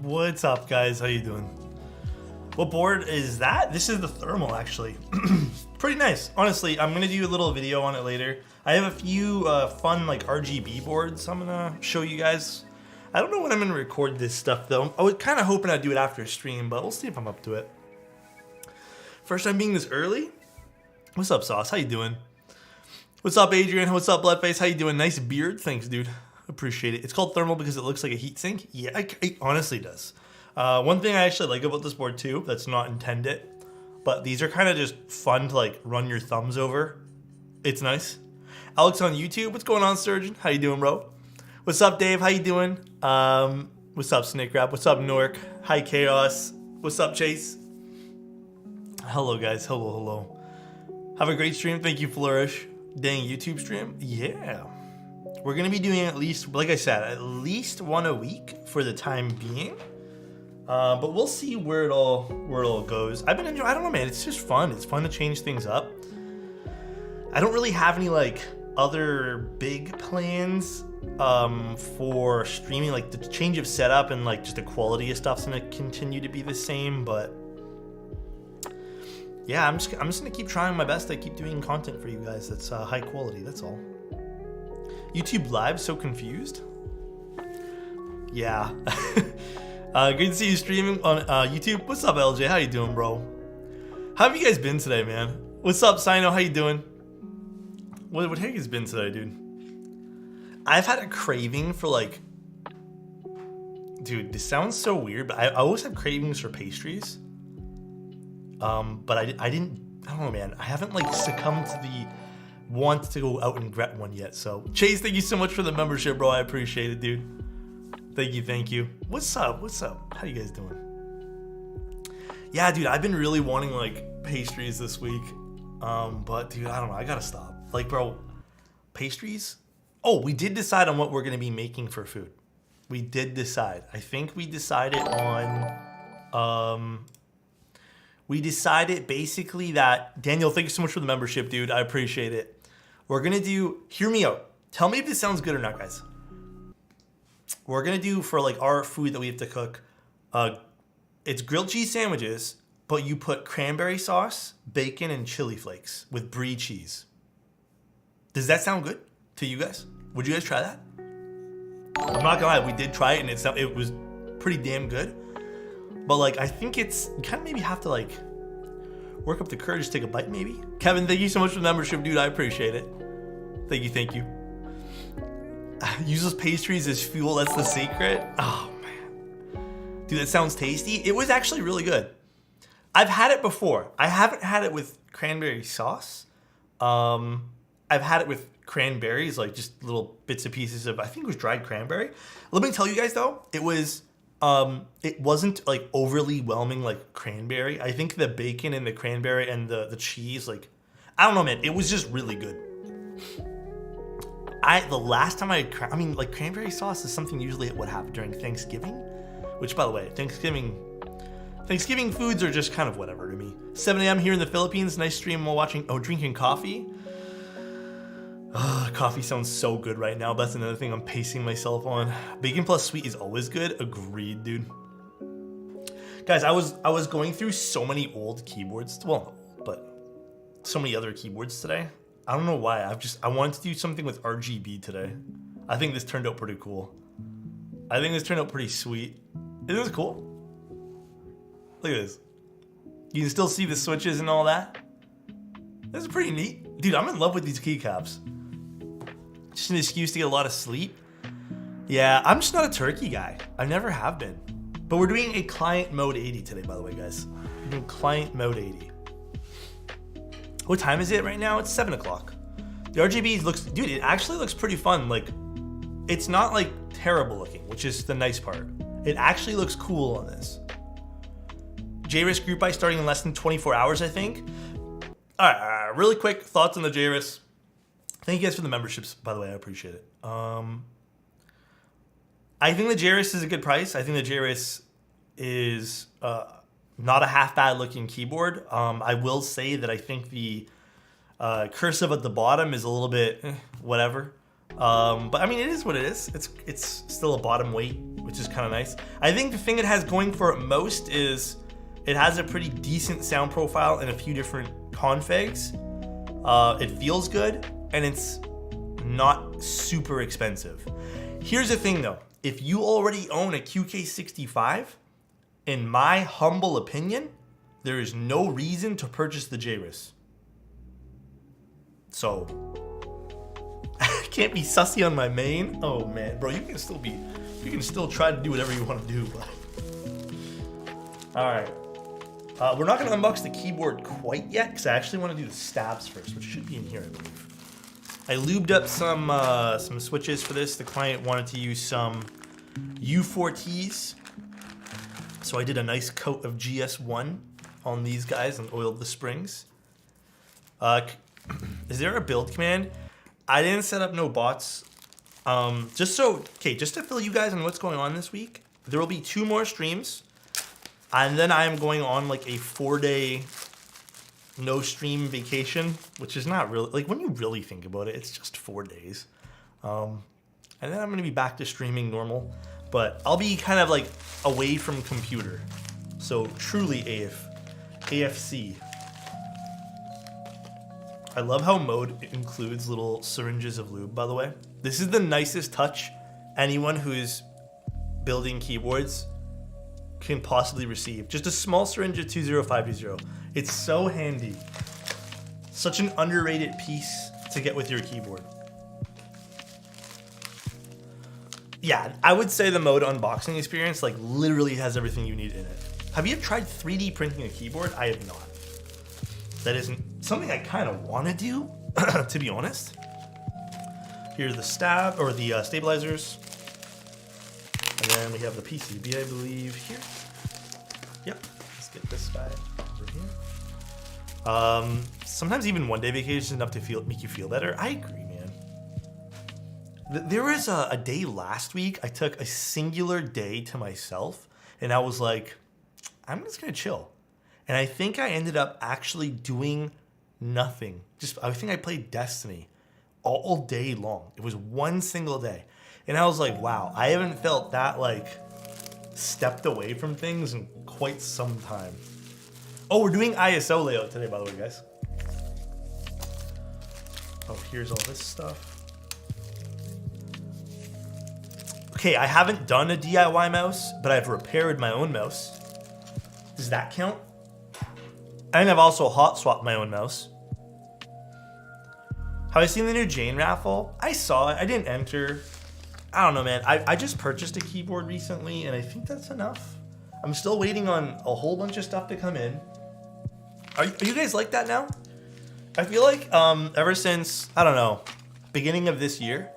What's up, guys? How you doing? What board is that? This is the thermal, actually. Pretty nice. Honestly, I'm gonna do a little video on it later. I have a few fun like RGB boards I'm gonna show you guys. I don't know when I'm gonna record this stuff though. I was kind of hoping I'd do it after a stream, but we'll see if I'm up to it. First time being this early. What's up, Sauce? How you doing? What's up, Adrian? What's up, Bloodface? How you doing? Nice beard. Thanks, dude. Appreciate it. It's called thermal because it looks like a heat sink. Yeah, it honestly does. One thing I actually like about this board too, that's not intended, but these are kind of just fun to like run your thumbs over. It's nice. Alex on YouTube. What's going on, Surgeon? How you doing, bro? What's up, Dave? How you doing? What's up, Snake Rap? What's up, Nork? Hi, Chaos. What's up, Chase? Hello, guys. Hello. Have a great stream. Thank you, Flourish. Dang, YouTube stream? Yeah. We're going to be doing at least, like I said, at least one a week for the time being. But we'll see where it all goes. I've been enjoying, I don't know, man. It's just fun. It's fun to change things up. I don't really have any like other big plans for streaming. Like the change of setup and like just the quality of stuff's going to continue to be the same, but yeah, I'm just gonna keep trying my best to keep doing content for you guys that's high quality. That's all. YouTube Live, so confused. Yeah. Great to see you streaming on YouTube. What's up, LJ? How you doing, bro? How have you guys been today, man? What's up, Sino? How you doing? What heck has been today, dude? I've had a craving for like, dude, this sounds so weird, but I always have cravings for pastries. But I don't know, man. I haven't like succumbed to the want to go out and get one yet. So Chase, thank you so much for the membership, bro. I appreciate it, dude. Thank you. What's up? How you guys doing? Yeah, dude, I've been really wanting like pastries this week. But dude, I don't know. I gotta stop. Like, bro, pastries? Oh, we did decide on what we're gonna be making for food. We did decide. I think we decided on we decided basically that, Daniel, thank you so much for the membership, dude. I appreciate it. We're gonna do, hear me out. Tell me if this sounds good or not, guys. We're gonna do for like our food that we have to cook, it's grilled cheese sandwiches, but you put cranberry sauce, bacon, and chili flakes with brie cheese. Does that sound good to you guys? Would you guys try that? I'm not gonna lie, we did try it and it was pretty damn good. But like, I think you kind of maybe have to like work up the courage to take a bite maybe. Kevin, thank you so much for the membership, dude. I appreciate it. Thank you. Use those pastries as fuel, that's the secret. Oh man. Dude, that sounds tasty. It was actually really good. I've had it before. I haven't had it with cranberry sauce. I've had it with cranberries, like just little bits and pieces of, I think it was dried cranberry. Let me tell you guys though, it wasn't like overly whelming like cranberry. I think the bacon and the cranberry and the cheese, like, I don't know, man. It was just really good. The last time I had, like cranberry sauce is something usually what happened during Thanksgiving, which by the way, Thanksgiving foods are just kind of whatever to me. 7 a.m. here in the Philippines. Nice stream while drinking coffee. Coffee sounds so good right now. That's another thing I'm pacing myself on. Bacon plus sweet is always good. Agreed, dude. Guys, I was going through so many old keyboards. Well, but so many other keyboards today. I don't know why. I wanted to do something with RGB today. I think this turned out pretty cool. I think this turned out pretty sweet. Isn't this cool? Look at this. You can still see the switches and all that. This is pretty neat. Dude, I'm in love with these keycaps. Just an excuse to get a lot of sleep. Yeah, I'm just not a turkey guy. I never have been. But we're doing a client mode 80 today, by the way, guys. We're doing client mode 80. What time is it right now? It's 7 o'clock. The RGB looks, dude, it actually looks pretty fun. Like, it's not like terrible looking, which is the nice part. It actually looks cool on this. JRIS group buy starting in less than 24 hours, I think. All right, really quick thoughts on the JRIS. Thank you guys for the memberships, by the way. I appreciate it. I think the JRIS is a good price. I think the JRIS is not a half bad looking keyboard. I will say that I think the cursive at the bottom is a little bit whatever. But I mean, it is what it is. It's still a bottom weight which is kind of nice. I think the thing it has going for it most is it has a pretty decent sound profile in a few different configs. It feels good, and it's not super expensive. Here's the thing though, if you already own a QK65, in my humble opinion, there is no reason to purchase the JRIS. So, I can't be sussy on my main. Oh man, bro, you can still try to do whatever you want to do. All right. We're not going to unbox the keyboard quite yet because I actually want to do the stabs first, which should be in here, I believe. I lubed up some switches for this. The client wanted to use some U4Ts, so I did a nice coat of GS1 on these guys and oiled the springs. Is there a build command? I didn't set up no bots. Just to fill you guys on what's going on this week, there will be 2 more streams. And then I am going on like a 4-day no stream vacation, which is not really, like when you really think about it, it's just 4 days. And then I'm going to be back to streaming normal, but I'll be kind of like away from computer. So truly AFC. I love how mode includes little syringes of lube, by the way. This is the nicest touch anyone who is building keyboards can possibly receive. Just a small syringe of 20520. It's so handy. Such an underrated piece to get with your keyboard. Yeah, I would say the mode unboxing experience like literally has everything you need in it. Have you tried 3D printing a keyboard? I have not. That isn't something I kind of want to do, to be honest. Here's the stabilizers. And then we have the PCB, I believe, here. Yep, let's get this guy over here. Sometimes even 1-day vacation is enough to make you feel better. I agree, man. There was a day last week, I took a singular day to myself, and I was like, I'm just gonna chill. And I think I ended up actually doing nothing. I think I played Destiny all day long. It was one single day. And I was like, wow, I haven't felt that like stepped away from things in quite some time. Oh, we're doing ISO layout today, by the way, guys. Oh, here's all this stuff. Okay, I haven't done a DIY mouse, but I've repaired my own mouse. Does that count? And I've also hot swapped my own mouse. Have I seen the new Jane raffle? I saw it, I didn't enter. I don't know, man. I just purchased a keyboard recently, and I think that's enough. I'm still waiting on a whole bunch of stuff to come in. Are you guys like that now? I feel like ever since, I don't know, beginning of this year,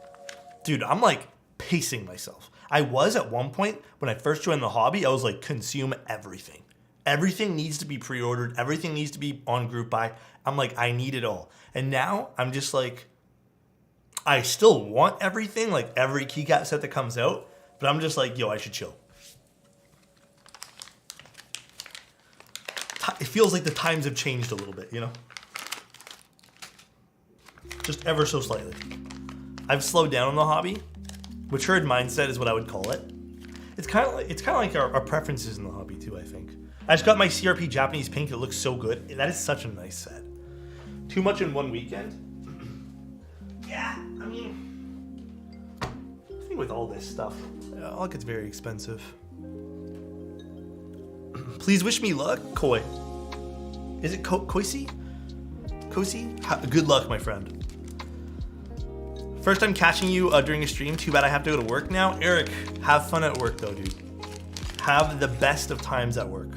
dude, I'm like pacing myself. I was at one point, when I first joined the hobby, I was like, consume everything. Everything needs to be pre-ordered. Everything needs to be on group buy. I'm like, I need it all. And now I'm just like, I still want everything, like every keycap set that comes out, but I'm just like, yo, I should chill. It feels like the times have changed a little bit, you know? Just ever so slightly. I've slowed down on the hobby. Matured mindset is what I would call it. It's kind of like our preferences in the hobby too, I think. I just got my CRP Japanese pink. It looks so good. That is such a nice set. Too much in one weekend? Yeah, I mean, I think with all this stuff, all gets very expensive. Please wish me luck, Koi. Is it Koisi? Koisi? Good luck, my friend. First time catching you during a stream. Too bad I have to go to work now. Eric, have fun at work though, dude. Have the best of times at work.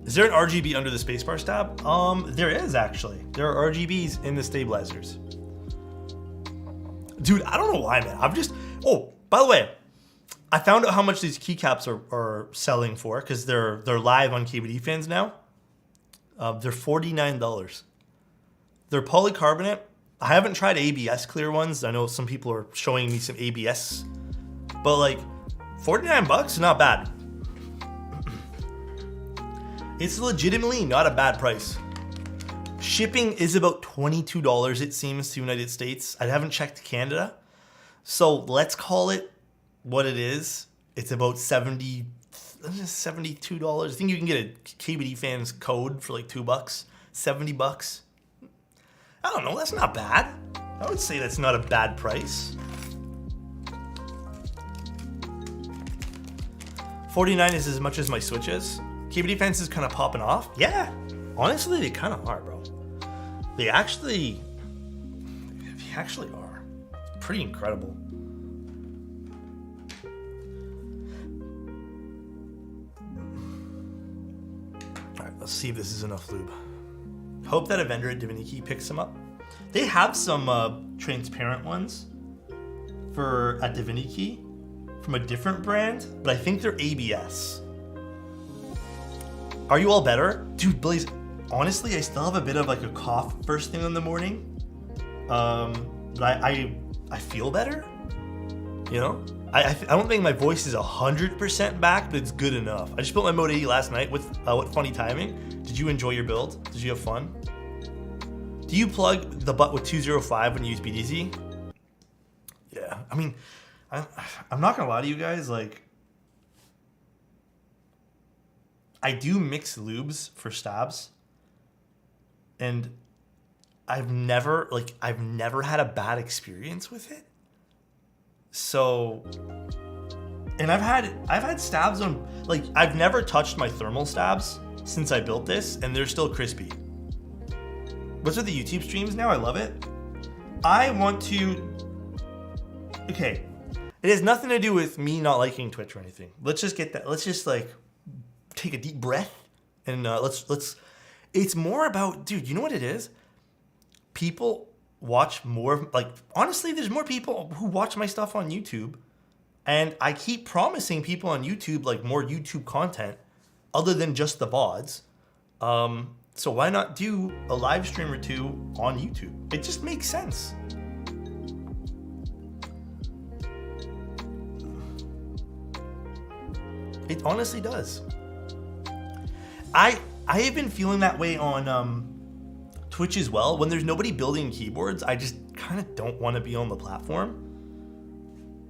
Is there an RGB under the spacebar stab? There is actually. There are RGBs in the stabilizers. Dude, I don't know why, man. Oh, by the way, I found out how much these keycaps are selling for because they're live on KBD Fans now. They're $49. They're polycarbonate. I haven't tried ABS clear ones. I know some people are showing me some ABS, but like $49, not bad. It's legitimately not a bad price. Shipping is about $22, it seems, to the United States. I haven't checked Canada. So let's call it what it is. It's about $72. I think you can get a KBD fans code for like $2, $70. I don't know. That's not bad. I would say that's not a bad price. 49 is as much as my Switch is. KBD fans is kind of popping off. Yeah, honestly, they kind of are, bro. They actually are. It's pretty incredible. All right, let's see if this is enough lube. Hope that a vendor at Divinity picks them up. They have some transparent ones at Divinity from a different brand, but I think they're ABS. Are you all better? Dude, Blaze, honestly, I still have a bit of like a cough first thing in the morning. But I feel better. You know? I don't think my voice is 100% back, but it's good enough. I just built my Mode 80 last night with what funny timing. Did you enjoy your build? Did you have fun? Do you plug the butt with 205 when you use BDZ? Yeah, I mean, I'm not gonna lie to you guys, like, I do mix lubes for stabs, and I've never had a bad experience with it. So, and I've had stabs on, like, I've never touched my thermal stabs since I built this, and they're still crispy. What's with the YouTube streams now? I love it. Okay, it has nothing to do with me not liking Twitch or anything. Let's just get that. Let's just like take a deep breath and let's. It's more about, dude. You know what it is? People watch more. Like, honestly, there's more people who watch my stuff on YouTube, and I keep promising people on YouTube like more YouTube content other than just the VODs. So why not do a live stream or two on YouTube? It just makes sense. It honestly does. I have been feeling that way on Twitch as well. When there's nobody building keyboards, I just kind of don't want to be on the platform.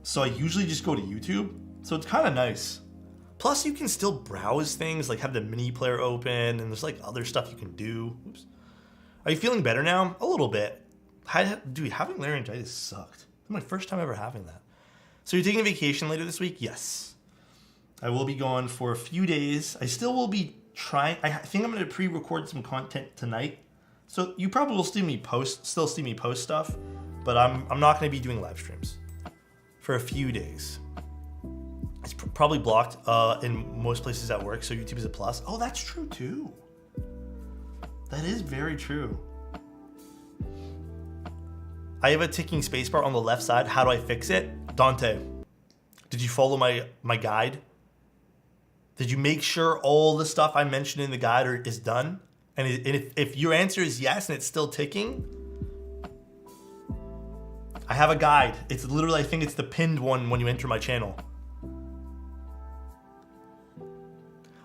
So I usually just go to YouTube. So it's kind of nice. Plus, you can still browse things, like have the mini player open, and there's like other stuff you can do. Oops. Are you feeling better now? A little bit. Dude, having laryngitis sucked. It's my first time ever having that. So you're taking a vacation later this week? Yes. I will be gone for a few days. I still will be trying. I think I'm going to pre-record some content tonight. So you probably will still see me post stuff, but I'm not going to be doing live streams for a few days. It's probably blocked in most places at work, so YouTube is a plus. Oh, that's true too. That is very true. I have a ticking spacebar on the left side. How do I fix it? Dante, did you follow my guide? Did you make sure all the stuff I mentioned in the guide is done? And if your answer is yes and it's still ticking, I have a guide. It's literally, I think it's the pinned one when you enter my channel.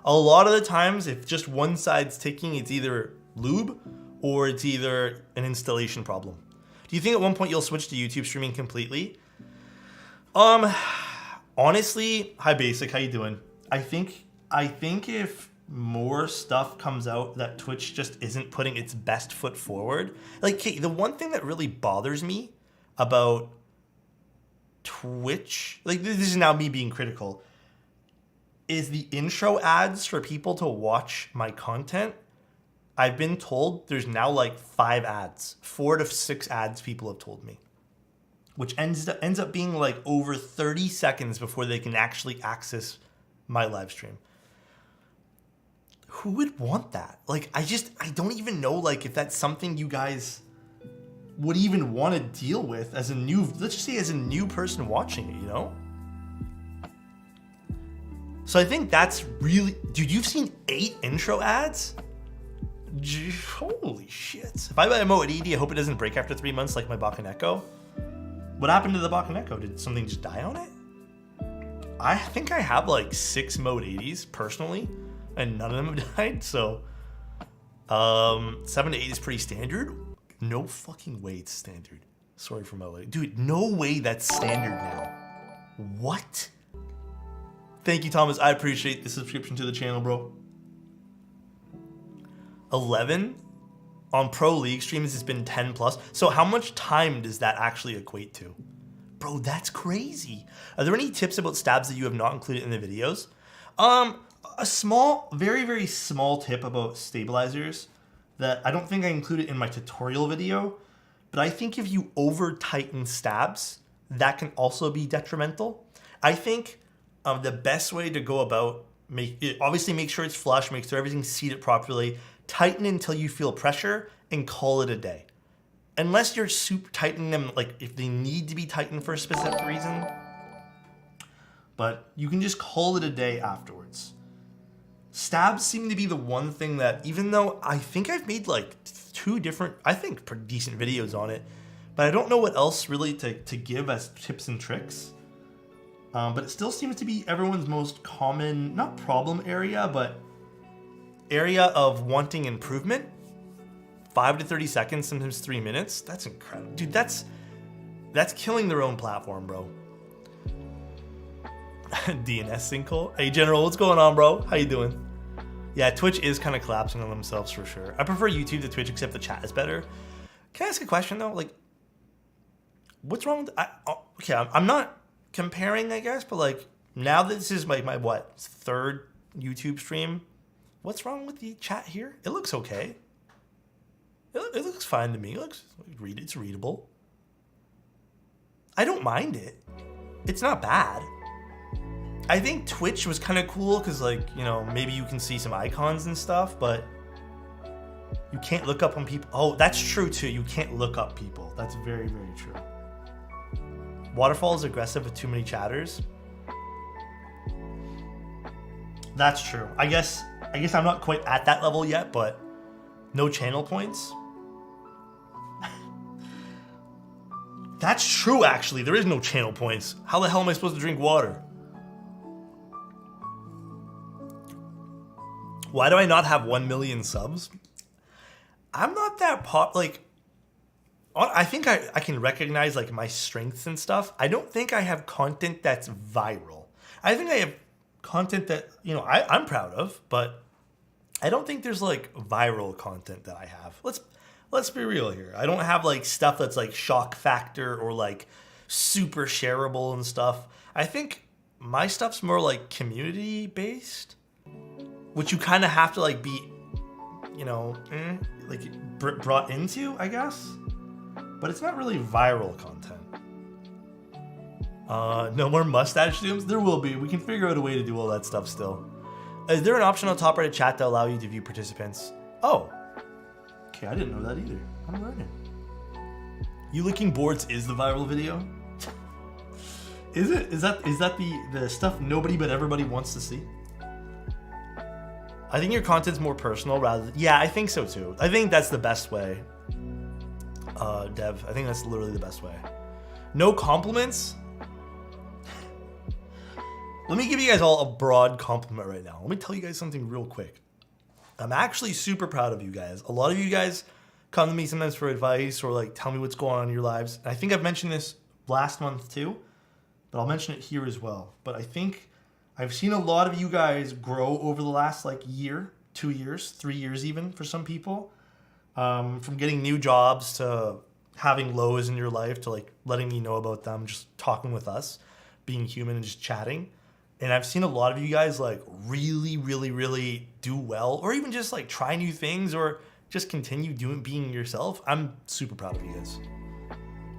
A lot of the times, if just one side's ticking, it's either lube or it's either an installation problem. Do you think at one point you'll switch to YouTube streaming completely? Honestly, hi Basic, how you doing? I think if more stuff comes out that Twitch just isn't putting its best foot forward, like, okay, the one thing that really bothers me about Twitch, like, this is now me being critical, is the intro ads for people to watch my content. I've been told there's now like 5 ads, 4 to 6 ads people have told me, which ends up being like over 30 seconds before they can actually access my live stream. Who would want that? Like, I don't even know like if that's something you guys would even want to deal with as a let's just say as a new person watching it, you know? So I think that's really, dude, you've seen 8 intro ads? Holy shit. If I buy a Mode 80, I hope it doesn't break after 3 months like my Bakaneko. What happened to the Bakaneko? Did something just die on it? I think I have like 6 Mode 80s personally, and none of them have died, so 7 to 8 is pretty standard. No fucking way it's standard. Sorry for my leg. Dude, no way that's standard now. What? Thank you, Thomas. I appreciate the subscription to the channel, bro. 11 on Pro League streams, it's been 10 plus. So how much time does that actually equate to? Bro, that's crazy. Are there any tips about stabs that you have not included in the videos? A small, very, very small tip about stabilizers that I don't think I included in my tutorial video, but I think if you over tighten stabs, that can also be detrimental. I think the best way to go about, obviously make sure it's flush, make sure everything's seated properly, tighten until you feel pressure and call it a day. Unless you're super tightening them, like if they need to be tightened for a specific reason, but you can just call it a day afterwards. Stabs seem to be the one thing that, even though I think I've made like 2 different, I think pretty decent videos on it, but I don't know what else really to give as tips and tricks. But it still seems to be everyone's most common, not problem area, but area of wanting improvement. 5 to 30 seconds, sometimes 3 minutes. That's incredible. Dude, that's killing their own platform, bro. DNS sinkhole. Hey, General, what's going on, bro? How you doing? Yeah, Twitch is kind of collapsing on themselves for sure. I prefer YouTube to Twitch, except the chat is better. Can I ask a question, though? Like, what's wrong with... okay, I'm not comparing, I guess, but like, now that this is my what, 3rd YouTube stream, what's wrong with the chat here? It looks okay. It looks fine to me. It looks, it's readable. I don't mind it. It's not bad. I think Twitch was kind of cool because, like, you know, maybe you can see some icons and stuff, but you can't look up on people. Oh, that's true too. You can't look up people. That's very, very true. Waterfall is aggressive with too many chatters. That's true. I guess I'm not quite at that level yet, but no channel points. That's true, actually. There is no channel points. How the hell am I supposed to drink water? Why do I not have 1 million subs? I'm not that like, I think I can recognize like my strengths and stuff. I don't think I have content that's viral. I think I have content that, you know, I'm proud of, but I don't think there's like viral content that I have. Let's be real here. I don't have like stuff that's like shock factor or like super shareable and stuff. I think my stuff's more like community based, which you kind of have to like be, you know, like brought into, I guess. But it's not really viral content. No more mustache zooms? There will be. We can figure out a way to do all that stuff still. Is there an option on top right of chat to allow you to view participants? Oh. Okay, I didn't know that either. I'm learning. You licking boards is the viral video? Is it? Is that the stuff nobody but everybody wants to see? I think your content's more personal rather than... Yeah, I think so too. I think that's the best way. Dev, I think that's literally the best way. No compliments? Let me give you guys all a broad compliment right now. Let me tell you guys something real quick. I'm actually super proud of you guys. A lot of you guys come to me sometimes for advice or like tell me what's going on in your lives. And I think I've mentioned this last month too, but I'll mention it here as well. But I think I've seen a lot of you guys grow over the last like year, 2 years, 3 years even for some people. From getting new jobs to having lows in your life to like letting me know about them, just talking with us, being human and just chatting. And I've seen a lot of you guys like really, really, really do well, or even just like try new things or just continue being yourself. I'm super proud of you guys.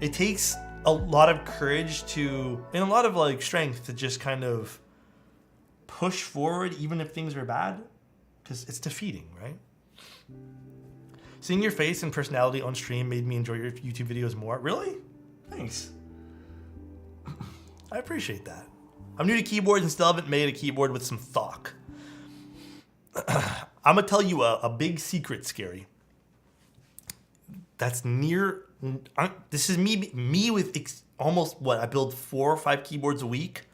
It takes a lot of courage and a lot of like strength to just kind of push forward even if things are bad, because it's defeating, right? Seeing your face and personality on stream made me enjoy your YouTube videos more. Really? Thanks. I appreciate that. I'm new to keyboards and still haven't made a keyboard with some thought. I'm gonna tell you a big secret, Scary. That's this is me with almost what, I build 4 or 5 keyboards a week.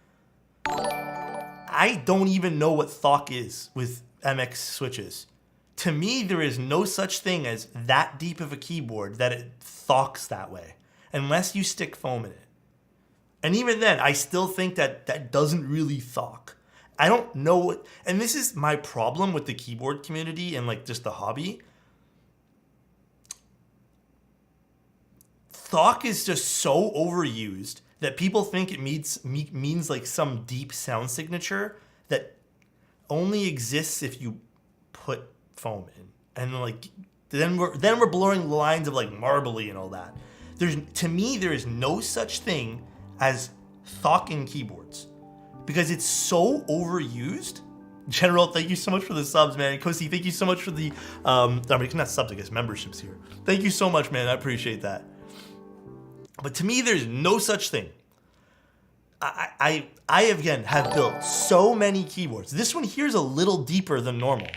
I don't even know what thought is with MX switches. To me, there is no such thing as that deep of a keyboard that it thocks that way. unless you stick foam in it. And even then, I still think that doesn't really thock. I don't know what, and this is my problem with the keyboard community and like just the hobby. Thock is just so overused that people think it means like some deep sound signature that only exists if you put foam in. And like then we're blurring the lines of like marbly and all that. To me there is no such thing as thock in keyboards because it's so overused. General, thank you so much for the subs, man. Kosi, thank you so much for the I mean, not subs, I guess memberships here. Thank you so much, man. I appreciate that. But to me, there's no such thing. I again have built so many keyboards. This one here is a little deeper than normal,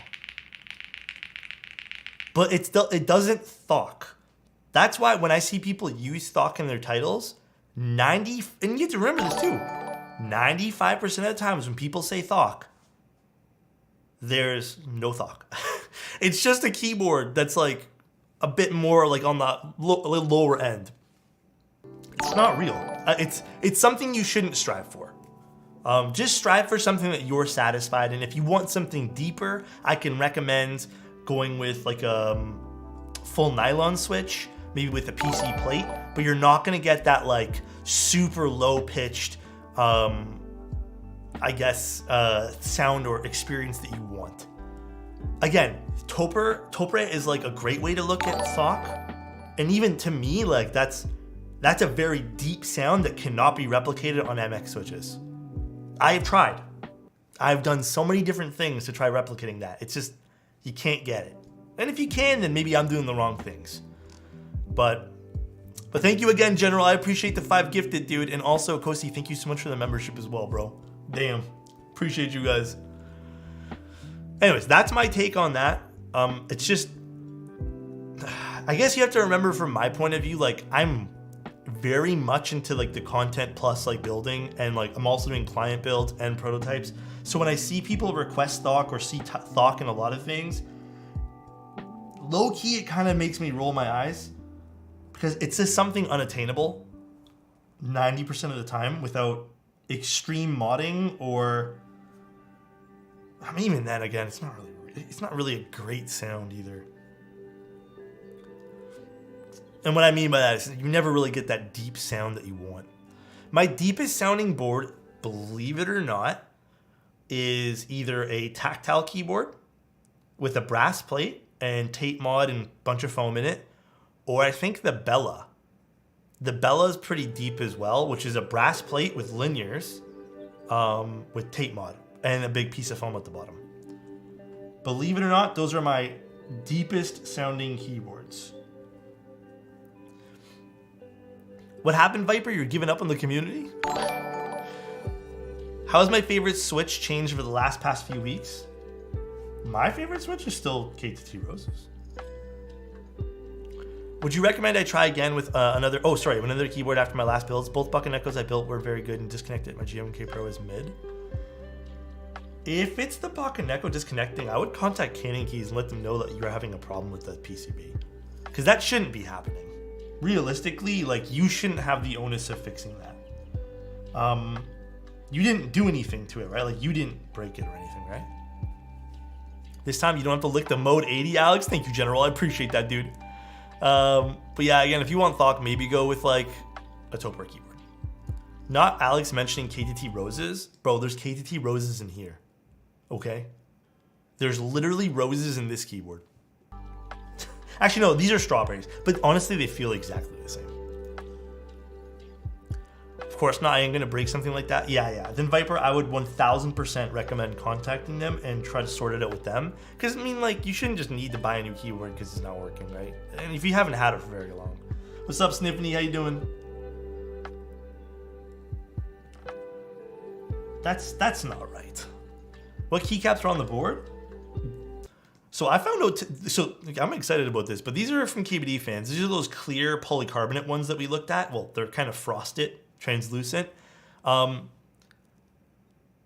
but it doesn't thock. That's why when I see people use thock in their titles, and you have to remember this too, 95% of the times when people say thock, there's no thock. It's just a keyboard that's like a bit more like on the lower end. It's not real. It's something you shouldn't strive for. Just strive for something that you're satisfied in. If you want something deeper, I can recommend going with like a full nylon switch, maybe with a PC plate, but you're not gonna get that like super low pitched, I guess, sound or experience that you want. Again, Topre is like a great way to look at thock. And even to me, like that's a very deep sound that cannot be replicated on MX switches. I have tried. I've done so many different things to try replicating that. It's just, you can't get it. And if you can, then maybe I'm doing the wrong things. But thank you again, General. I appreciate the 5 gifted, dude. And also, Kosi, thank you so much for the membership as well, bro. Damn. Appreciate you guys. Anyways, that's my take on that. It's just, I guess you have to remember from my point of view, like I'm very much into like the content plus like building, and like I'm also doing client builds and prototypes. So when I see people request thock or see thock in a lot of things, low key it kind of makes me roll my eyes because it's just something unattainable 90% of the time without extreme modding, or I mean even then again it's not really a great sound either. And what I mean by that is you never really get that deep sound that you want. My deepest sounding board, believe it or not, is either a tactile keyboard with a brass plate and tape mod and a bunch of foam in it, or I think the Bella. The Bella is pretty deep as well, which is a brass plate with linears with tape mod and a big piece of foam at the bottom. Believe it or not, those are my deepest sounding keyboards. What happened, Viper? You're giving up on the community? How has my favorite Switch changed over the past few weeks? My favorite Switch is still KTT Roses. Would you recommend I try again with another keyboard after my last builds? Both Bucket Echoes I built were very good and disconnected. My GMK Pro is mid. If it's the Bucket Echo disconnecting, I would contact Canon Keys and let them know that you're having a problem with the PCB. Because that shouldn't be happening. Realistically, like you shouldn't have the onus of fixing that. You didn't do anything to it, right? Like you didn't break it or anything, right? This time you don't have to lick the mode 80, Alex. Thank you, General. I appreciate that, dude. But yeah, again, if you want thock, maybe go with like a Topre keyboard. Not Alex mentioning KTT Roses. Bro, there's KTT Roses in here. Okay? There's literally roses in this keyboard. Actually, no, these are strawberries. But honestly, they feel exactly the same. Of course not, I ain't gonna break something like that. Yeah. Then Viper, I would 1000% recommend contacting them and try to sort it out with them. Because, I mean, like, you shouldn't just need to buy a new keyboard because it's not working, right? And if you haven't had it for very long. What's up, Sniffany? How you doing? That's not right. What keycaps are on the board? So I found out, so I'm excited about this, but these are from KBD fans. These are those clear polycarbonate ones that we looked at. Well, they're kind of frosted, translucent. They're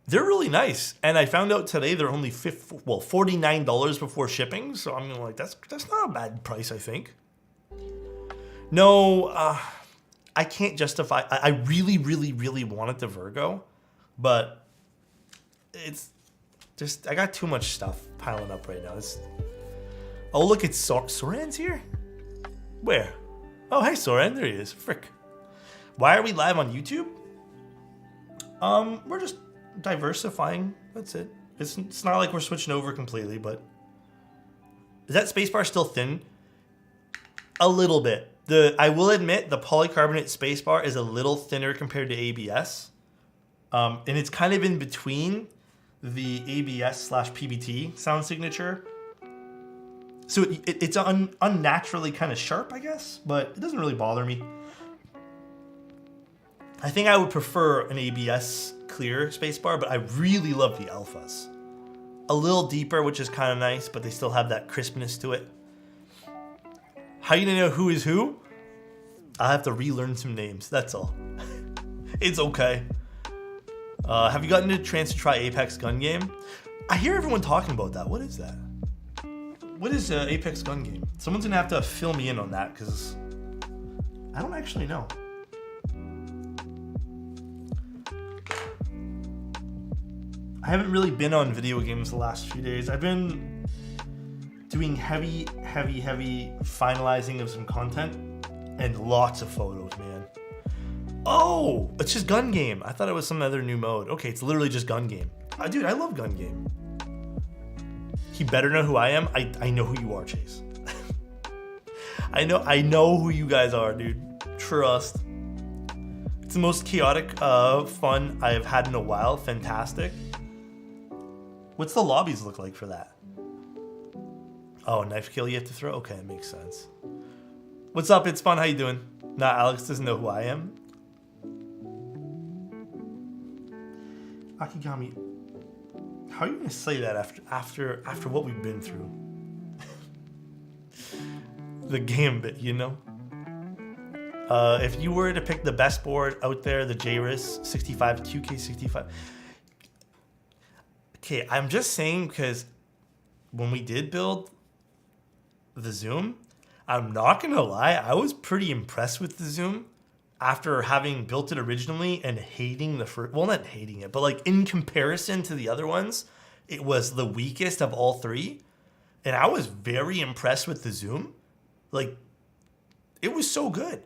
really nice. And I found out today they're only $49 before shipping. So I'm like, that's not a bad price, I think. No, I can't justify. I really, really, really wanted the Virgo, but it's just I got too much stuff piling up right now. Oh, look, it's Soren's here. Where? Oh, hey, Soren. There he is. Frick. Why are we live on YouTube? We're just diversifying. That's it. It's not like we're switching over completely, but is that spacebar still thin? A little bit. I will admit the polycarbonate spacebar is a little thinner compared to ABS, and it's kind of in between the ABS/PBT sound signature. So it's unnaturally kind of sharp, I guess, but it doesn't really bother me. I think I would prefer an ABS clear spacebar, but I really love the alphas. A little deeper, which is kind of nice, but they still have that crispness to it. How you gonna know who is who? I have to relearn some names, that's all. It's okay. Have you gotten a chance to try Apex Gun Game? I hear everyone talking about that. What is that? What is Apex Gun Game? Someone's gonna have to fill me in on that, because I don't actually know. I haven't really been on video games the last few days. I've been doing heavy finalizing of some content and lots of photos, man. Oh, it's just Gun Game. I thought it was some other new mode. Okay, it's literally just Gun Game. Dude, I love Gun Game. He better know who I am. I know who you are, Chase. I know who you guys are, dude. Trust. It's the most chaotic fun I've had in a while. Fantastic. What's the lobbies look like for that? Oh, knife kill you have to throw? Okay, it makes sense. What's up, It's Fun? How you doing? Nah, Alex doesn't know who I am. Akigami, how are you gonna say that after what we've been through? The Gambit, you know? If you were to pick the best board out there, the JRIS 65, 2K65. Okay, I'm just saying because when we did build the Zoom, I'm not gonna lie, I was pretty impressed with the Zoom after having built it originally and hating the first. Well, not hating it, but like in comparison to the other ones, it was the weakest of all three, and I was very impressed with the Zoom. Like, it was so good.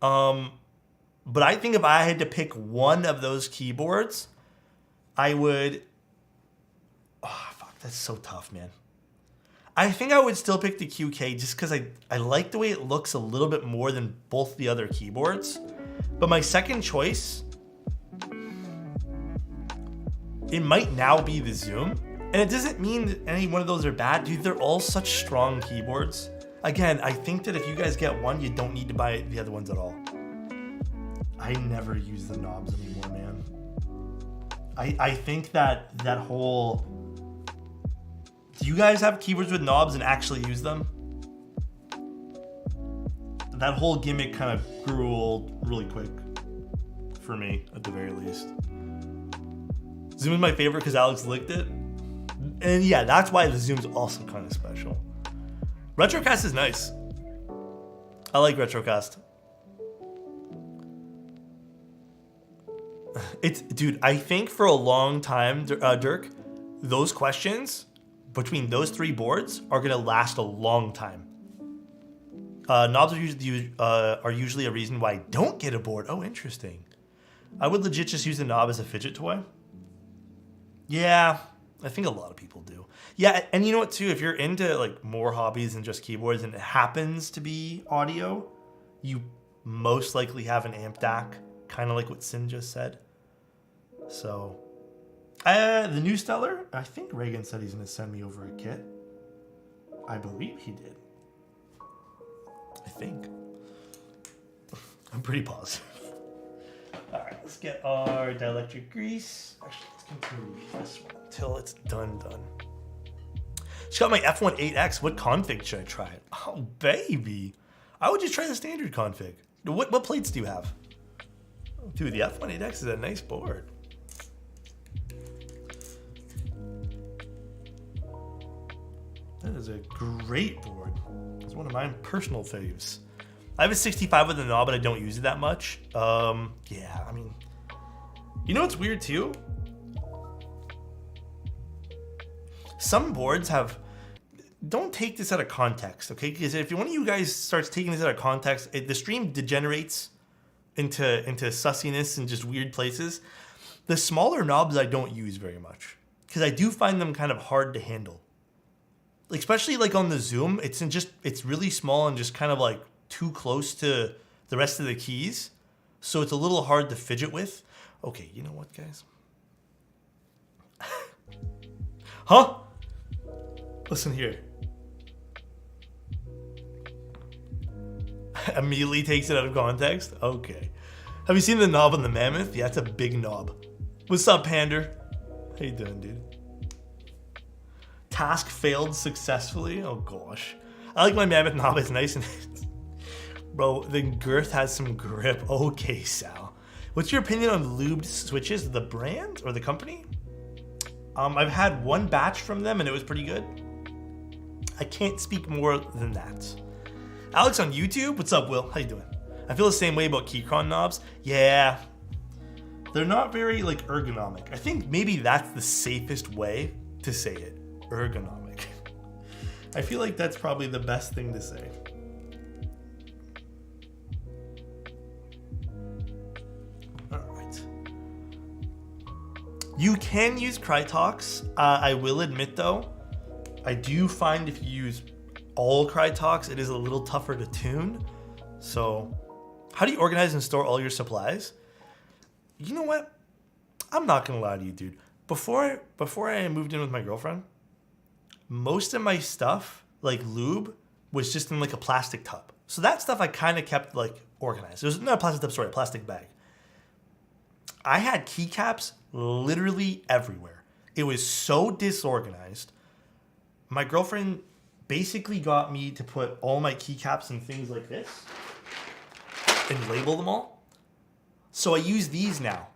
But I think if I had to pick one of those keyboards, I would. Oh, fuck, that's so tough, man. I think I would still pick the QK just because I like the way it looks a little bit more than both the other keyboards. But my second choice, it might now be the Zoom. And it doesn't mean that any one of those are bad. Dude, they're all such strong keyboards. Again, I think that if you guys get one, you don't need to buy the other ones at all. I never use the knobs anymore, man. I think that whole... Do you guys have keyboards with knobs and actually use them? That whole gimmick kind of grew old really quick. For me, at the very least. Zoom is my favorite because Alex licked it. And yeah, that's why the Zoom's also kind of special. Retrocast is nice. I like Retrocast. Dude, I think for a long time, Dirk, those questions between those three boards are gonna last a long time. Knobs are usually a reason why I don't get a board. Oh, interesting. I would legit just use the knob as a fidget toy. Yeah, I think a lot of people do. Yeah, and you know what too? If you're into like more hobbies than just keyboards and it happens to be audio, you most likely have an amp DAC, kind of like what Sin just said. So, the new Stellar, I think Reagan said he's going to send me over a kit. I believe he did. I think. I'm pretty positive. All right, let's get our dielectric grease. Actually, let's continue this one until it's done. Just got my F18X. What config should I try? Oh, baby. I would just try the standard config. What plates do you have? Dude, the F18X is a nice board. That is a great board. It's one of my personal faves. I have a 65 with a knob, but I don't use it that much. Yeah, I mean, you know what's weird too? Some boards have, don't take this out of context, okay? Because if one of you guys starts taking this out of context, the stream degenerates into sussiness and just weird places. The smaller knobs I don't use very much because I do find them kind of hard to handle. Like, especially like on the Zoom, it's really small and just kind of like too close to the rest of the keys. So it's a little hard to fidget with. Okay, you know what, guys? Huh? Listen here. Immediately takes it out of context? Okay. Have you seen the knob on the Mammoth? Yeah, it's a big knob. What's up, Pander? How you doing, dude? Task failed successfully? Oh, gosh. I like my Mammoth knob. It's nice and... Bro, the girth has some grip. Okay, Sal. What's your opinion on lubed switches? The brand or the company? I've had one batch from them and it was pretty good. I can't speak more than that. Alex on YouTube? What's up, Will? How you doing? I feel the same way about Keychron knobs. Yeah. They're not very, like, ergonomic. I think maybe that's the safest way to say it. Ergonomic. I feel like that's probably the best thing to say. Alright. You can use Krytox. I will admit, though, I do find if you use all Krytox, it is a little tougher to tune. So, how do you organize and store all your supplies? You know what? I'm not gonna lie to you, dude. Before I moved in with my girlfriend, most of my stuff, like lube, was just in like a plastic tub. So that stuff I kind of kept like organized. It was not a plastic tub, sorry, a plastic bag. I had keycaps literally everywhere. It was so disorganized. My girlfriend basically got me to put all my keycaps in things like this and label them all. So I use these now.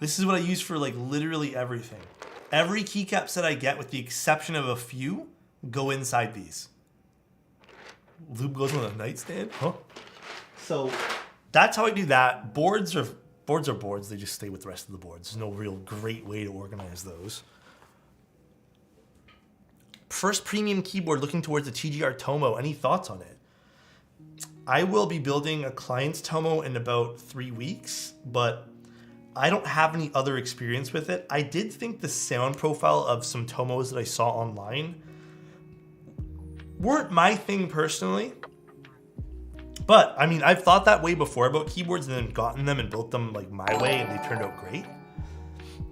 This is what I use for like literally everything. Every keycap set I get, with the exception of a few, go inside these. Lube goes on a nightstand? Huh? So that's how I do that. Boards are boards. They just stay with the rest of the boards. There's no real great way to organize those. First premium keyboard looking towards the TGR Tomo. Any thoughts on it? I will be building a client's Tomo in about 3 weeks, but I don't have any other experience with it. I did think the sound profile of some Tomos that I saw online weren't my thing personally. But, I mean, I've thought that way before about keyboards and then gotten them and built them like my way and they turned out great.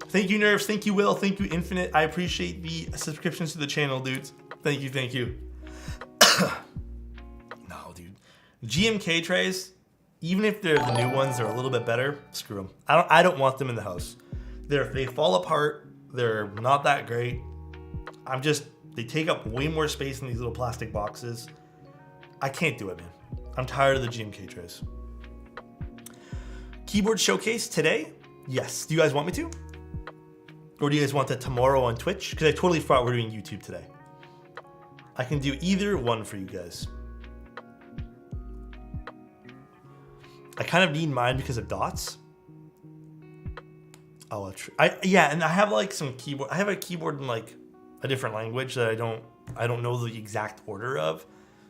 Thank you, Nerves. Thank you, Will. Thank you, Infinite. I appreciate the subscriptions to the channel, dudes. Thank you, thank you. No, dude. GMK trays, even if they're the new ones, they're a little bit better. Screw them. I don't want them in the house. They fall apart. They're not that great. They take up way more space in these little plastic boxes. I can't do it, man. I'm tired of the GMK trays. Keyboard showcase today? Yes. Do you guys want me to? Or do you guys want that tomorrow on Twitch? Because I totally forgot we're doing YouTube today. I can do either one for you guys. I kind of need mine because of dots. Oh, yeah, and I have like some keyboard. I have a keyboard in like a different language that I don't know the exact order of.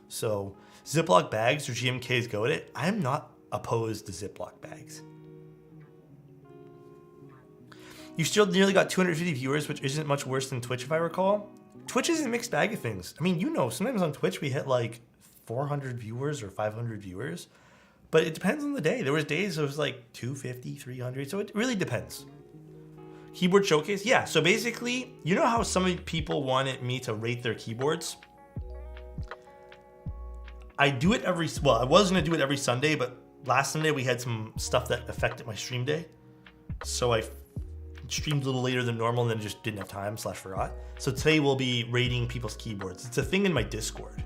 So Ziploc bags or GMKs go at it. I'm not opposed to Ziploc bags. You still nearly got 250 viewers, which isn't much worse than Twitch, if I recall. Twitch is a mixed bag of things. I mean, sometimes on Twitch we hit like 400 viewers or 500 viewers, but it depends on the day. There was days it was like 250, 300, so it really depends. Keyboard showcase? Yeah, so basically, you know how some people wanted me to rate their keyboards? I do it I was gonna do it every Sunday, but last Sunday we had some stuff that affected my stream day. So I streamed a little later than normal and then just didn't have time / forgot. So today we'll be rating people's keyboards. It's a thing in my Discord.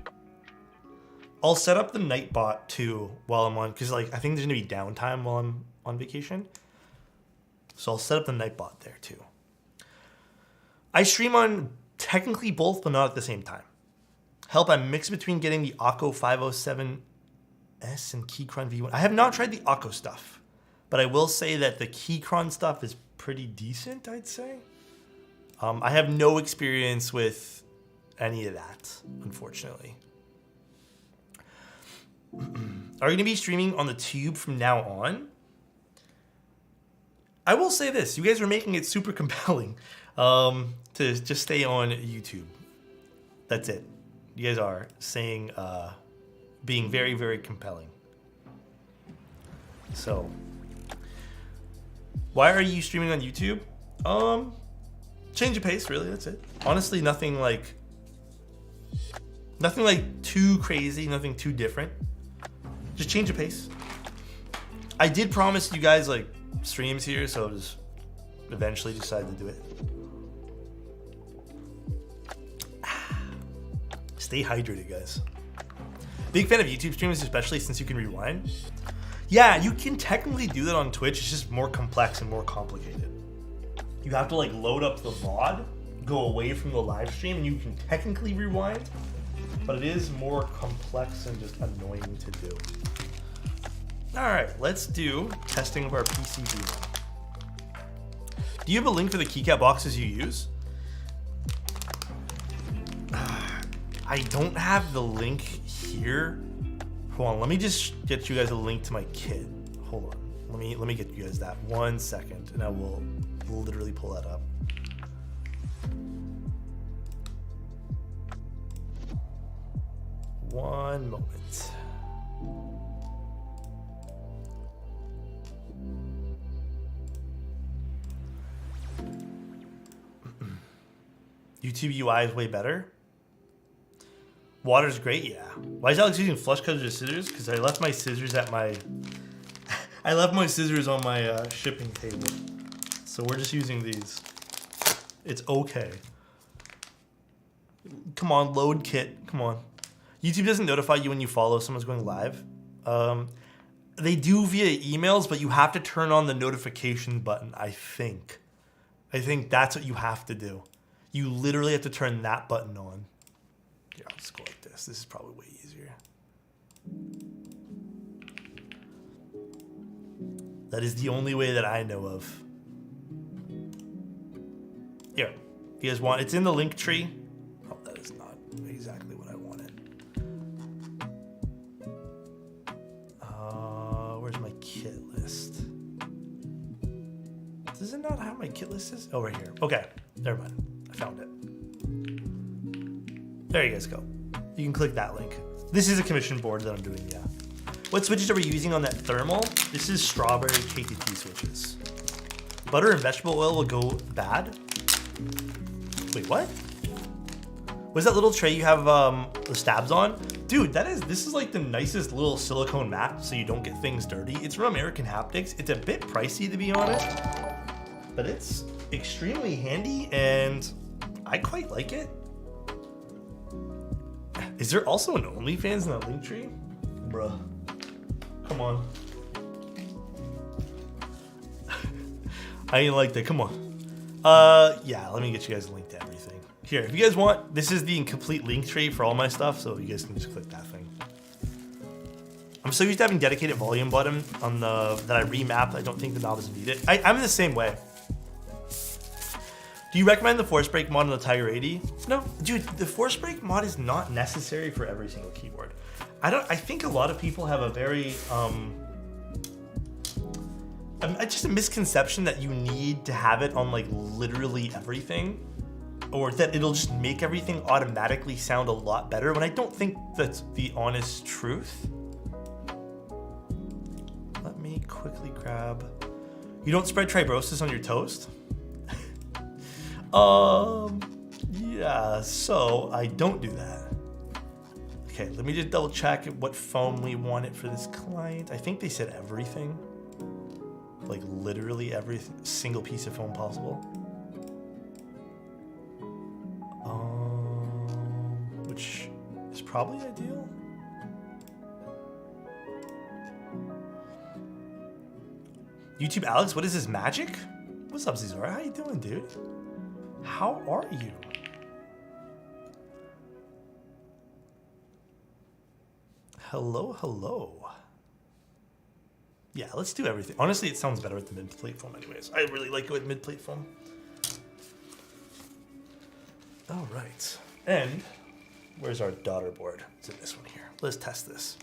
I'll set up the Nightbot too while I'm on, because like I think there's gonna be downtime while I'm on vacation. So I'll set up the Nightbot there too. I stream on technically both, but not at the same time. Help, I'm mixed between getting the Akko 507 S and Keychron V1. I have not tried the Akko stuff, but I will say that the Keychron stuff is pretty decent, I'd say. I have no experience with any of that, unfortunately. Are you going to be streaming on the tube from now on? I will say this. You guys are making it super compelling to just stay on YouTube. That's it. You guys are saying, being very, very compelling. So, why are you streaming on YouTube? Change of pace, really. That's it. Honestly, nothing like too crazy, nothing too different. Just change of pace. I did promise you guys like streams here, so I just eventually decided to do it. Stay hydrated, guys. Big fan of YouTube streams, especially since you can rewind. Yeah, you can technically do that on Twitch. It's just more complex and more complicated. You have to like load up the VOD, go away from the live stream, and you can technically rewind, but it is more complex and just annoying to do. All right, let's do testing of our PCB now. Do you have a link for the keycap boxes you use? I don't have the link here. Hold on, let me just get you guys a link to my kit. Hold on, let me get you guys that 1 second, and I will literally pull that up. One moment. YouTube UI is way better. Water's great, yeah. Why is Alex using flush cutters or scissors? Because I left my scissors at my... I left my scissors on my shipping table. So we're just using these. It's okay. Come on, load kit. Come on. YouTube doesn't notify you when you follow someone's going live. They do via emails, but you have to turn on the notification button, I think. I think that's what you have to do. You literally have to turn that button on. Here, I'll just go like this. This is probably way easier. That is the only way that I know of. Here, if you guys want, it's in the link tree. Oh, that is not exactly what I wanted. Where's my kit list? Does it not have my kit list? Oh, right here. Okay, never mind. I found it. There you guys go. You can click that link. This is a commission board that I'm doing, yeah. What switches are we using on that thermal? This is strawberry KTT switches. Butter and vegetable oil will go bad. Wait, what? Was that little tray you have the stabs on? Dude, this is like the nicest little silicone mat so you don't get things dirty. It's from American Haptics. It's a bit pricey to be honest, but it's extremely handy and I quite like it. Is there also an OnlyFans in that link tree? Bruh. Come on. I ain't like that. Come on. Yeah, let me get you guys a link to everything. Here, if you guys want, this is the incomplete link tree for all my stuff, so you guys can just click that thing. I'm so used to having dedicated volume button on that I remapped. I don't think the novice need it. I'm in the same way. Do you recommend the force break mod on the Tiger 80? No, dude, the force break mod is not necessary for every single keyboard. I think a lot of people have a very, just a misconception that you need to have it on like literally everything, or that it'll just make everything automatically sound a lot better, when I don't think that's the honest truth. Let me quickly grab... You don't spread tribrosis on your toast? Yeah, so I don't do that. Okay, let me just double check what foam we wanted for this client. I think they said everything. Like literally every single piece of foam possible. Which is probably ideal. YouTube Alex, what is this magic? What's up, Zizora? How you doing, dude? How are you? Hello, hello. Yeah, let's do everything. Honestly, it sounds better with the mid-plate foam anyways. I really like it with mid-plate foam. All right. And where's our daughter board? It's in this one here. Let's test this.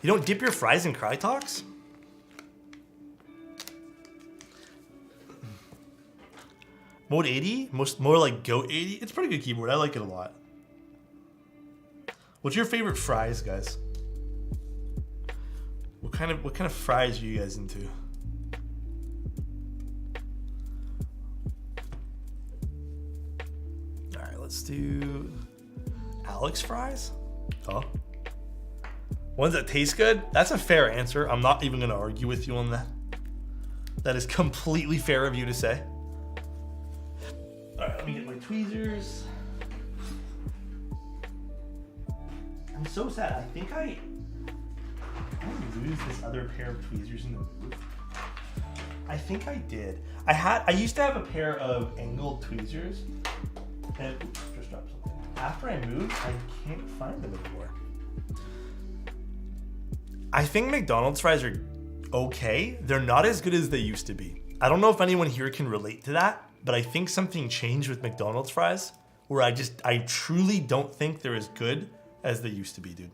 You don't dip your fries in Crytox? Mode 80? More like Goat 80? It's a pretty good keyboard. I like it a lot. What's your favorite fries, guys? What kind of fries are you guys into? All right, let's do Alex fries. Huh? Ones that taste good? That's a fair answer. I'm not even gonna argue with you on that. That is completely fair of you to say. All right, let me get my tweezers. I'm so sad. I think I lose this other pair of tweezers in the move. I think I did. I used to have a pair of angled tweezers, and oops, just dropped something. After I moved, I can't find them anymore. I think McDonald's fries are okay. They're not as good as they used to be. I don't know if anyone here can relate to that, but I think something changed with McDonald's fries where I truly don't think they're as good as they used to be, dude.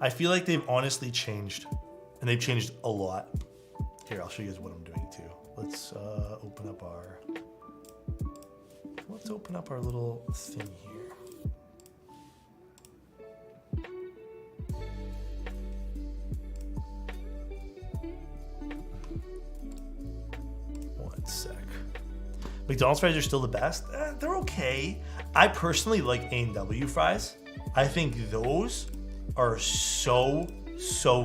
I feel like they've honestly changed, and they've changed a lot. Here, I'll show you guys what I'm doing too. Let's open up our little thing here. One sec. McDonald's fries are still the best. They're okay. I personally like A&W fries. I think those are so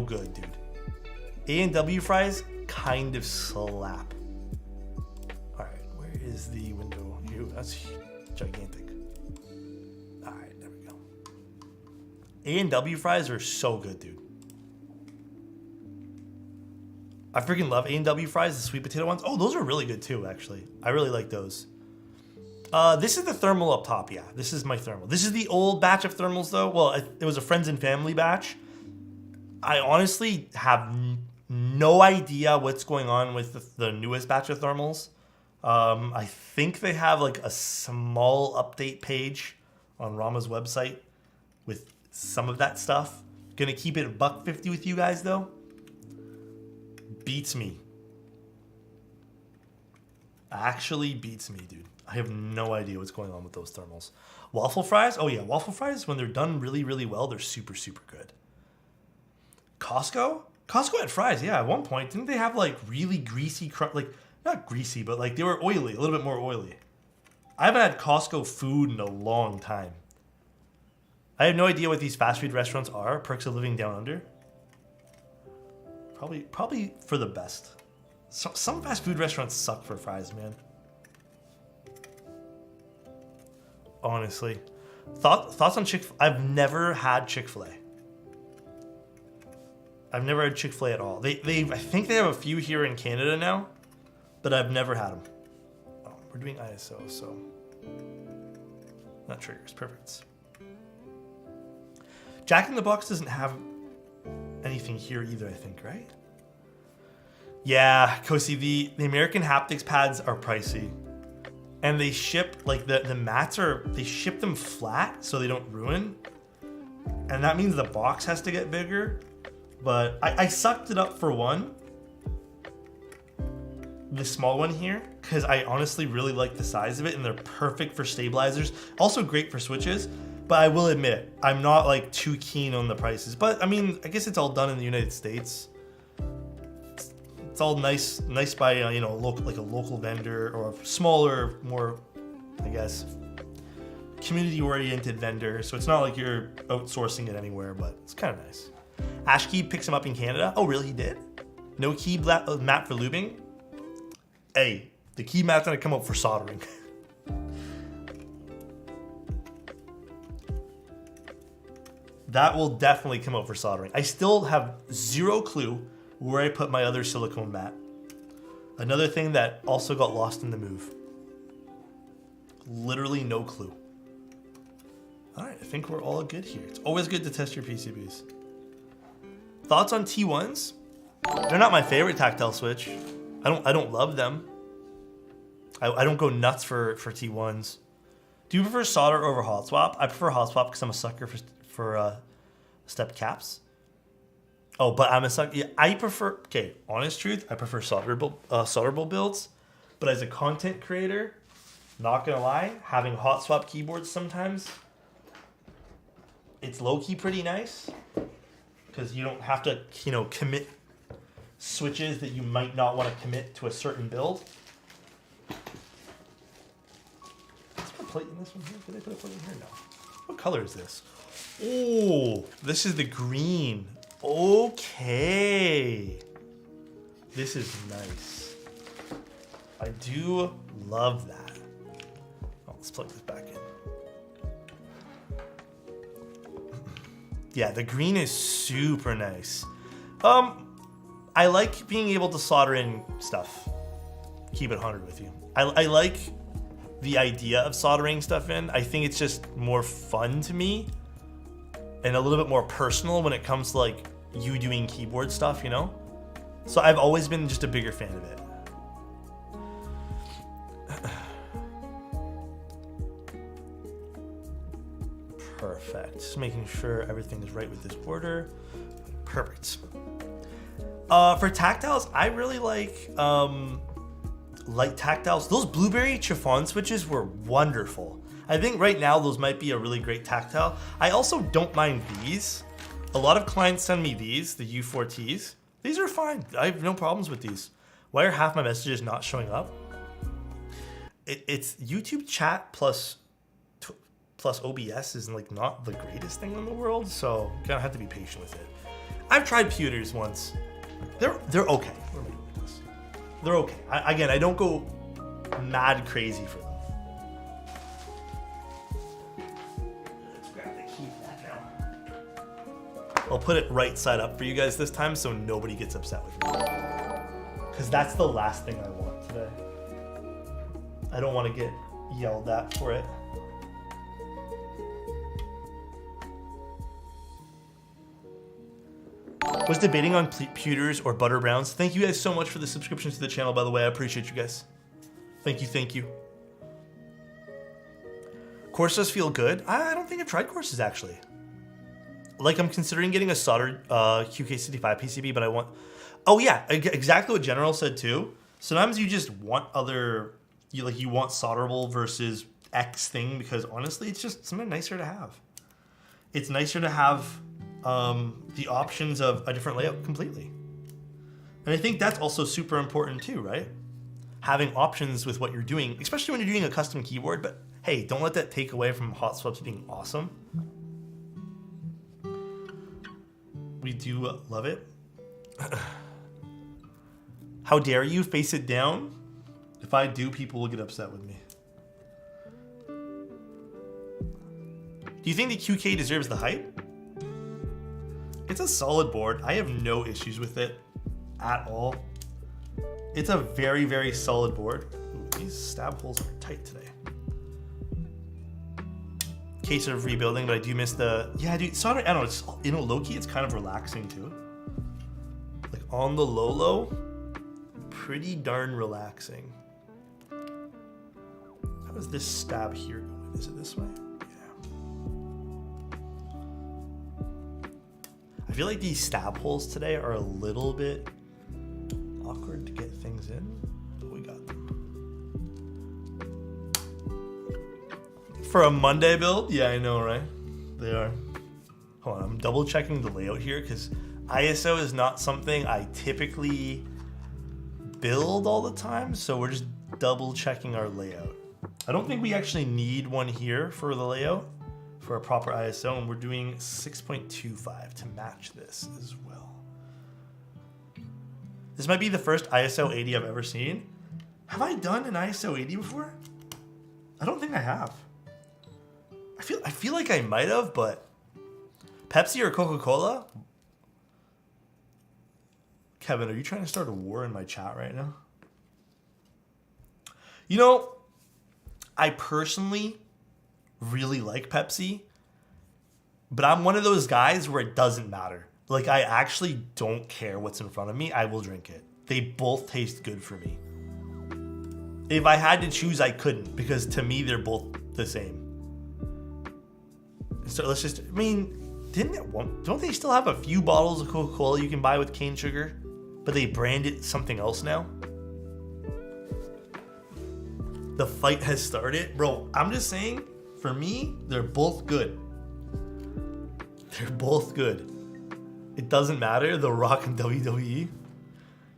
good, dude. A&W fries kind of slap. All right, where is the window? That's gigantic. All right, there we go. A&W fries are so good, dude. I freaking love A&W fries, the sweet potato ones. Oh, those are really good too, actually. I really like those. This is the thermal up top, yeah. This is my thermal. This is the old batch of thermals, though. Well, it was a friends and family batch. I honestly have no idea what's going on with the newest batch of thermals. I think they have like a small update page on Rama's website with some of that stuff. Gonna keep it $1.50 with you guys, though. Beats me. Actually beats me, dude. I have no idea what's going on with those thermals. Waffle fries? Oh yeah, waffle fries, when they're done really, really well, they're super, super good. Costco? Costco had fries, yeah, at one point. Didn't they have like really greasy, like, not greasy, but like they were oily, a little bit more oily. I haven't had Costco food in a long time. I have no idea what these fast food restaurants are. Perks of living down under. Probably for the best. Some fast food restaurants suck for fries, man. Honestly. Thoughts on Chick-fil-A? I've never had Chick-fil-A. I've never had Chick-fil-A at all. I think they have a few here in Canada now, but I've never had them. Oh, we're doing ISO, so not triggers. Perfect. Jack in the Box doesn't have anything here either, I think, right? Yeah, Kosi, the American haptics pads are pricey. And they ship, like the mats they ship them flat so they don't ruin. And that means the box has to get bigger. But I sucked it up for one. The small one here, because I honestly really like the size of it and they're perfect for stabilizers. Also great for switches. But I will admit, I'm not like too keen on the prices. But I mean, I guess it's all done in the United States. It's all nice by you know, like a local vendor or a smaller, more, I guess, community-oriented vendor. So it's not like you're outsourcing it anywhere, but it's kind of nice. Ashkey picks him up in Canada. Oh, really? He did? No key mat for lubing? Hey, the key mat's gonna come up for soldering. That will definitely come out for soldering. I still have zero clue where I put my other silicone mat. Another thing that also got lost in the move. Literally no clue. All right, I think we're all good here. It's always good to test your PCBs. Thoughts on T1s? They're not my favorite tactile switch. I don't love them. I don't go nuts for T1s. Do you prefer solder over hot swap? I prefer hot swap because I'm a sucker for step caps. Oh, but I'm a sucker. Yeah, I prefer. Okay, honest truth, I prefer solderable builds. But as a content creator, not gonna lie, having hot swap keyboards sometimes, it's low key pretty nice because you don't have to, commit switches that you might not want to commit to a certain build. Plate in this one here? Did I put a plate in here? No. What color is this? Oh, this is the green. Okay. This is nice. I do love that. Oh, let's plug this back in. Yeah, the green is super nice. I like being able to solder in stuff. Keep it 100 with you. I like the idea of soldering stuff in. I think it's just more fun to me and a little bit more personal when it comes to like you doing keyboard stuff, So I've always been just a bigger fan of it. Perfect. Just making sure everything is right with this border. Perfect. For tactiles, I really like light tactiles. Those blueberry chiffon switches were wonderful. I think right now those might be a really great tactile. I also don't mind these. A lot of clients send me these, the U4Ts. These are fine. I have no problems with these. Why are half my messages not showing up? It's YouTube chat plus OBS is like not the greatest thing in the world, so you gotta have to be patient with it. I've tried pewters once. They're okay. What am I doing with this? They're okay. I don't go mad crazy for them. Let's grab the keypad now. I'll put it right side up for you guys this time so nobody gets upset with me. Because that's the last thing I want today. I don't want to get yelled at for it. Was debating on pewters or butter browns. Thank you guys so much for the subscriptions to the channel, by the way. I appreciate you guys. Thank you. Corsas feel good. I don't think I've tried Corsas, actually. Like, I'm considering getting a soldered QK65 PCB, but I want... Oh, yeah, exactly what General said, too. Sometimes you just want you want solderable versus X thing, because honestly, it's just something nicer to have. It's nicer to have... the options of a different layout completely. And I think that's also super important too, right? Having options with what you're doing, especially when you're doing a custom keyboard, but hey, don't let that take away from hot swaps being awesome. We do love it. How dare you face it down? If I do, people will get upset with me. Do you think the QK deserves the hype? It's a solid board. I have no issues with it at all. It's a very, very solid board. Ooh, these stab holes are tight today. Case of rebuilding, but I do miss the... Yeah, dude, solder, I don't know, it's, low-key, it's kind of relaxing too. Like, on the low, pretty darn relaxing. How does this stab here go? Is it this way? I feel like these stab holes today are a little bit awkward to get things in, but we got them. For a Monday build? Yeah, I know, right? They are. Hold on, I'm double checking the layout here because ISO is not something I typically build all the time, so we're just double checking our layout. I don't think we actually need one here for the layout. For a proper ISO, and we're doing 6.25 to match this as well. This might be the first ISO 80 I've ever seen. Have I done an ISO 80 before? I don't think I have. I feel like I might have, but Pepsi or Coca-Cola? Kevin, are you trying to start a war in my chat right now? I personally really like Pepsi, But I'm one of those guys where it doesn't matter. Like, I actually don't care what's in front of me. I will drink it. They both taste good for me. If I had to choose, I couldn't, because to me, they're both the same. So let's just, I mean, don't they still have a few bottles of Coca-Cola you can buy with cane sugar? But they brand it something else now? The fight has started. Bro, I'm just saying, for me, they're both good. They're both good. It doesn't matter, The Rock and WWE.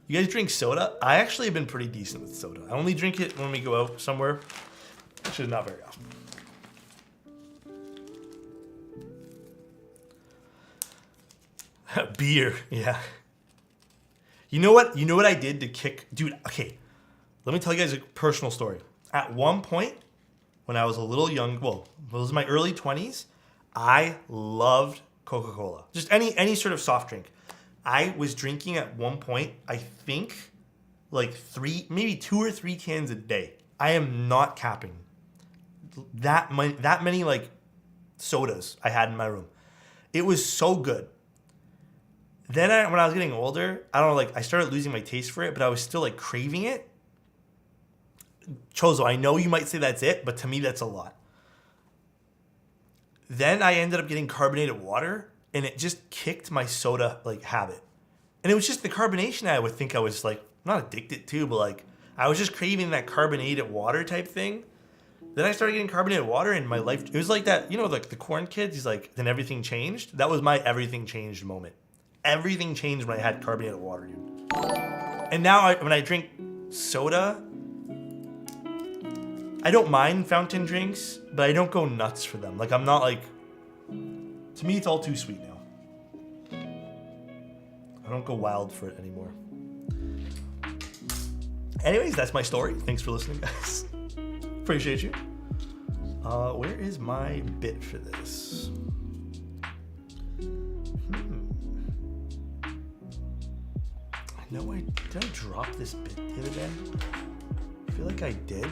You guys drink soda? I actually have been pretty decent with soda. I only drink it when we go out somewhere, which is not very often. Beer, yeah. You know what? You know what I did to kick... Dude, okay. Let me tell you guys a personal story. At one point, when I was a little young, well, it was my early 20s, I loved Coca-Cola. Just any sort of soft drink. I was drinking at one point, I think, like 2 or 3 cans a day. I am not capping. That many like sodas I had in my room. It was so good. Then when I was getting older, I don't know, like I started losing my taste for it, but I was still like craving it. Chozo, I know you might say that's it, but to me that's a lot. Then I ended up getting carbonated water, and it just kicked my soda like habit. And it was just the carbonation I would think I was like not addicted to, but like I was just craving that carbonated water type thing. Then I started getting carbonated water, and my life, it was like that, you know, like the corn kids, he's like, then everything changed. That was my everything changed moment. Everything changed when I had carbonated water, dude. And now when I drink soda, I don't mind fountain drinks, but I don't go nuts for them. Like, I'm not like... To me, it's all too sweet now. I don't go wild for it anymore. Anyways, that's my story. Thanks for listening, guys. Appreciate you. Where is my bit for this? Did I drop this bit the other day? I feel like I did,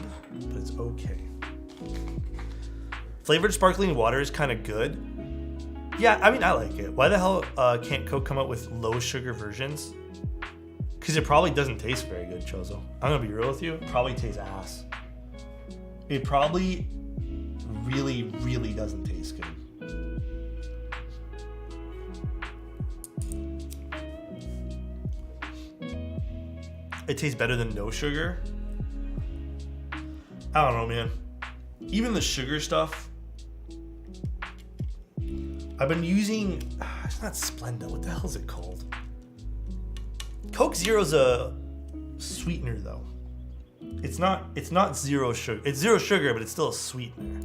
but it's okay. Flavored sparkling water is kind of good. Yeah, I mean, I like it. Why the hell can't Coke come out with low sugar versions? Because it probably doesn't taste very good, Chozo. I'm going to be real with you. It probably tastes ass. It probably really, really doesn't taste good. It tastes better than no sugar. I don't know, man. Even the sugar stuff. I've been using... It's not Splenda. What the hell is it called? Coke Zero's a sweetener, though. It's not zero sugar. It's zero sugar, but it's still a sweetener.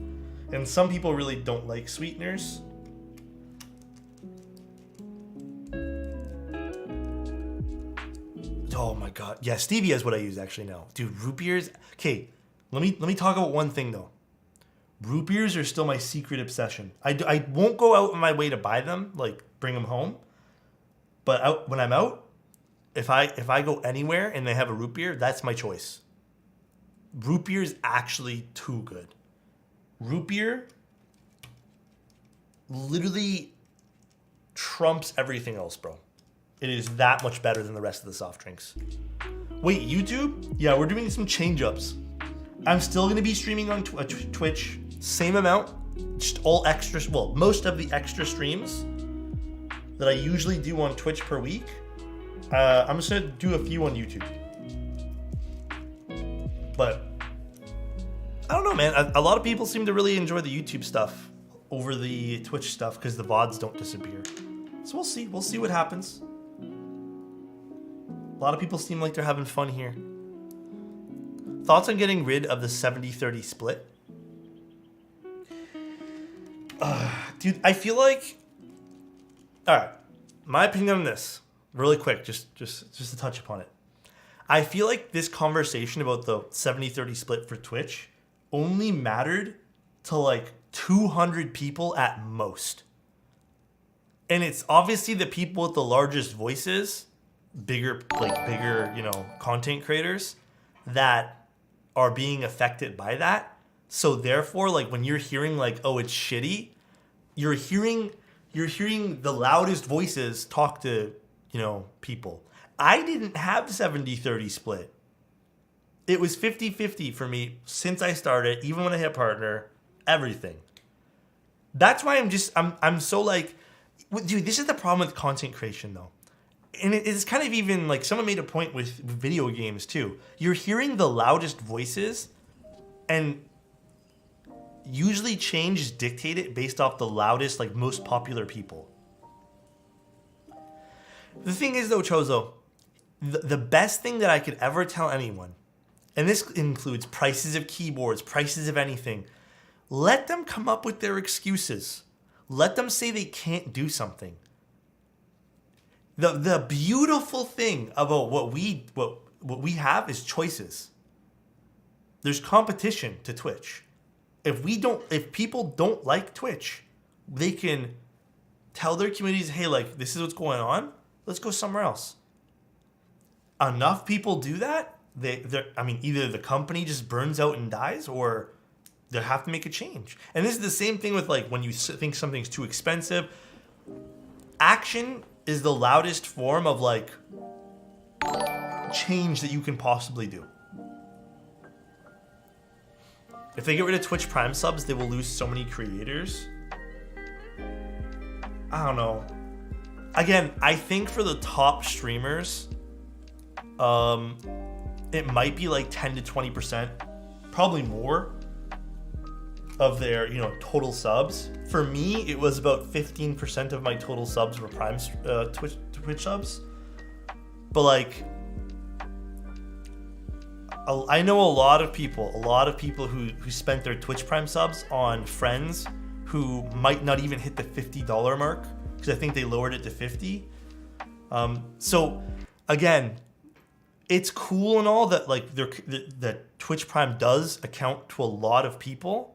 And some people really don't like sweeteners. Oh my god. Yeah, stevia is what I use actually now. Dude, root beers. Okay, let me talk about one thing though. Root beers are still my secret obsession. I won't go out of my way to buy them, like bring them home. But when I'm out, if I go anywhere and they have a root beer, that's my choice. Root beer is actually too good. Root beer literally trumps everything else, bro. It is that much better than the rest of the soft drinks. Wait, YouTube? Yeah, we're doing some change-ups. I'm still going to be streaming on Twitch. Same amount. Just all extra. Well, most of the extra streams that I usually do on Twitch per week. I'm just going to do a few on YouTube. But I don't know, man. A lot of people seem to really enjoy the YouTube stuff over the Twitch stuff because the VODs don't disappear. So we'll see. We'll see what happens. A lot of people seem like they're having fun here. Thoughts on getting rid of the 70-30 split? Dude, I feel like... Alright, my opinion on this, really quick, just to touch upon it. I feel like this conversation about the 70-30 split for Twitch only mattered to like 200 people at most. And it's obviously the people with the largest voices, bigger, you know, content creators that are being affected by that. So therefore, like when you're hearing like, oh, it's shitty, you're hearing you're hearing the loudest voices talk to, people. I didn't have 70-30 split. It was 50-50 for me since I started, even when I hit partner, everything. That's why I'm so like, dude, this is the problem with content creation though. And it's kind of even like someone made a point with video games too. You're hearing the loudest voices, and usually change is dictated based off the loudest, like most popular people. The thing is though, Chozo, the best thing that I could ever tell anyone, and this includes prices of keyboards, prices of anything, let them come up with their excuses. Let them say they can't do something. The beautiful thing about what we have is choices. There's competition to Twitch. If people don't like Twitch, they can tell their communities, hey, like, this is what's going on. Let's go somewhere else. Enough people do that, either the company just burns out and dies, or they have to make a change. And this is the same thing with like when you think something's too expensive. Action is the loudest form of like change that you can possibly do. If they get rid of Twitch Prime subs, they will lose so many creators. I don't know. Again, I think for the top streamers, it might be like 10 to 20%, probably more, of their total subs. For me, it was about 15% of my total subs were Prime Twitch subs. But like, I know a lot of people who spent their Twitch Prime subs on friends who might not even hit the $50 mark, because I think they lowered it to 50. So again, it's cool and all that like that Twitch Prime does account to a lot of people.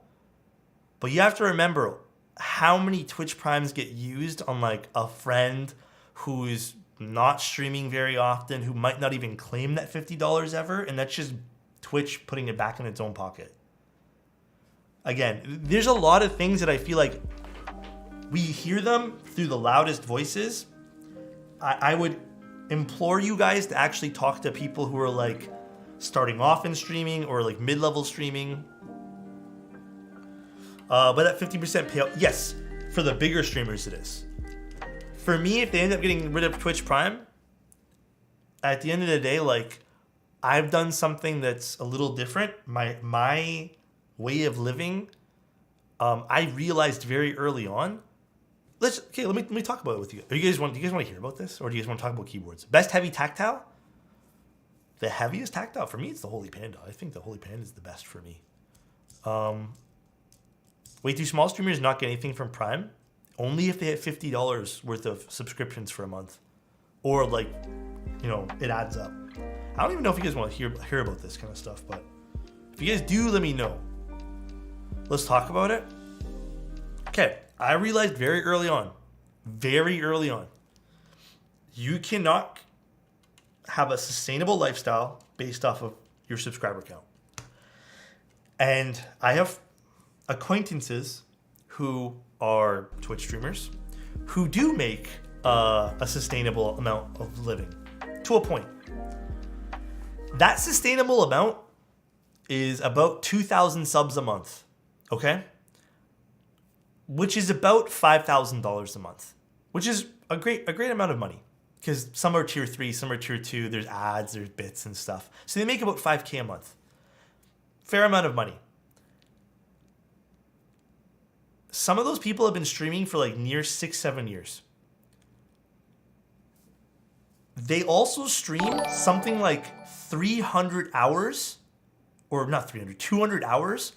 But you have to remember how many Twitch Primes get used on like a friend who's not streaming very often, who might not even claim that $50 ever, and that's just Twitch putting it back in its own pocket. Again, there's a lot of things that I feel like we hear them through the loudest voices. I would implore you guys to actually talk to people who are like starting off in streaming or like mid-level streaming. But that 50% payout, yes, for the bigger streamers it is. For me, if they end up getting rid of Twitch Prime, at the end of the day, like, I've done something that's a little different. My way of living, I realized very early on. Let me talk about it with you. Do you guys want to hear about this, or do you guys want to talk about keyboards? Best heavy tactile. The heaviest tactile for me, it's the Holy Panda. I think the Holy Panda is the best for me. Way too small streamers not get anything from Prime, only if they hit $50 worth of subscriptions for a month, or like, it adds up. I don't even know if you guys want to hear about this kind of stuff, but if you guys do, let me know. Let's talk about it. Okay, I realized very early on, you cannot have a sustainable lifestyle based off of your subscriber count. And I have acquaintances who are Twitch streamers who do make a sustainable amount of living to a point. That sustainable amount is about 2,000 subs a month, okay? Which is about $5,000 a month, which is a great amount of money, because some are tier 3, some are tier 2, there's ads, there's bits and stuff. So they make about $5K a month. Fair amount of money. Some of those people have been streaming for like near 6-7 years. They also stream something like 300 hours, or not 300, 200 hours,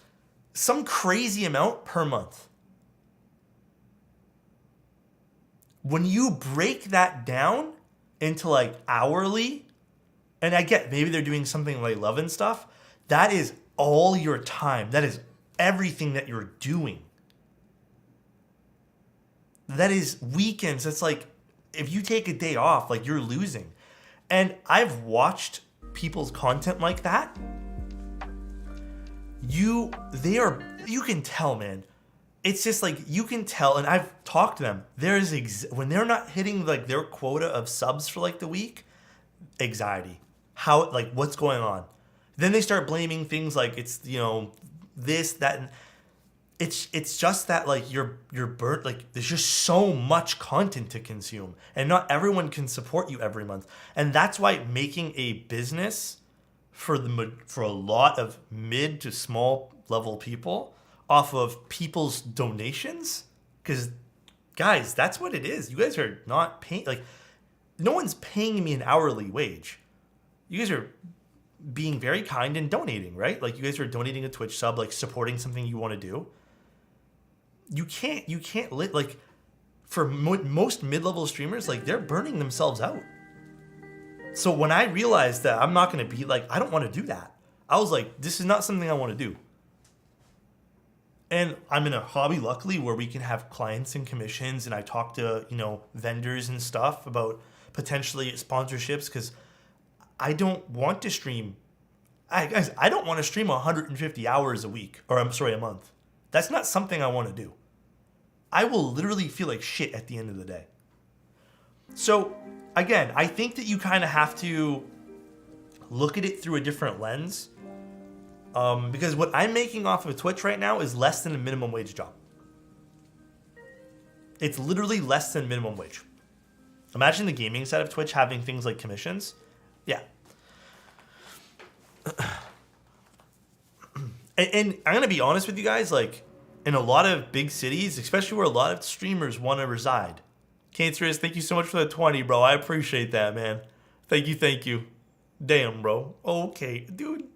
some crazy amount per month. When you break that down into like hourly, and I get maybe they're doing something like love and stuff, that is all your time. That is everything that you're doing. That is weekends. That's like, if you take a day off, like, you're losing. And I've watched people's content like that. You can tell, man, it's just like you can tell, and I've talked to them. When they're not hitting like their quota of subs for like the week, anxiety. How, like, what's going on? Then they start blaming things like it's, this, that, and it's just that like you're burnt. Like there's just so much content to consume, and not everyone can support you every month, and that's why making a business for a lot of mid to small level people off of people's donations, because guys, that's what it is. You guys are not paying, like, no one's paying me an hourly wage. You guys are being very kind and donating, right? Like you guys are donating a Twitch sub, like supporting something you want to do. You can't like, for most mid-level streamers, like they're burning themselves out. So when I realized that I'm not going to be like, I don't want to do that. I was like, this is not something I want to do. And I'm in a hobby, luckily, where we can have clients and commissions, and I talk to, vendors and stuff about potentially sponsorships, because I don't want to stream. Guys, I don't want to stream 150 hours a week, or a month. That's not something I want to do. I will literally feel like shit at the end of the day. So, again, I think that you kind of have to look at it through a different lens. Because what I'm making off of Twitch right now is less than a minimum wage job. It's literally less than minimum wage. Imagine the gaming side of Twitch having things like commissions. Yeah. And I'm going to be honest with you guys, like, in a lot of big cities, especially where a lot of streamers want to reside. Cancerous, thank you so much for the 20, bro. I appreciate that, man. Thank you. Damn, bro. Okay, dude.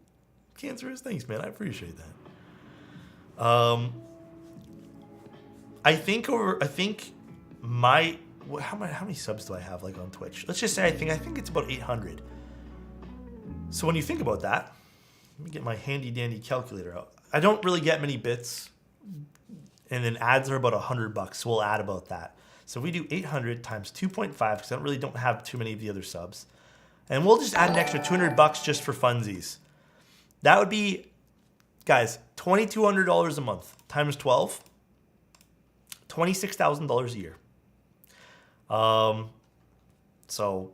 Cancerous, thanks, man. I appreciate that. I think how many subs do I have like on Twitch? Let's just say I think it's about 800. So when you think about that, let me get my handy dandy calculator out. I don't really get many bits, and then ads are about $100. So we'll add about that. So we do 800 times 2.5, because I don't have too many of the other subs, and we'll just add an extra $200 just for funsies. That would be, guys, $2,200 a month times 12, $26,000 a year. So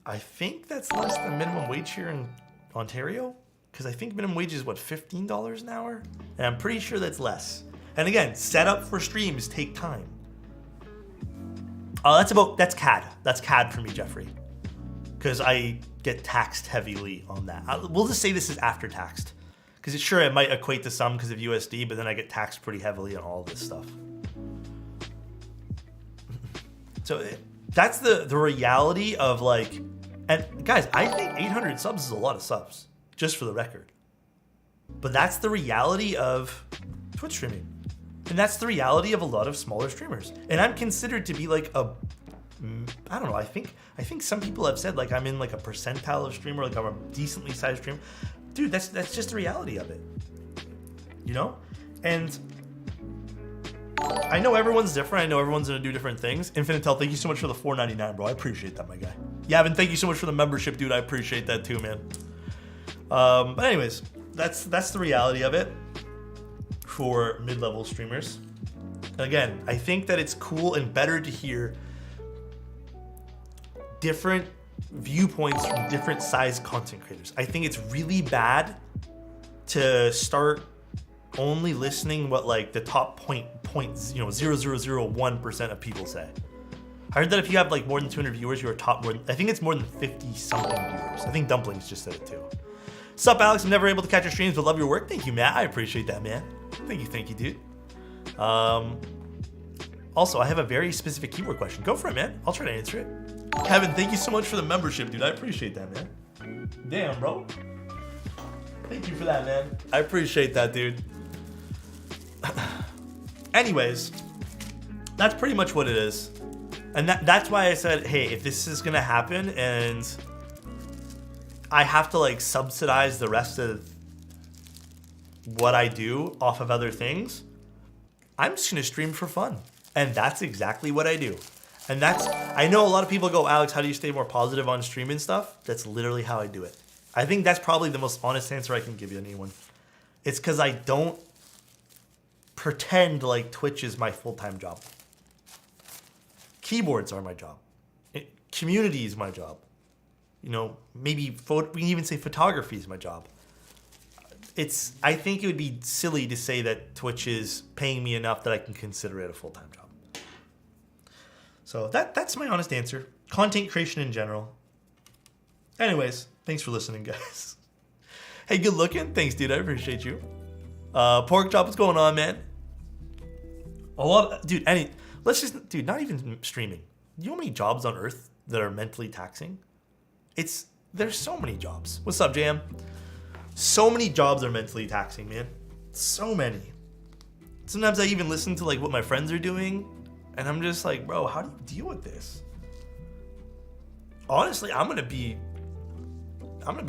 I think that's less than minimum wage here in Ontario, because I think minimum wage is what, $15 an hour, and I'm pretty sure that's less. And again, setup for streams take time. That's CAD. That's CAD for me, Jeffrey, because I get taxed heavily on that. We'll just say this is after taxed, because it might equate to some because of USD, but then I get taxed pretty heavily on all this stuff. So that's the reality of like, and guys, I think 800 subs is a lot of subs, just for the record. But that's the reality of Twitch streaming. And that's the reality of a lot of smaller streamers. And I'm considered to be like I don't know, I think some people have said like I'm in like a percentile of streamer, like I'm a decently sized streamer. Dude, that's just the reality of it. And I know everyone's different. I know everyone's gonna do different things. Infinitel, thank you so much for the $4.99, bro. I appreciate that, my guy. Yavin, thank you so much for the membership, dude. I appreciate that too, man. But anyways, that's the reality of it for mid-level streamers. And again, I think that it's cool and better to hear different viewpoints from different size content creators. I think it's really bad to start only listening what like the top 0.0001% of people say. I heard that if you have like more than 200 viewers, you're top more than, I think it's more than 50 something viewers. I think Dumplings just said it too. Sup, Alex? I'm never able to catch your streams, but love your work. Thank you, Matt. I appreciate that, man. Thank you, dude. Also, I have a very specific keyword question. Go for it, man. I'll try to answer it. Kevin, thank you so much for the membership, dude. I appreciate that, man. Damn, bro. Thank you for that, man. I appreciate that, dude. Anyways, that's pretty much what it is. And that's why I said, hey, if this is going to happen and I have to like subsidize the rest of what I do off of other things, I'm just going to stream for fun. And that's exactly what I do. And I know a lot of people go, Alex, how do you stay more positive on stream and stuff? That's literally how I do it. I think that's probably the most honest answer I can give you anyone. It's because I don't pretend like Twitch is my full-time job. Keyboards are my job. Community is my job. You know, maybe we can even say photography is my job. I think it would be silly to say that Twitch is paying me enough that I can consider it a full-time job. So that's my honest answer. Content creation in general. Anyways, thanks for listening, guys. Hey, good looking. Thanks, dude. I appreciate you. Pork chop, what's going on, man? Dude, dude, not even streaming. You know how many jobs on Earth that are mentally taxing? There's so many jobs. What's up, Jam? So many jobs are mentally taxing, man. So many. Sometimes I even listen to like what my friends are doing, and I'm just like, bro, how do you deal with this? Honestly, I'm gonna be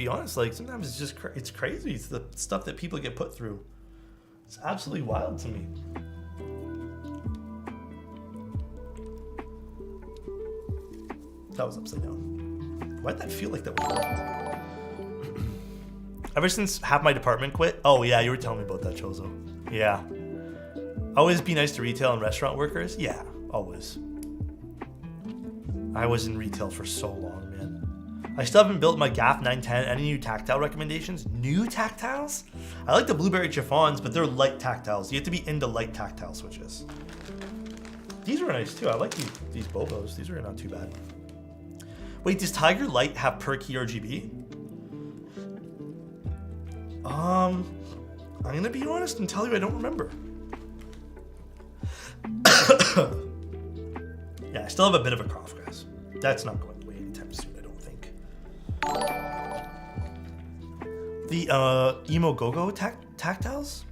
honest. Like sometimes it's just it's crazy. It's the stuff that people get put through. It's absolutely wild to me. That was upside down. Why'd that feel like that was right? Ever since half my department quit. Oh yeah, you were telling me about that, Chozo. Yeah. Always be nice to retail and restaurant workers. Yeah, always. I was in retail for so long, man. I still haven't built my GAF 910. Any new tactile recommendations? New tactiles? I like the blueberry chiffons, but they're light tactiles. You have to be into light tactile switches. These are nice too. I like these Bobos. These are not too bad. Wait, does Tiger Light have per key RGB? I'm gonna be honest and tell you I don't remember. Yeah, I still have a bit of a cough, guys. That's not going away anytime soon, I don't think. The Emogogo tactiles?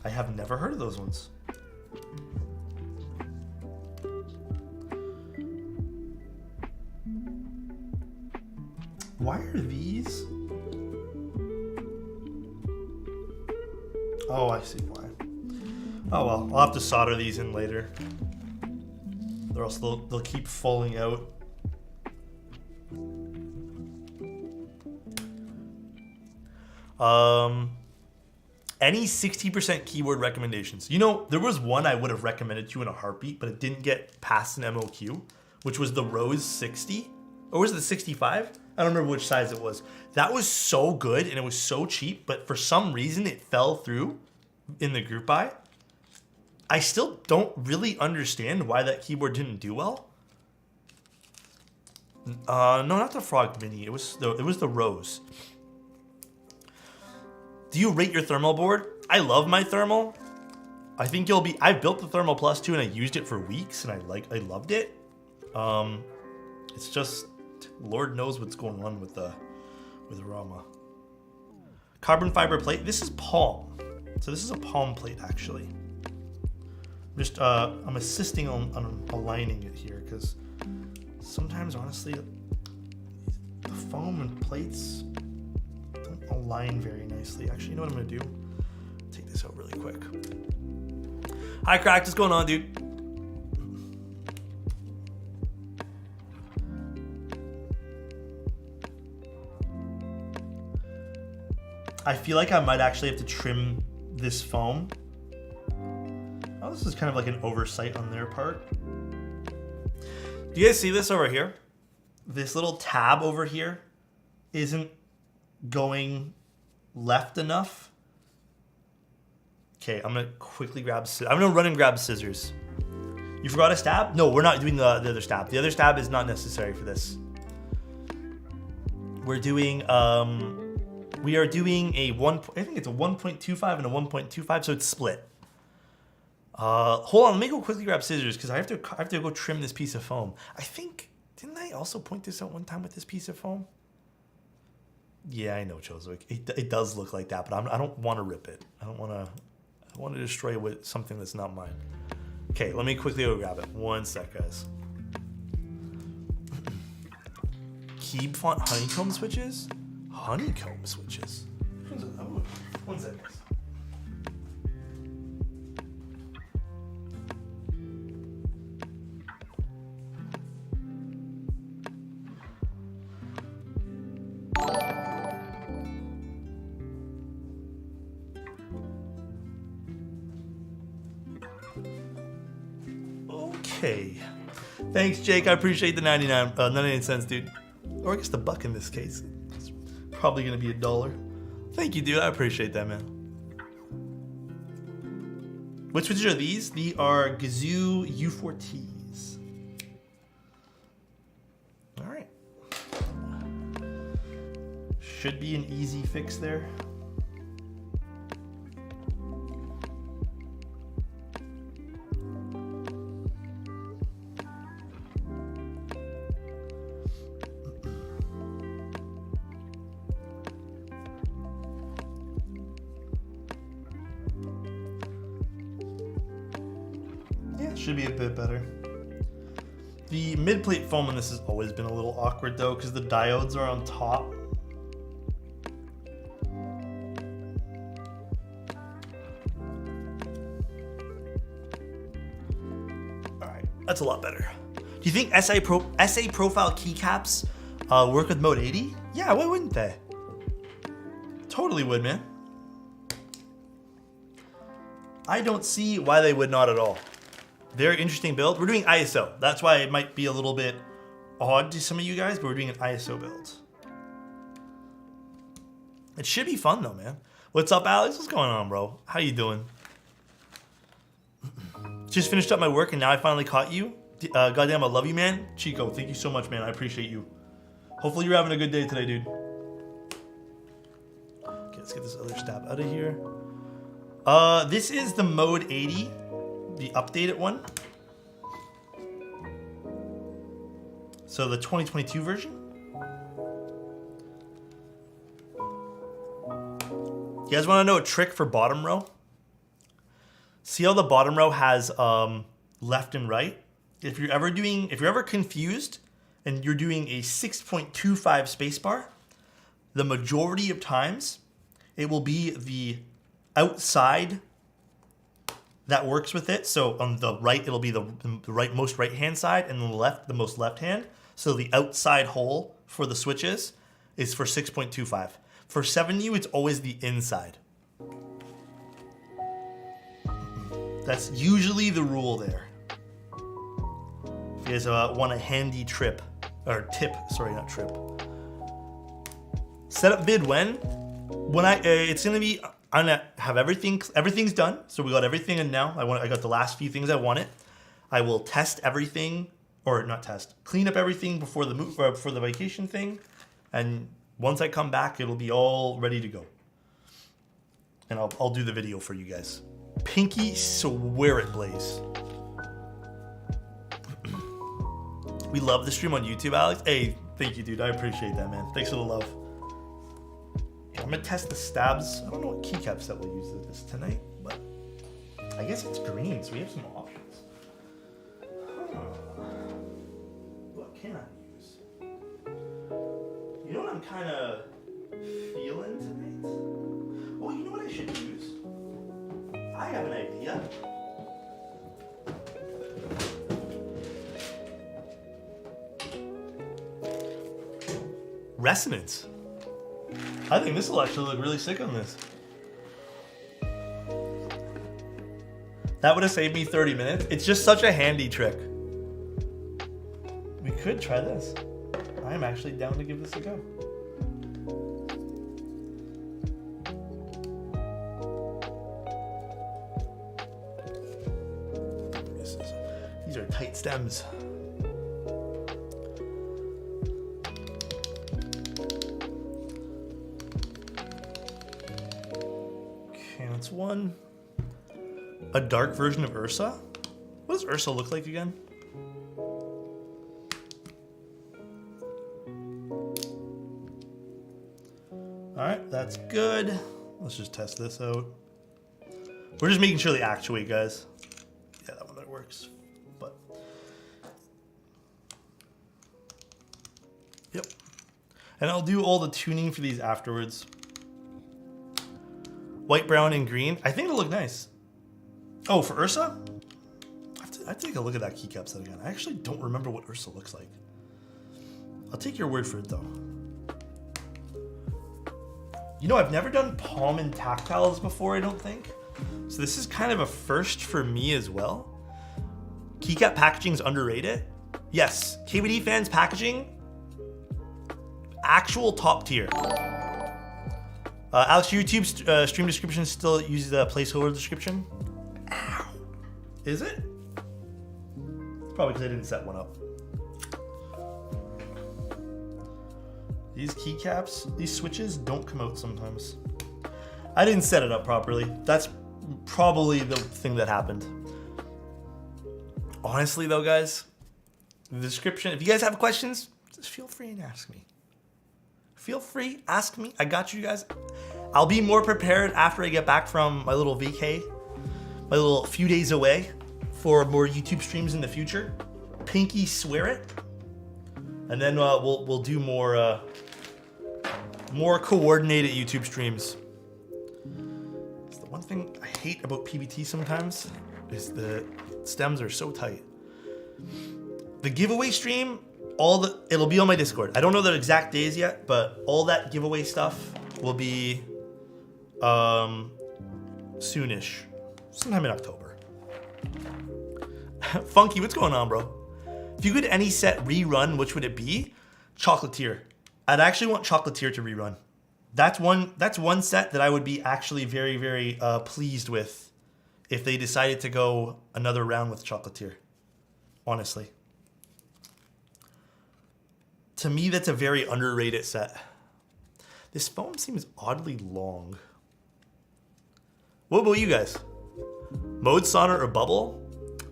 I have never heard of those ones. Why are these? Oh, I see why. Oh well, I'll have to solder these in later. Or else they'll keep falling out. Any 60% keyword recommendations? You know, there was one I would have recommended to you in a heartbeat, but it didn't get past an MOQ, which was the Rose 60. Or was it the 65? I don't remember which size it was. That was so good and it was so cheap, but for some reason it fell through in the group buy. I still don't really understand why that keyboard didn't do well. No, not the Frog Mini. It was the Rose. Do you rate your thermal board? I love my thermal. I think I've built the Thermal Plus 2 and I used it for weeks and I loved it. It's just Lord knows what's going on with Rama. Carbon fiber plate. This is palm. So this is a palm plate actually. Just I'm assisting on aligning it here because sometimes honestly the foam and plates don't align very nicely. Actually, you know what I'm gonna do? Take this out really quick. Hi Cracked, what's going on, dude? I feel like I might actually have to trim this foam. Oh, this is kind of like an oversight on their part. Do you guys see this over here? This little tab over here isn't going left enough. Okay, I'm gonna quickly grab, I'm gonna run and grab scissors. You forgot a stab? No, we're not doing the other stab. The other stab is not necessary for this. We're doing, we are doing I think it's a 1.25 and a 1.25, so it's split. Hold on, let me go quickly grab scissors because I have to go trim this piece of foam. I think, didn't I also point this out one time with this piece of foam? Yeah, I know, Chozo. It does look like that, but I don't want to rip it. I want to destroy it with something that's not mine. Okay, let me quickly go grab it. One sec, guys. Keep font honeycomb switches? Honeycomb switches? One sec, guys. Okay. Thanks, Jake. I appreciate the 99 cents, dude. Or I guess the buck in this case. It's probably gonna be $1. Thank you, dude. I appreciate that, man. Which switches are these? These are Gazoo U4Ts. All right. Should be an easy fix there. Should be a bit better. The mid-plate foam on this has always been a little awkward though, because the diodes are on top. Alright, that's a lot better. Do you think SA profile keycaps work with Mode 80? Yeah, why wouldn't they? Totally would, man. I don't see why they would not at all. Very interesting build. We're doing ISO. That's why it might be a little bit odd to some of you guys, but we're doing an ISO build. It should be fun though, man. What's up, Alex? What's going on, bro? How you doing? Just finished up my work and now I finally caught you. Goddamn, I love you, man. Chico, thank you so much, man. I appreciate you. Hopefully you're having a good day today, dude. Okay, let's get this other stab out of here. This is the Mode 80. The updated one. So the 2022 version. You guys want to know a trick for bottom row? See how the bottom row has left and right? If you're ever confused and you're doing a 6.25 spacebar, the majority of times it will be the outside that works with it. So on the right, it'll be the most right-hand side, and on the left, the most left-hand. So the outside hole for the switches is for 6.25. For 7U, it's always the inside. That's usually the rule there. If you guys want a handy tip, sorry, not trip. Setup vid when it's gonna be. I'm gonna have everything's done. So we got everything in now. I got the last few things I wanted. I will test everything, or not test, clean up everything before the move, for the vacation thing. And once I come back, it'll be all ready to go. And I'll do the video for you guys. Pinky swear it, Blaze. We love the stream on YouTube, Alex. Hey, thank you, dude. I appreciate that, man. Thanks for the love. I'm gonna test the stabs. I don't know what keycaps that we'll use this tonight, but I guess it's green, so we have some options. What can I use? You know what I'm kind of feeling tonight? Oh, you know what I should use? I have an idea. Resonance. I think this will actually look really sick on this. That would have saved me 30 minutes. It's just such a handy trick. We could try this. I'm actually down to give this a go. These are tight stems. That's one. A dark version of Ursa? What does Ursa look like again? Alright, that's good. Let's just test this out. We're just making sure they actuate, guys. Yeah, that one that works. But yep. And I'll do all the tuning for these afterwards. White, brown, and green. I think it'll look nice. Oh, for Ursa? I have to take a look at that keycap set again. I actually don't remember what Ursa looks like. I'll take your word for it, though. You know, I've never done palm and tactiles before, I don't think. So this is kind of a first for me as well. Keycap packaging is underrated. Yes, KBD fans packaging, actual top tier. Alex, YouTube stream description still uses a placeholder description? Ow. Is it? Probably because I didn't set one up. These keycaps, these switches don't come out sometimes. I didn't set it up properly. That's probably the thing that happened. Honestly though, guys, the description, if you guys have questions, just feel free and ask me. Feel free, ask me. I got you guys. I'll be more prepared after I get back from my little vacay, my little few days away for more YouTube streams in the future. Pinky swear it. And then we'll do more coordinated YouTube streams. It's the one thing I hate about PBT sometimes is the stems are so tight. The giveaway stream, it'll be on my Discord. I don't know the exact days yet, but all that giveaway stuff will be soonish, sometime in October. Funky, what's going on, bro? If you could any set rerun, which would it be? Chocolatier. I'd actually want Chocolatier to rerun. That's one set that I would be actually very, very pleased with if they decided to go another round with Chocolatier. Honestly. To me, that's a very underrated set. This foam seems oddly long. What about you guys? Mode Sonnet or Bubble?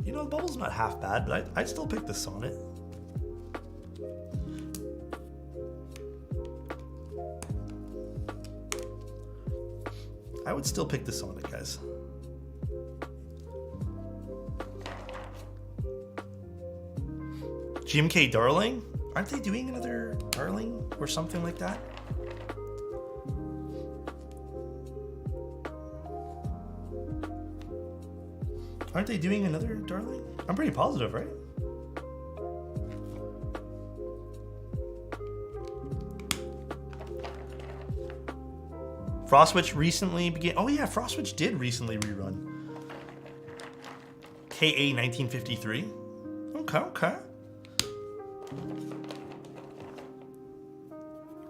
You know, Bubble's not half bad, but I'd still pick the Sonnet. I would still pick the Sonnet, guys. GMK Darling? Aren't they doing another Darling or something like that? Aren't they doing another Darling? I'm pretty positive, right? Frostwitch recently began. Oh yeah, Frostwitch did recently rerun. KA 1953. Okay.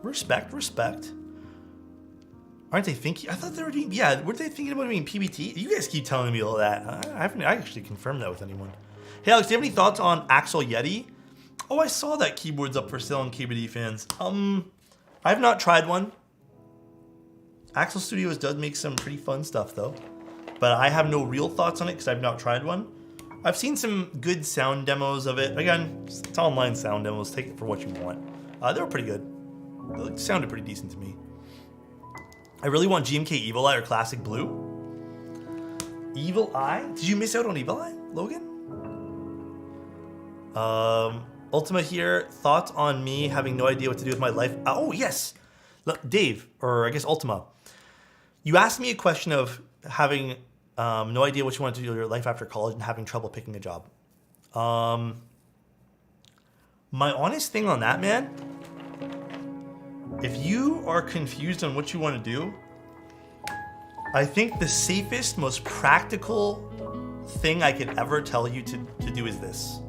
Respect. Aren't they thinking? I thought they were doing. Yeah, weren't they thinking about doing PBT? You guys keep telling me all that. I haven't actually confirmed that with anyone. Hey Alex, do you have any thoughts on Axel Yeti? Oh, I saw that keyboard's up for sale on KBD fans. I've not tried one. Axel Studios does make some pretty fun stuff though, but I have no real thoughts on it because I've not tried one. I've seen some good sound demos of it. Again, it's online sound demos. Take it for what you want. They were pretty good. They sounded pretty decent to me. I really want GMK Evil Eye or Classic Blue. Evil Eye? Did you miss out on Evil Eye, Logan? Ultima here. Thoughts on me having no idea what to do with my life? Oh, yes. Look, Dave, or I guess Ultima. You asked me a question of having no idea what you want to do with your life after college and having trouble picking a job. My honest thing on that, man, if you are confused on what you want to do, I think the safest, most practical thing I could ever tell you to do is this.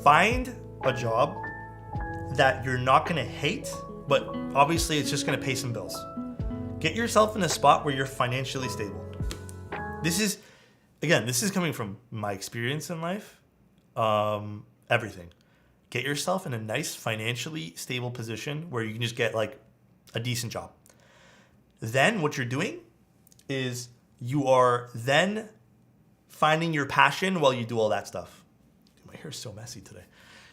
Find a job that you're not going to hate, but obviously it's just going to pay some bills. Get yourself in a spot where you're financially stable. This is coming from my experience in life. Everything. Get yourself in a nice financially stable position where you can just get like a decent job. Then what you're doing is you are then finding your passion while you do all that stuff. My hair is so messy today.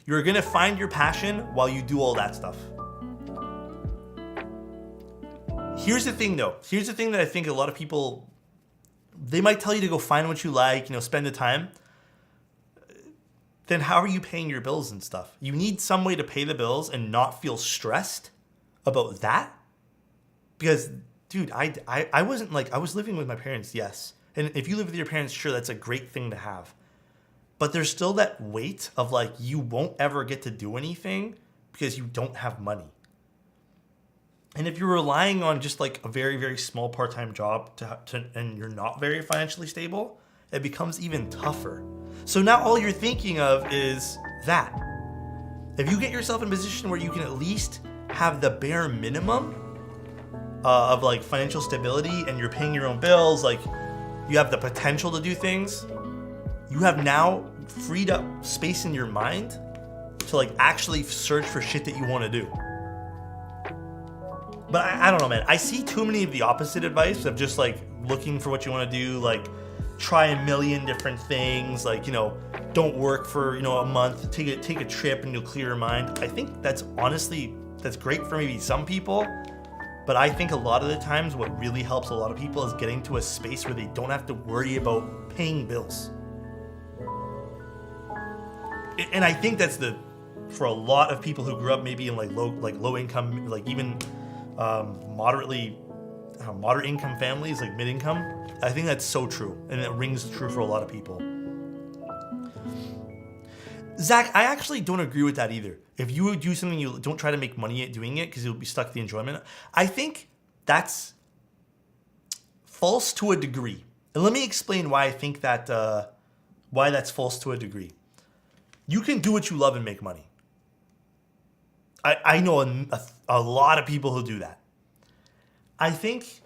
You're going to find your passion while you do all that stuff. Here's the thing though. Here's the thing that I think a lot of people, they might tell you to go find what you like, spend the time. Then how are you paying your bills and stuff? You need some way to pay the bills and not feel stressed about that. Because, dude, I wasn't like, I was living with my parents, yes. And if you live with your parents, sure, that's a great thing to have. But there's still that weight of like, you won't ever get to do anything because you don't have money. And if you're relying on just like a very, very small part-time job and you're not very financially stable, it becomes even tougher. So now all you're thinking of is that. If you get yourself in a position where you can at least have the bare minimum of like financial stability, and you're paying your own bills, like you have the potential to do things, you have now freed up space in your mind to like actually search for shit that you want to do. But I don't know, man. I see too many of the opposite advice of just like looking for what you want to do, like try a million different things, like, you know, don't work for, you know, a month, take a trip and you'll clear your mind. I think that's honestly, that's great for maybe some people, but I think a lot of the times what really helps a lot of people is getting to a space where they don't have to worry about paying bills. And I think that's for a lot of people who grew up maybe in like low income, like even moderate income families, like mid income. I think that's so true, and it rings true for a lot of people. Zach, I actually don't agree with that either. If you do something, you don't try to make money at doing it because you'll be stuck to the enjoyment. I think that's false to a degree. And let me explain why I think that, why that's false to a degree. You can do what you love and make money. I know a lot of people who do that. I think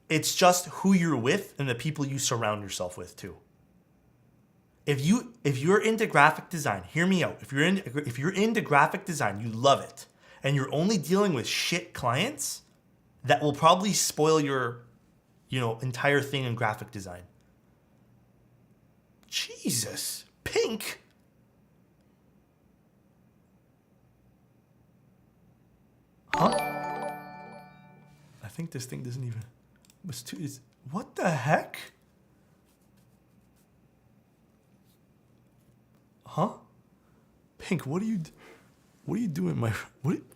it's just who you're with and the people you surround yourself with too. If you're into graphic design, hear me out. If you're into graphic design, you love it, and you're only dealing with shit clients, that will probably spoil your, you know, entire thing in graphic design. Jesus, Pink. Huh? I think this thing doesn't even. What the heck? Huh? Pink, what are you doing,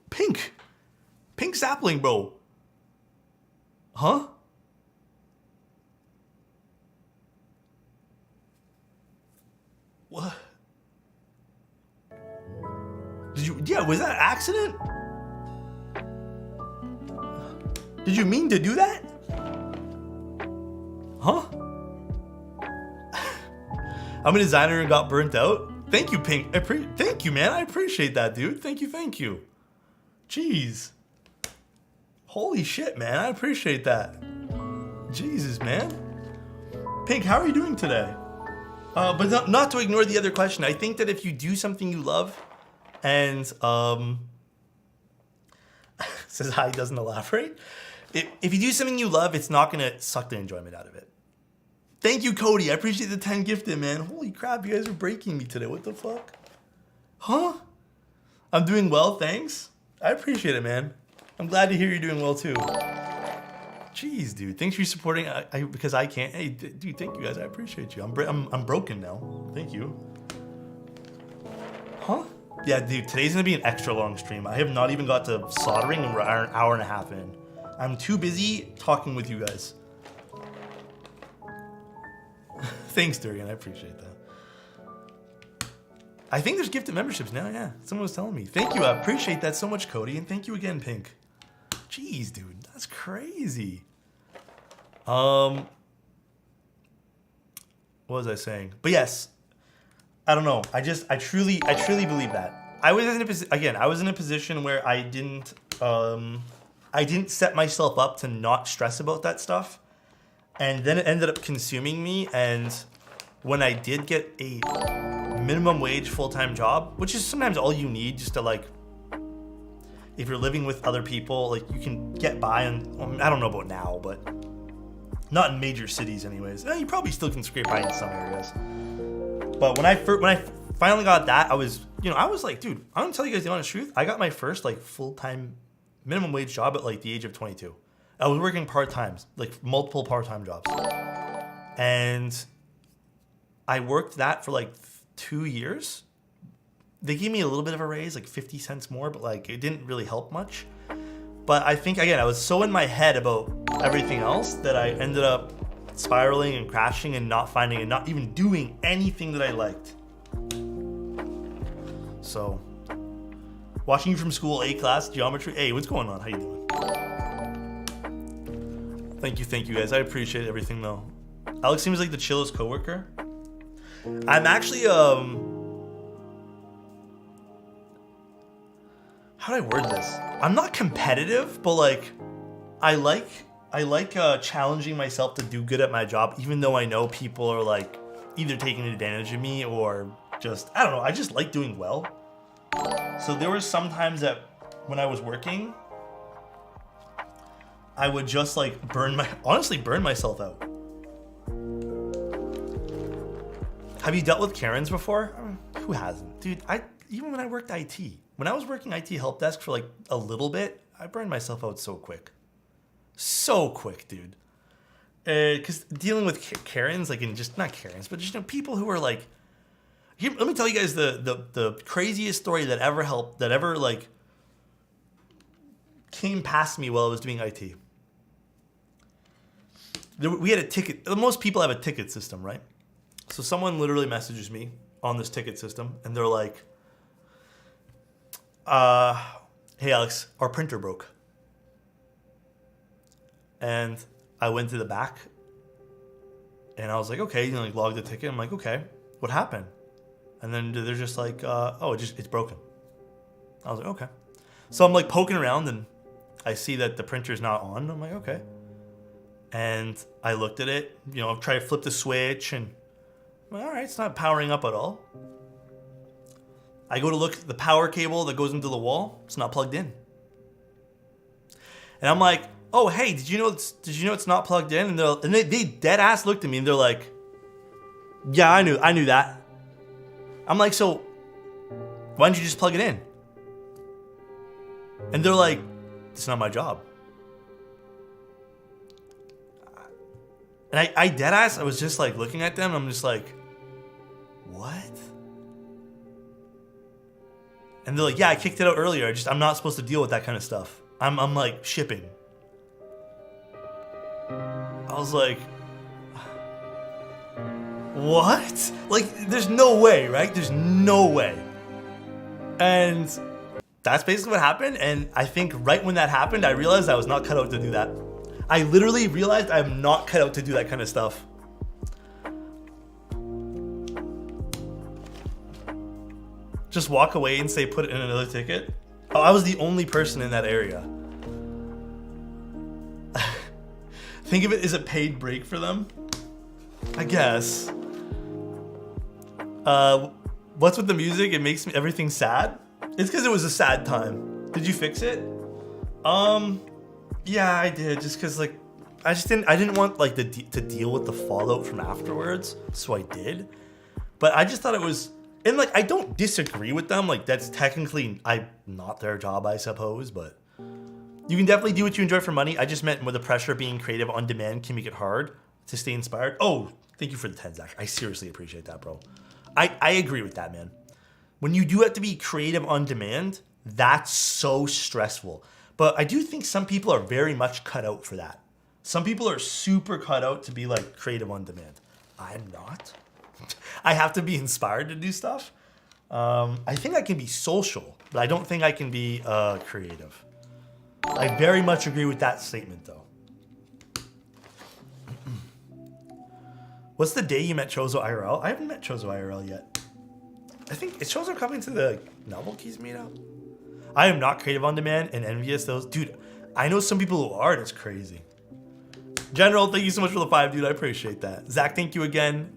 Pink sapling, bro. Huh? What? Was that an accident? Did you mean to do that? Huh? I'm a designer and got burnt out. Thank you, Pink. Thank you, man. I appreciate that, dude. Thank you. Jeez. Holy shit, man. I appreciate that. Jesus, man. Pink, how are you doing today? But not to ignore the other question. I think that if you do something you love and says hi, doesn't elaborate. If you do something you love, it's not gonna suck the enjoyment out of it. Thank you, Cody. I appreciate the 10 gifted, man. Holy crap, you guys are breaking me today. What the fuck? Huh? I'm doing well, thanks. I appreciate it, man. I'm glad to hear you're doing well too. Jeez, dude. Thanks for supporting. Because I can't. Hey, dude. Thank you guys. I appreciate you. I'm broken now. Thank you. Huh? Yeah, dude. Today's gonna be an extra long stream. I have not even got to soldering, and we're an hour and a half in. I'm too busy talking with you guys. Thanks, Durian. I appreciate that. I think there's gifted memberships now. Yeah, someone was telling me. Thank you. I appreciate that so much, Cody, and thank you again, Pink. Jeez, dude. That's crazy. What was I saying? But yes, I don't know. I truly believe that. I was in a position where I didn't set myself up to not stress about that stuff, and then it ended up consuming me. And when I did get a minimum wage full-time job, which is sometimes all you need just to like, if you're living with other people, like you can get by. And I don't know about now, but not in major cities anyways. You probably still can scrape by in some areas. But when I finally got that, I was like, dude, I'm gonna tell you guys the honest truth. I got my first like full-time minimum wage job at like the age of 22. I was working part-time, like multiple part-time jobs. And I worked that for like 2 years. They gave me a little bit of a raise, like 50 cents more, but like it didn't really help much. But I think, again, I was so in my head about everything else that I ended up spiraling and crashing and not finding and not even doing anything that I liked. So, watching you from school, A class, geometry. Hey, what's going on? How you doing? Thank you guys. I appreciate everything though. Alex seems like the chillest coworker. I'm actually how do I word this? I'm not competitive, but like I like challenging myself to do good at my job, even though I know people are like either taking advantage of me or just, I don't know, I just like doing well. So there were some times that when I was working, I would just like honestly burn myself out. Have you dealt with Karens before? Who hasn't? Dude, even when I worked IT, when I was working IT help desk for like a little bit, I burned myself out so quick. So quick, dude. Because dealing with Karens, like, and just not Karens, but just, you know, people who are like, here, let me tell you guys the craziest story that ever like came past me while I was doing IT. We had a ticket. Most people have a ticket system, right? So someone literally messages me on this ticket system, and they're like, "Hey Alex, our printer broke." And I went to the back, and I was like, "Okay," you know, like logged the ticket. I'm like, "Okay, what happened?" And then they're just like, "Oh, it's broken." I was like, "Okay." So I'm like poking around, and I see that the printer's not on. I'm like, "Okay." And I looked at it, you know, tried to flip the switch, and I'm like, all right, it's not powering up at all. I go to look at the power cable that goes into the wall. It's not plugged in. And I'm like, "Oh, hey, did you know it's not plugged in?" And they dead ass looked at me and they're like, "Yeah, I knew that." I'm like, "So why didn't you just plug it in?" And they're like, "It's not my job." And I dead ass, I was just like looking at them. I'm just like, "What?" And they're like, "Yeah, I kicked it out earlier. I'm not supposed to deal with that kind of stuff. I'm like shipping." I was like, "What?" Like, there's no way, right? There's no way. And that's basically what happened. And I think right when that happened, I realized I was not cut out to do that. I literally realized I'm not cut out to do that kind of stuff. Just walk away and say, "Put it in another ticket." Oh, I was the only person in that area. Think of it as a paid break for them, I guess. What's with the music? It makes everything sad. It's because it was a sad time. Did you fix it? Yeah, I did. Just because, like, I didn't want like to deal with the fallout from afterwards, so I did. But I just thought it was, and like, I don't disagree with them. Like, that's technically not their job, I suppose. But you can definitely do what you enjoy for money. I just meant with the pressure being creative on demand can make it hard to stay inspired. Oh, thank you for the 10, Zach. I seriously appreciate that, bro. I agree with that, man. When you do have to be creative on demand, that's so stressful. But I do think some people are very much cut out for that. Some people are super cut out to be like creative on demand. I'm not. I have to be inspired to do stuff. I think I can be social, but I don't think I can be creative. I very much agree with that statement, though. What's the day you met Chozo IRL? I haven't met Chozo IRL yet. I think is Chozo coming to the Novel Keys meetup? I am not creative on demand and envious those. Dude, I know some people who are, and it's crazy. General, thank you so much for the 5, dude. I appreciate that. Zach, thank you again.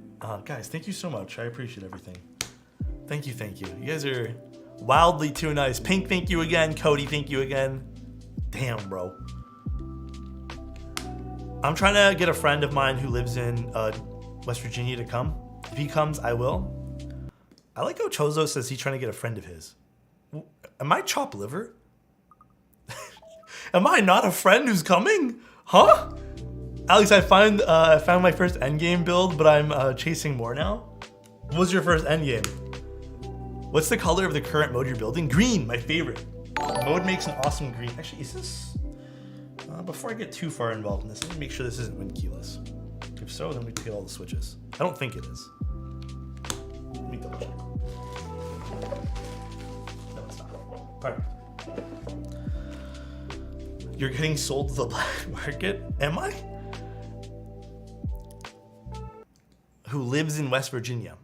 Guys, thank you so much. I appreciate everything. Thank you, thank you. You guys are wildly too nice. Pink, thank you again. Cody, thank you again. Damn, bro. I'm trying to get a friend of mine who lives in West Virginia to come. If he comes, I will. I like how Chozo says he's trying to get a friend of his. Am I chopped liver? Am I not a friend who's coming? Huh? Alex, I found my first endgame build, but I'm chasing more now. What was your first endgame? What's the color of the current mode you're building? Green, my favorite. Mode makes an awesome green. Actually, is this... before I get too far involved in this, let me make sure this isn't win keyless. If so, then we get all the switches. I don't think it is. Let me double check. No, it's not. Perfect. You're getting sold to the black market? Am I? Who lives in West Virginia?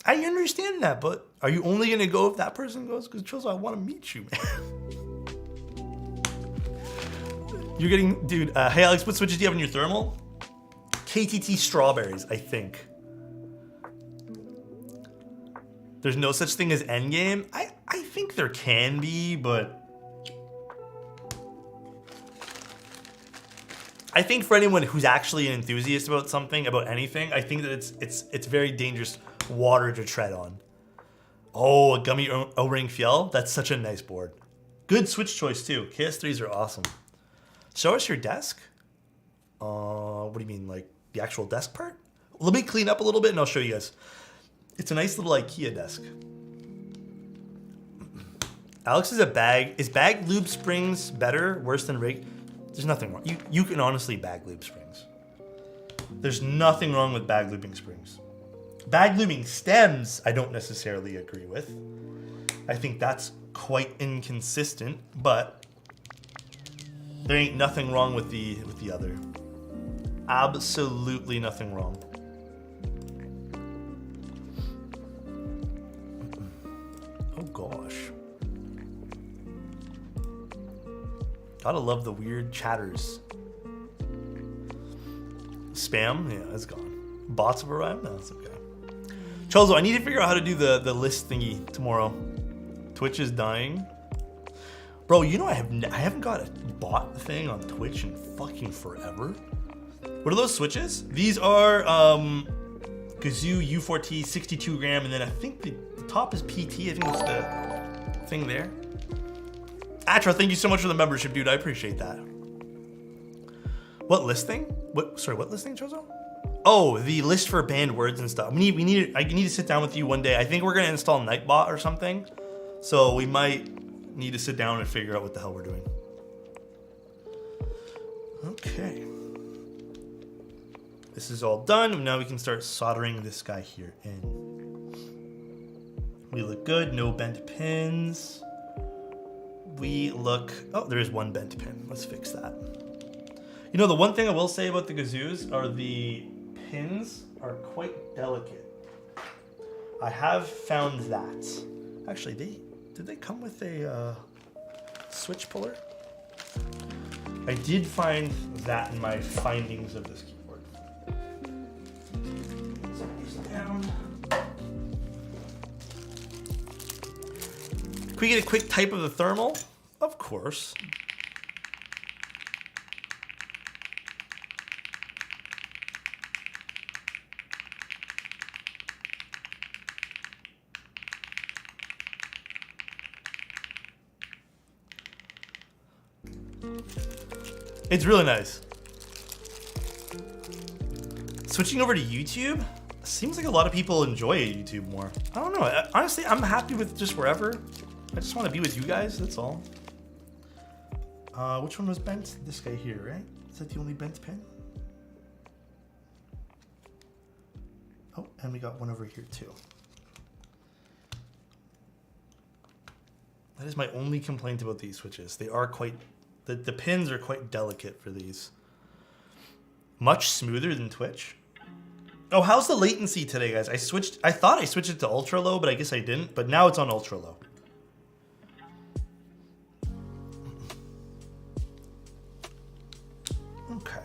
I understand that, but are you only gonna go if that person goes? Because Chozo, I want to meet you, man. You're getting, dude. Hey Alex, what switches do you have in your thermal? KTT strawberries, I think. There's no such thing as endgame. I think there can be, but I think for anyone who's actually an enthusiast about something, about anything, I think that it's very dangerous water to tread on. Oh, a gummy O-ring Fjell. That's such a nice board. Good switch choice too. KS3s are awesome. Show us your desk. What do you mean, like the actual desk part? Let me clean up a little bit and I'll show you guys. It's a nice little IKEA desk. Alex is a bag. Is bag lube springs better, worse than rig? There's nothing wrong. You can honestly bag lube springs. There's nothing wrong with bag lubing springs. Bag lubing stems, I don't necessarily agree with. I think that's quite inconsistent, but there ain't nothing wrong with the other. Absolutely nothing wrong. Oh gosh. Gotta love the weird chatters. Spam? Yeah, it's gone. Bots have arrived? No, it's okay. Chozo, I need to figure out how to do the list thingy tomorrow. Twitch is dying. Bro, you know I haven't got a bot thing on Twitch in fucking forever. What are those switches? These are Gazoo U4T 62 gram, and then I think the top is PT. I think that's the thing there. Atra, thank you so much for the membership, dude. I appreciate that. What listing? What listing, Chozo? Oh, the list for banned words and stuff. I need to sit down with you one day. I think we're gonna install Nightbot or something. So we might need to sit down and figure out what the hell we're doing. Okay. This is all done. Now we can start soldering this guy here in. We look good, no bent pins. We look, oh, there is one bent pin. Let's fix that. You know, the one thing I will say about the Gazoos are the pins are quite delicate. I have found that. Actually, did they come with a switch puller? I did find that in my findings of this keyboard. Set these down. Can we get a quick type of the thermal? Of course. It's really nice. Switching over to YouTube seems like a lot of people enjoy YouTube more. I don't know. Honestly, I'm happy with just wherever. I just want to be with you guys. That's all. Which one was bent? This guy here, right? Is that the only bent pin? Oh, and we got one over here too. That is my only complaint about these switches. They are quite, the pins are quite delicate for these. Much smoother than Twitch. Oh, how's the latency today, guys? I thought I switched it to ultra low, but I guess I didn't. But now it's on ultra low. Okay,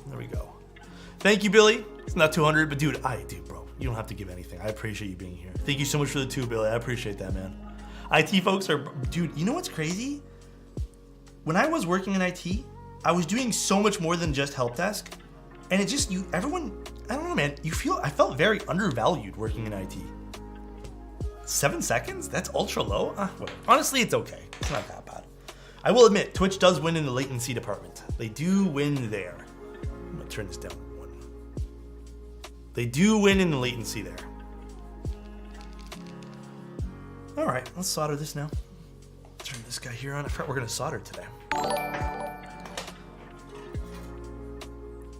there we go. Thank you, Billy. It's not 200, but dude, bro, you don't have to give anything. I appreciate you being here. Thank you so much for the 2, Billy. I appreciate that, man. IT folks are, dude, you know what's crazy? When I was working in IT, I was doing so much more than just help desk. And it just, everyone, I don't know, man, I felt very undervalued working in IT. 7 seconds? That's ultra low? Whatever. Honestly, it's okay. It's not that bad. I will admit, Twitch does win in the latency department. They do win there. I'm gonna turn this down one. They do win in the latency there. All right, let's solder this now. Turn this guy here on. I forgot we're gonna solder today.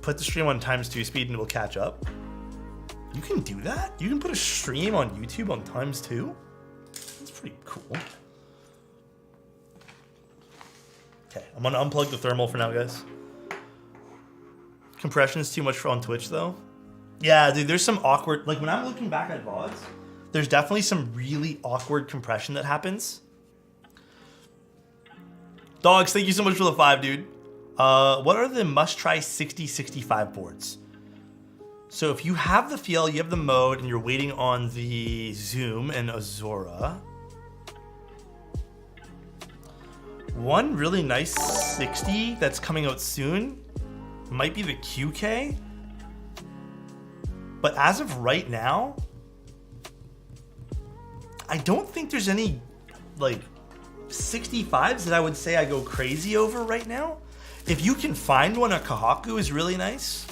Put the stream on ×2 speed and it will catch up. You can do that? You can put a stream on YouTube on ×2? That's pretty cool. Okay, I'm gonna unplug the thermal for now, guys. Compression is too much on Twitch though. Yeah, dude, there's some awkward, like when I'm looking back at VODs, There's definitely some really awkward compression that happens. Dogs, thank you so much for the 5, dude. What are the must-try 60-65 boards? So if you have the feel, you have the mode, and you're waiting on the Zoom and Azora. One really nice 60 that's coming out soon might be the QK. But as of right now, I don't think there's any like 65s that I would say I go crazy over right now. If you can find one, a Kahaku is really nice.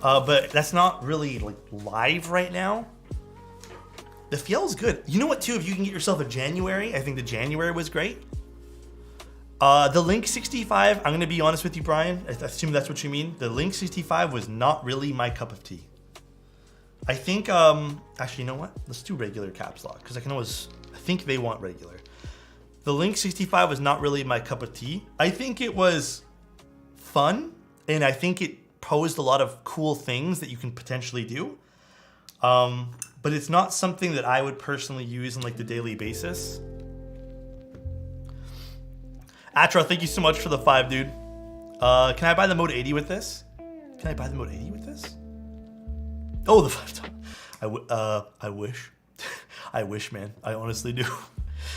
But that's not really like live right now. The feel is good. You know what too, if you can get yourself a January, I think the January was great. The Link 65, I'm gonna be honest with you, Brian. I assume that's what you mean. The Link 65 was not really my cup of tea. I think, actually, you know what? Let's do regular caps lock, because I think they want regular. The Link 65 was not really my cup of tea. I think it was fun, and I think it posed a lot of cool things that you can potentially do. But it's not something that I would personally use on like the daily basis. Atra, thank you so much for the 5, dude. Can I buy the Mode 80 with this? Can I buy the Mode 80 with this? Oh, the 5. I wish. I wish, man. I honestly do.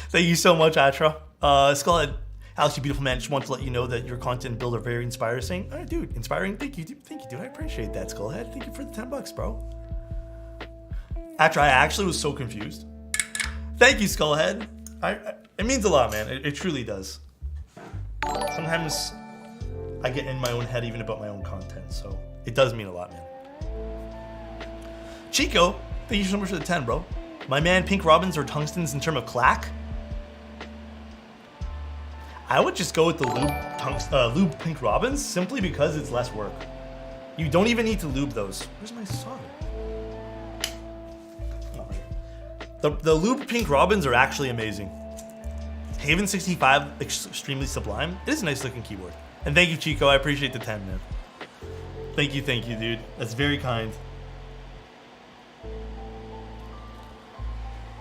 Thank you so much, Atra. Skullhead, Alex, you beautiful man. Just want to let you know that your content and build are very inspiring. All right, dude. Inspiring. Thank you, dude. I appreciate that, Skullhead. Thank you for the $10, bro. Atra, I actually was so confused. Thank you, Skullhead. It means a lot, man. It truly does. Sometimes I get in my own head even about my own content, so it does mean a lot, man. Chico, thank you so much for the 10, bro. My man, Pink Robins or Tungstens in terms of clack? I would just go with the lube Pink Robins simply because it's less work. You don't even need to lube those. Where's my solder? The lube Pink Robins are actually amazing. Haven 65, extremely sublime. It is a nice looking keyboard. And thank you, Chico. I appreciate the 10, man. Thank you, dude. That's very kind.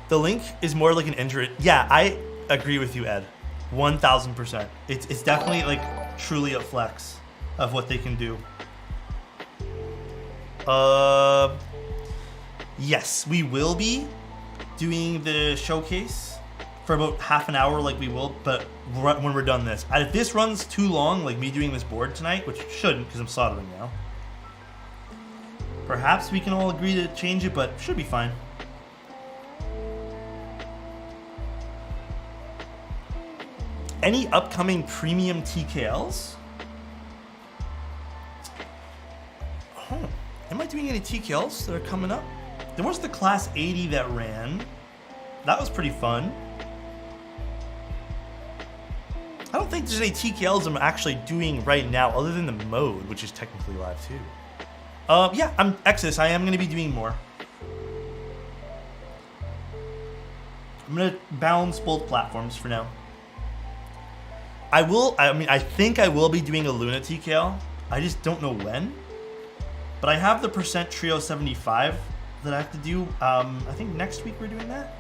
The Link is more like an injury. Yeah, I agree with you, Ed. 1000%. It's definitely like truly a flex of what they can do. Yes, we will be doing the showcase for about half an hour like we will, but when we're done this. If this runs too long, like me doing this board tonight, which shouldn't because I'm soldering now, perhaps we can all agree to change it, but should be fine. Any upcoming premium TKLs? Oh, am I doing any TKLs that are coming up? There was the Class 80 that ran. That was pretty fun. I don't think there's any TKLs I'm actually doing right now other than the mode, which is technically live too. Yeah, I'm Exodus. I am going to be doing more. I'm going to balance both platforms for now. I think I will be doing a Luna TKL. I just don't know when. But I have the Percent Trio 75 that I have to do. I think next week we're doing that.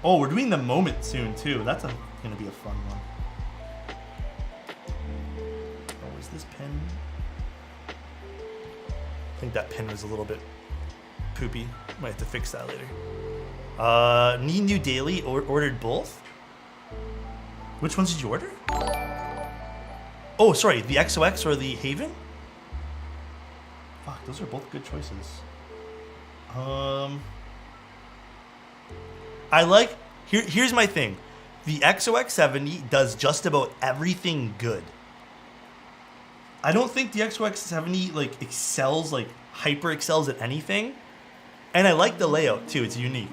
Oh, we're doing the Moment soon too. That's gonna be a fun one. Oh, is this pin? I think that pin was a little bit poopy. Might have to fix that later. Need new daily or ordered both? Which ones did you order? Oh, sorry, the XOX or the Haven? Fuck, those are both good choices. Here's my thing. The XOX 70 does just about everything good. I don't think the XOX 70 like excels, like hyper excels at anything. And I like the layout too, it's unique.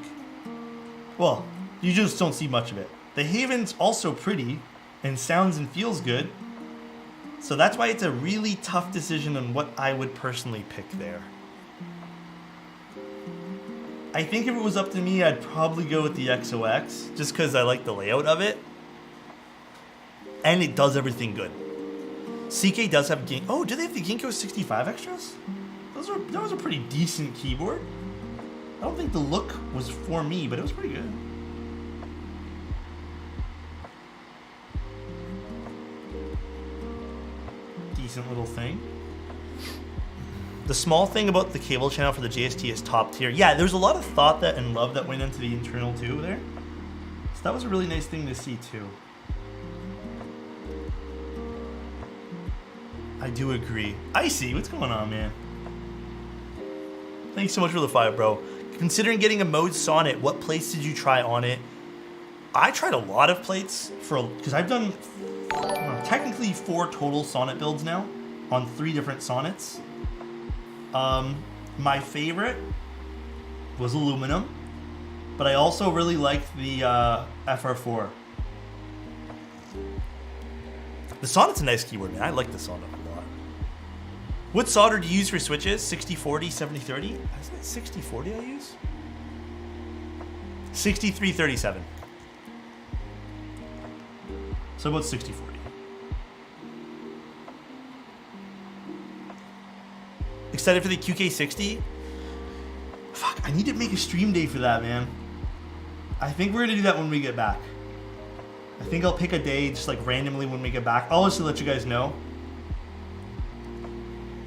Well, you just don't see much of it. The Haven's also pretty and sounds and feels good. So that's why it's a really tough decision on what I would personally pick there. I think if it was up to me, I'd probably go with the XOX just because I like the layout of it. And it does everything good. CK does have Ginkgo. Oh, do they have the Ginkgo 65 extras? That was a pretty decent keyboard. I don't think the look was for me, but it was pretty good. Decent little thing. The small thing about the cable channel for the JST is top tier. Yeah, there's a lot of thought that and love that went into the internal too there. So that was a really nice thing to see too. I do agree. Icy, what's going on, man? Thanks so much for the 5, bro. Considering getting a mode Sonnet, what plates did you try on it? I tried a lot of plates because I've done technically 4 total Sonnet builds now on 3 different Sonnets. My favorite was aluminum, but I also really liked the FR4. The Sonnet's a nice keyboard, man. I like the Sonnet a lot. What solder do you use for switches? 6040, 7030? Isn't it 6040 I use? 6337. So about 6040. Excited for the QK60? Fuck, I need to make a stream day for that, man. I think we're gonna do that when we get back. I think I'll pick a day just like randomly when we get back. I'll just let you guys know.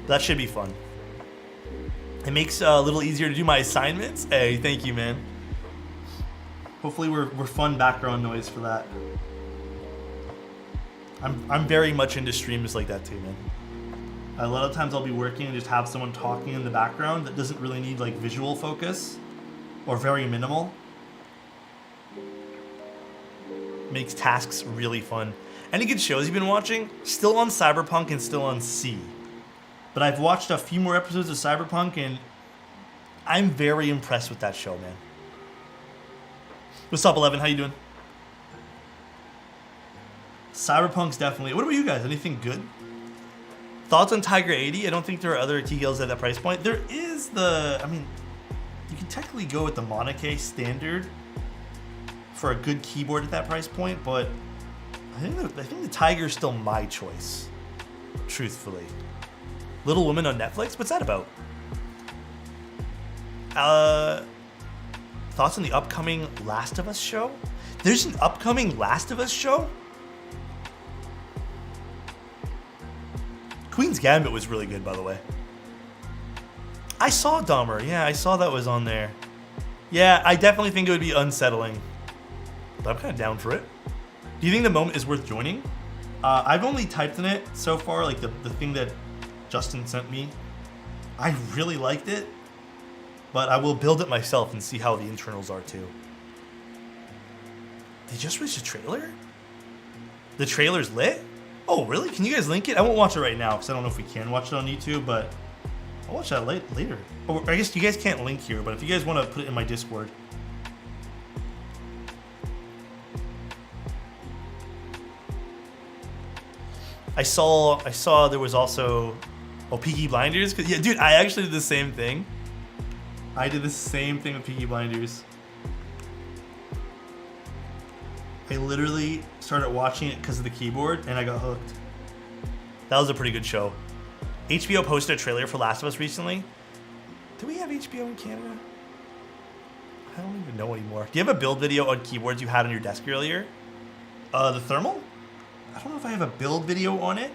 That should be fun. It makes it a little easier to do my assignments. Hey, thank you, man. Hopefully we're fun background noise for that. I'm very much into streams like that too, man. A lot of times I'll be working and just have someone talking in the background that doesn't really need like visual focus or very minimal. Makes tasks really fun. Any good shows you've been watching? Still on Cyberpunk and still on C. But I've watched a few more episodes of Cyberpunk and I'm very impressed with that show, man. What's up, 11? How you doing? Cyberpunk's definitely... What about you guys? Anything good? Thoughts on Tiger 80? I don't think there are other TKLs at that price point. There is the... I mean, you can technically go with the Monarch standard for a good keyboard at that price point, but I think the Tiger's still my choice, truthfully. Little Women on Netflix? What's that about? Thoughts on the upcoming Last of Us show? There's an upcoming Last of Us show? Queen's Gambit was really good, by the way. I saw Dahmer. Yeah, I saw that was on there. Yeah, I definitely think it would be unsettling. But I'm kind of down for it. Do you think the moment is worth joining? I've only typed in it so far, like the thing that Justin sent me. I really liked it, but I will build it myself and see how the internals are too. They just released a trailer? The trailer's lit? Oh, really? Can you guys link it? I won't watch it right now because I don't know if we can watch it on YouTube, but I'll watch that later. Or I guess you guys can't link here, but if you guys want to put it in my Discord. I saw there was also Peaky Blinders. Yeah, dude, I actually did the same thing. I did the same thing with Peaky Blinders. I literally started watching it because of the keyboard, and I got hooked. That was a pretty good show. HBO posted a trailer for Last of Us recently. Do we have HBO in Canada? I don't even know anymore. Do you have a build video on keyboards you had on your desk earlier? The thermal? I don't know if I have a build video on it.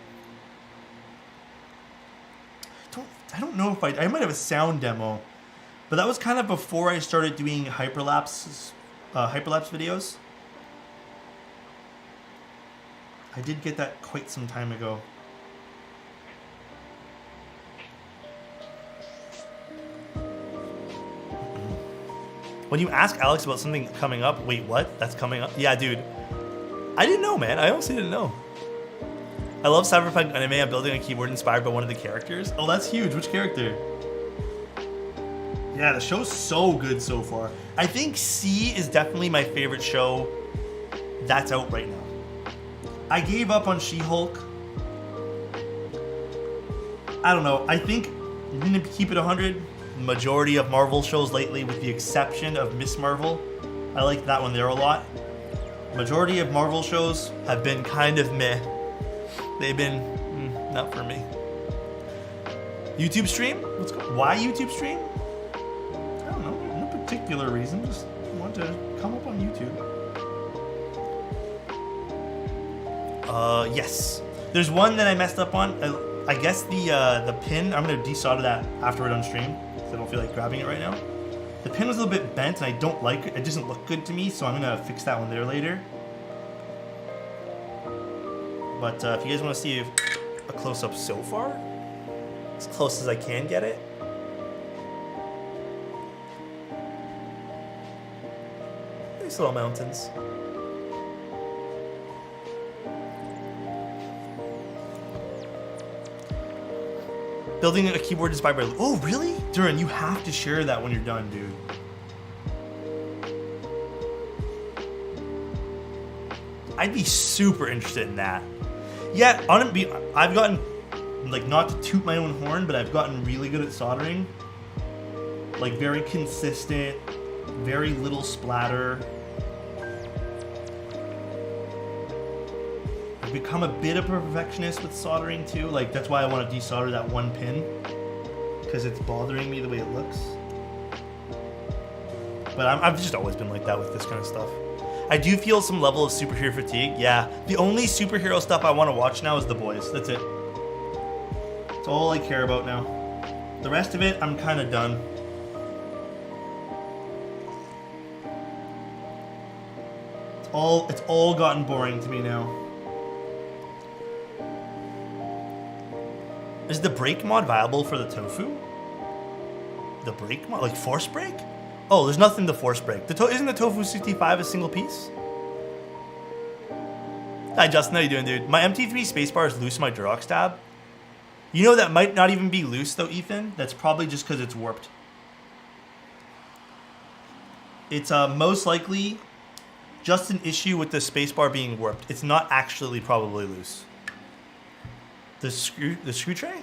I don't know if I might have a sound demo, but that was kind of before I started doing hyperlapse videos. I did get that quite some time ago. When you ask Alex about something coming up, wait, what? That's coming up? Yeah, dude. I didn't know, man. I honestly didn't know. I love Cyberpunk anime. I'm building a keyboard inspired by one of the characters. Oh, that's huge. Which character? Yeah, the show's so good so far. I think C is definitely my favorite show that's out right now. I gave up on She-Hulk. I don't know. I think I'm going to keep it 100. Majority of Marvel shows lately, with the exception of Miss Marvel. I like that one there a lot. Majority of Marvel shows have been kind of meh. They've been not for me. YouTube stream? Why YouTube stream? I don't know. particular reason. Just want to come up on YouTube. Yes. There's one that I messed up on. I guess the pin, I'm gonna desolder that after we're done stream, because I don't feel like grabbing it right now. The pin was a little bit bent and I don't like it. It doesn't look good to me, so I'm gonna fix that one there later. But if you guys wanna see a close-up so far, as close as I can get it. Nice little mountains. Building a keyboard inspired by... Oh, really? Duran, you have to share that when you're done, dude. I'd be super interested in that. Yeah, I've gotten, like, not to toot my own horn, but I've gotten really good at soldering. Like, very consistent, very little splatter. I've become a bit of a perfectionist with soldering too. Like, that's why I want to desolder that one pin, because it's bothering me the way it looks. But I've just always been like that with this kind of stuff. I do feel some level of superhero fatigue. Yeah, the only superhero stuff I want to watch now is The Boys. That's it. That's all I care about now. The rest of it, I'm kind of done. It's all gotten boring to me now. Is the break mod viable for the tofu? The break mod? Like force break? Oh, there's nothing to force break. Isn't the tofu 65 a single piece? Hi Justin, how you doing, dude? My MT3 spacebar is loose in my Durox tab. You know that might not even be loose though, Ethan? That's probably just because it's warped. It's most likely just an issue with the spacebar being warped. It's not actually probably loose. The screw tray?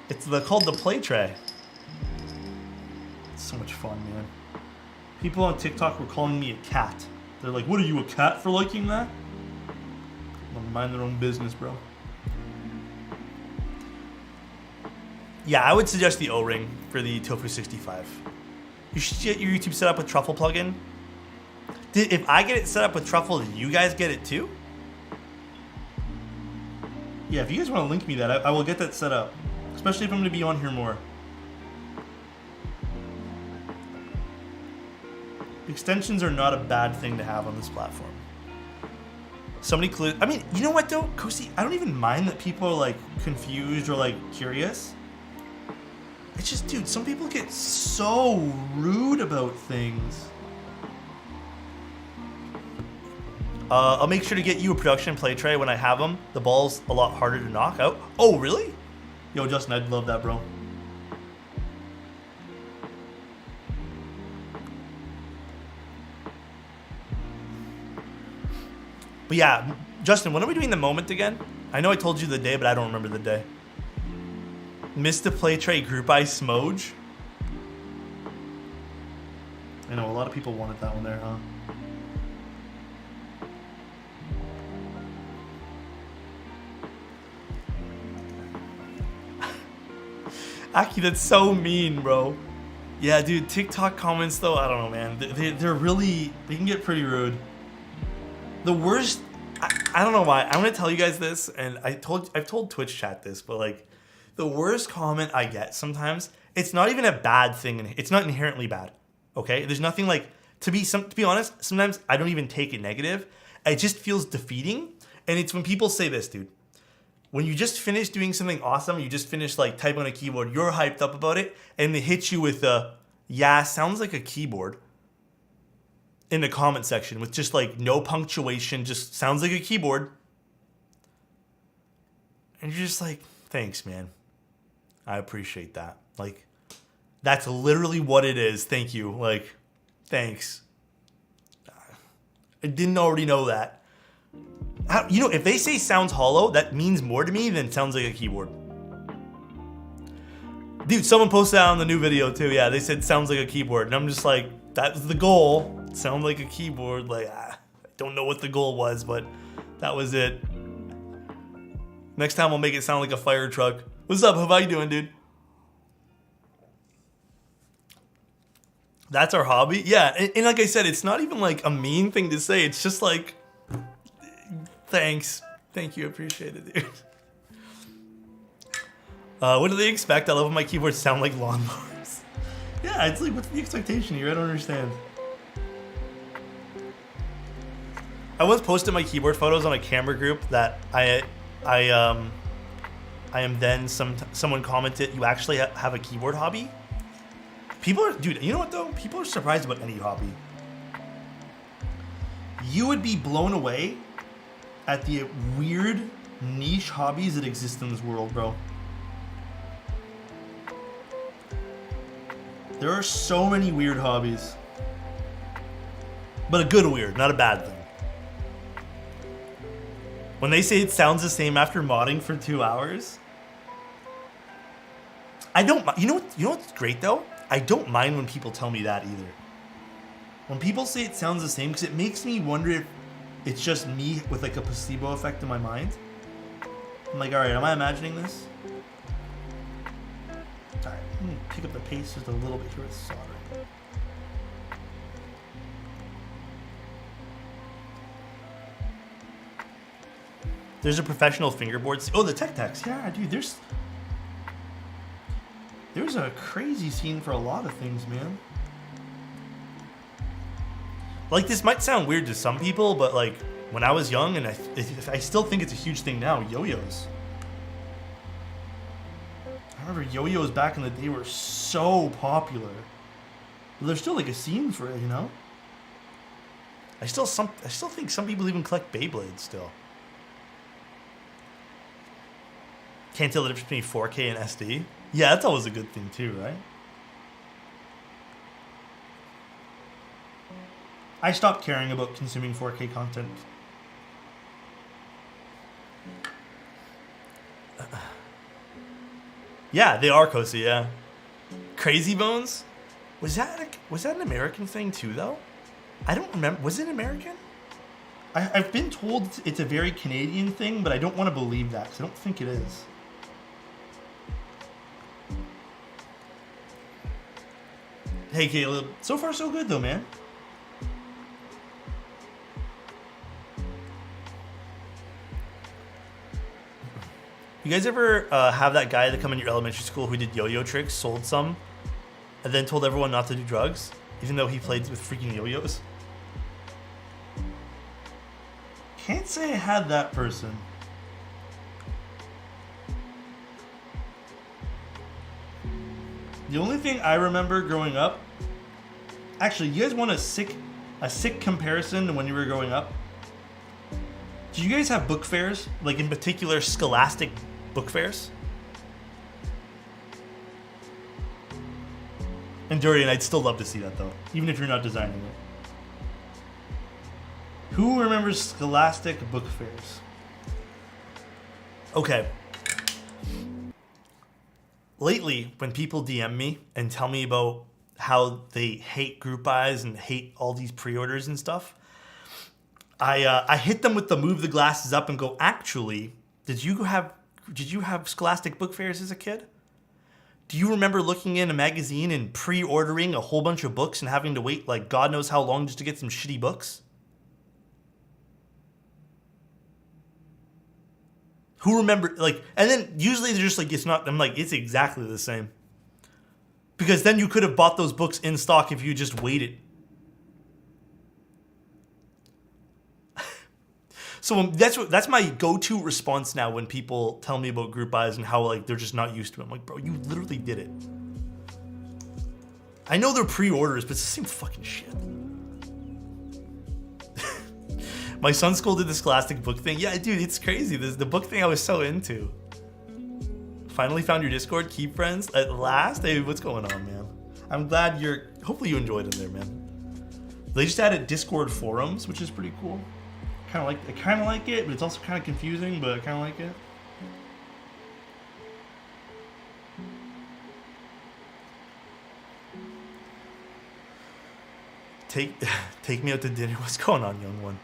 It's called the play tray. It's so much fun, man. People on TikTok were calling me a cat. They're like, what are you, a cat for liking that? Mind their own business, bro. Yeah, I would suggest the O-ring for the Tofu 65. You should get your YouTube set up with Truffle plugin. If I get it set up with Truffle, did you guys get it too? Yeah, if you guys want to link me that, I will get that set up. Especially if I'm going to be on here more. Extensions are not a bad thing to have on this platform. I mean, you know what though, Kosi, I don't even mind that people are like confused or like curious. It's just, dude, some people get so rude about things. I'll make sure to get you a production play tray when I have them. The ball's a lot harder to knock out. Oh, really? Yo, Justin, I'd love that, bro. But yeah, Justin, when are we doing the moment again? I know I told you the day, but I don't remember the day. Missed the play tray group by Smoge. I know a lot of people wanted that one there, huh? Aki, that's so mean, bro. Yeah, dude, TikTok comments though, I don't know, man. They're really, they can get pretty rude. The worst, I don't know why. I'm gonna tell you guys this, and I've told Twitch chat this, but like, the worst comment I get sometimes, it's not even a bad thing. It's not inherently bad, okay? There's nothing like, to be honest, sometimes I don't even take it negative. It just feels defeating, and it's when people say this, dude. When you just finish doing something awesome, you just finish like typing on a keyboard, you're hyped up about it, and they hit you with a, yeah, sounds like a keyboard in the comment section with just like no punctuation, just sounds like a keyboard. And you're just like, thanks, man. I appreciate that. Like, that's literally what it is. Thank you. Like, thanks. I didn't already know that. You know, if they say sounds hollow, that means more to me than sounds like a keyboard. Dude, someone posted that on the new video too. Yeah, they said sounds like a keyboard. And I'm just like, that was the goal. Sound like a keyboard. Like, I don't know what the goal was, but that was it. Next time I'll make it sound like a fire truck. What's up? How you doing, dude? That's our hobby. Yeah, and like I said, it's not even like a mean thing to say. It's just like, thanks, thank you, appreciate it, dude. What do they expect? I love when my keyboards sound like lawnmowers. Yeah, it's like, what's the expectation here? I don't understand. I once posted my keyboard photos on a camera group that I am then someone commented, you actually have a keyboard hobby? People are, dude, you know what though? People are surprised about any hobby. You would be blown away at the weird niche hobbies that exist in this world, bro. There are so many weird hobbies. But a good weird, not a bad thing. When they say it sounds the same after modding for 2 hours, I don't. You know what's great though? I don't mind when people tell me that either. When people say it sounds the same, because it makes me wonder if it's just me with like a placebo effect in my mind. I'm like, all right, am I imagining this? All right, I'm gonna pick up the pace just a little bit here with soldering. There's a professional fingerboard. Oh, the Tech Techs. Yeah, dude, there's a crazy scene for a lot of things, man. Like, this might sound weird to some people, but like, when I was young, and I still think it's a huge thing now, yo-yos. I remember yo-yos back in the day were so popular. But there's still like a scene for it, you know? I still think some people even collect Beyblades still. Can't tell the difference between 4K and SD. Yeah, that's always a good thing too, right? I stopped caring about consuming 4K content. Yeah, they are cozy, yeah. Crazy Bones? Was that an American thing too, though? I don't remember. Was it American? I've been told it's a very Canadian thing, but I don't want to believe that because I don't think it is. Hey, Caleb. So far, so good, though, man. You guys ever have that guy that come in your elementary school who did yo-yo tricks, sold some, and then told everyone not to do drugs, even though he played with freaking yo-yos? Can't say I had that person. The only thing I remember growing up... Actually, you guys want a sick comparison to when you were growing up? Did you guys have book fairs? Like, in particular, Scholastic book fairs? And Durian, I'd still love to see that, though. Even if you're not designing it. Who remembers Scholastic book fairs? Okay. Lately, when people DM me and tell me about how they hate group buys and hate all these pre-orders and stuff, I hit them with the move the glasses up and go, actually, did you have Scholastic book fairs as a kid? Do you remember looking in a magazine and pre-ordering a whole bunch of books and having to wait like God knows how long just to get some shitty books? Who remember, like, and then usually they're just like, it's not, I'm like, it's exactly the same. Because then you could have bought those books in stock if you just waited. So that's my go-to response now when people tell me about group buys and how like they're just not used to it. I'm like, bro, you literally did it. I know they're pre-orders, but it's the same fucking shit. My son's school did the Scholastic book thing. Yeah, dude, it's crazy. This the book thing I was so into. Finally found your Discord. Keep friends at last. Hey, what's going on, man? I'm glad hopefully you enjoyed it there, man. They just added Discord forums, which is pretty cool. I kind of like it, but it's also kind of confusing, but I kind of like it. Take me out to dinner. What's going on, young one?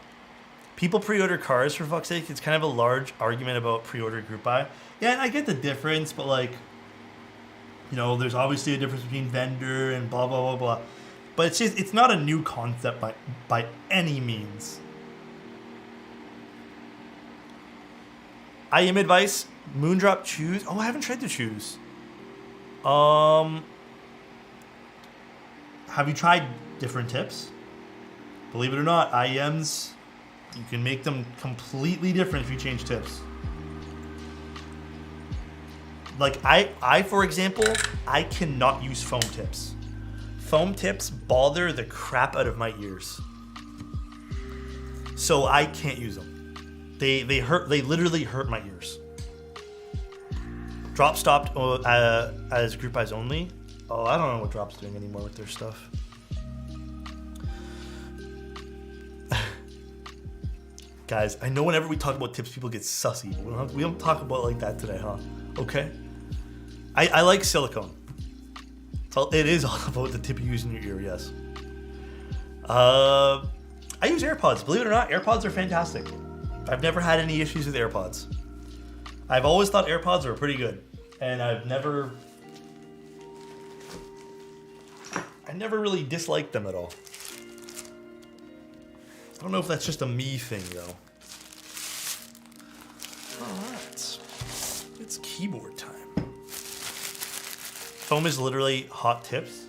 People pre-order cars, for fuck's sake. It's kind of a large argument about pre-order group buy. Yeah, and I get the difference, but like, you know, there's obviously a difference between vendor and blah, blah, blah, blah. But it's not a new concept by any means. IM advice, Moondrop Chews. Oh, I haven't tried the chews. Have you tried different tips? Believe it or not, IEMs, you can make them completely different if you change tips. Like I for example, I cannot use foam tips. Foam tips bother the crap out of my ears. So I can't use them. They hurt, they literally hurt my ears. Drop stopped as group eyes only. Oh, I don't know what Drop's doing anymore with their stuff. Guys, I know whenever we talk about tips, people get sussy. We don't talk about it like that today, huh? Okay? I like silicone. It is all about the tip you use in your ear, yes. I use AirPods. Believe it or not, AirPods are fantastic. I've never had any issues with AirPods. I've always thought AirPods were pretty good. And I never really disliked them at all. I don't know if that's just a me thing, though. Alright. It's keyboard time. Foam is literally hot tips.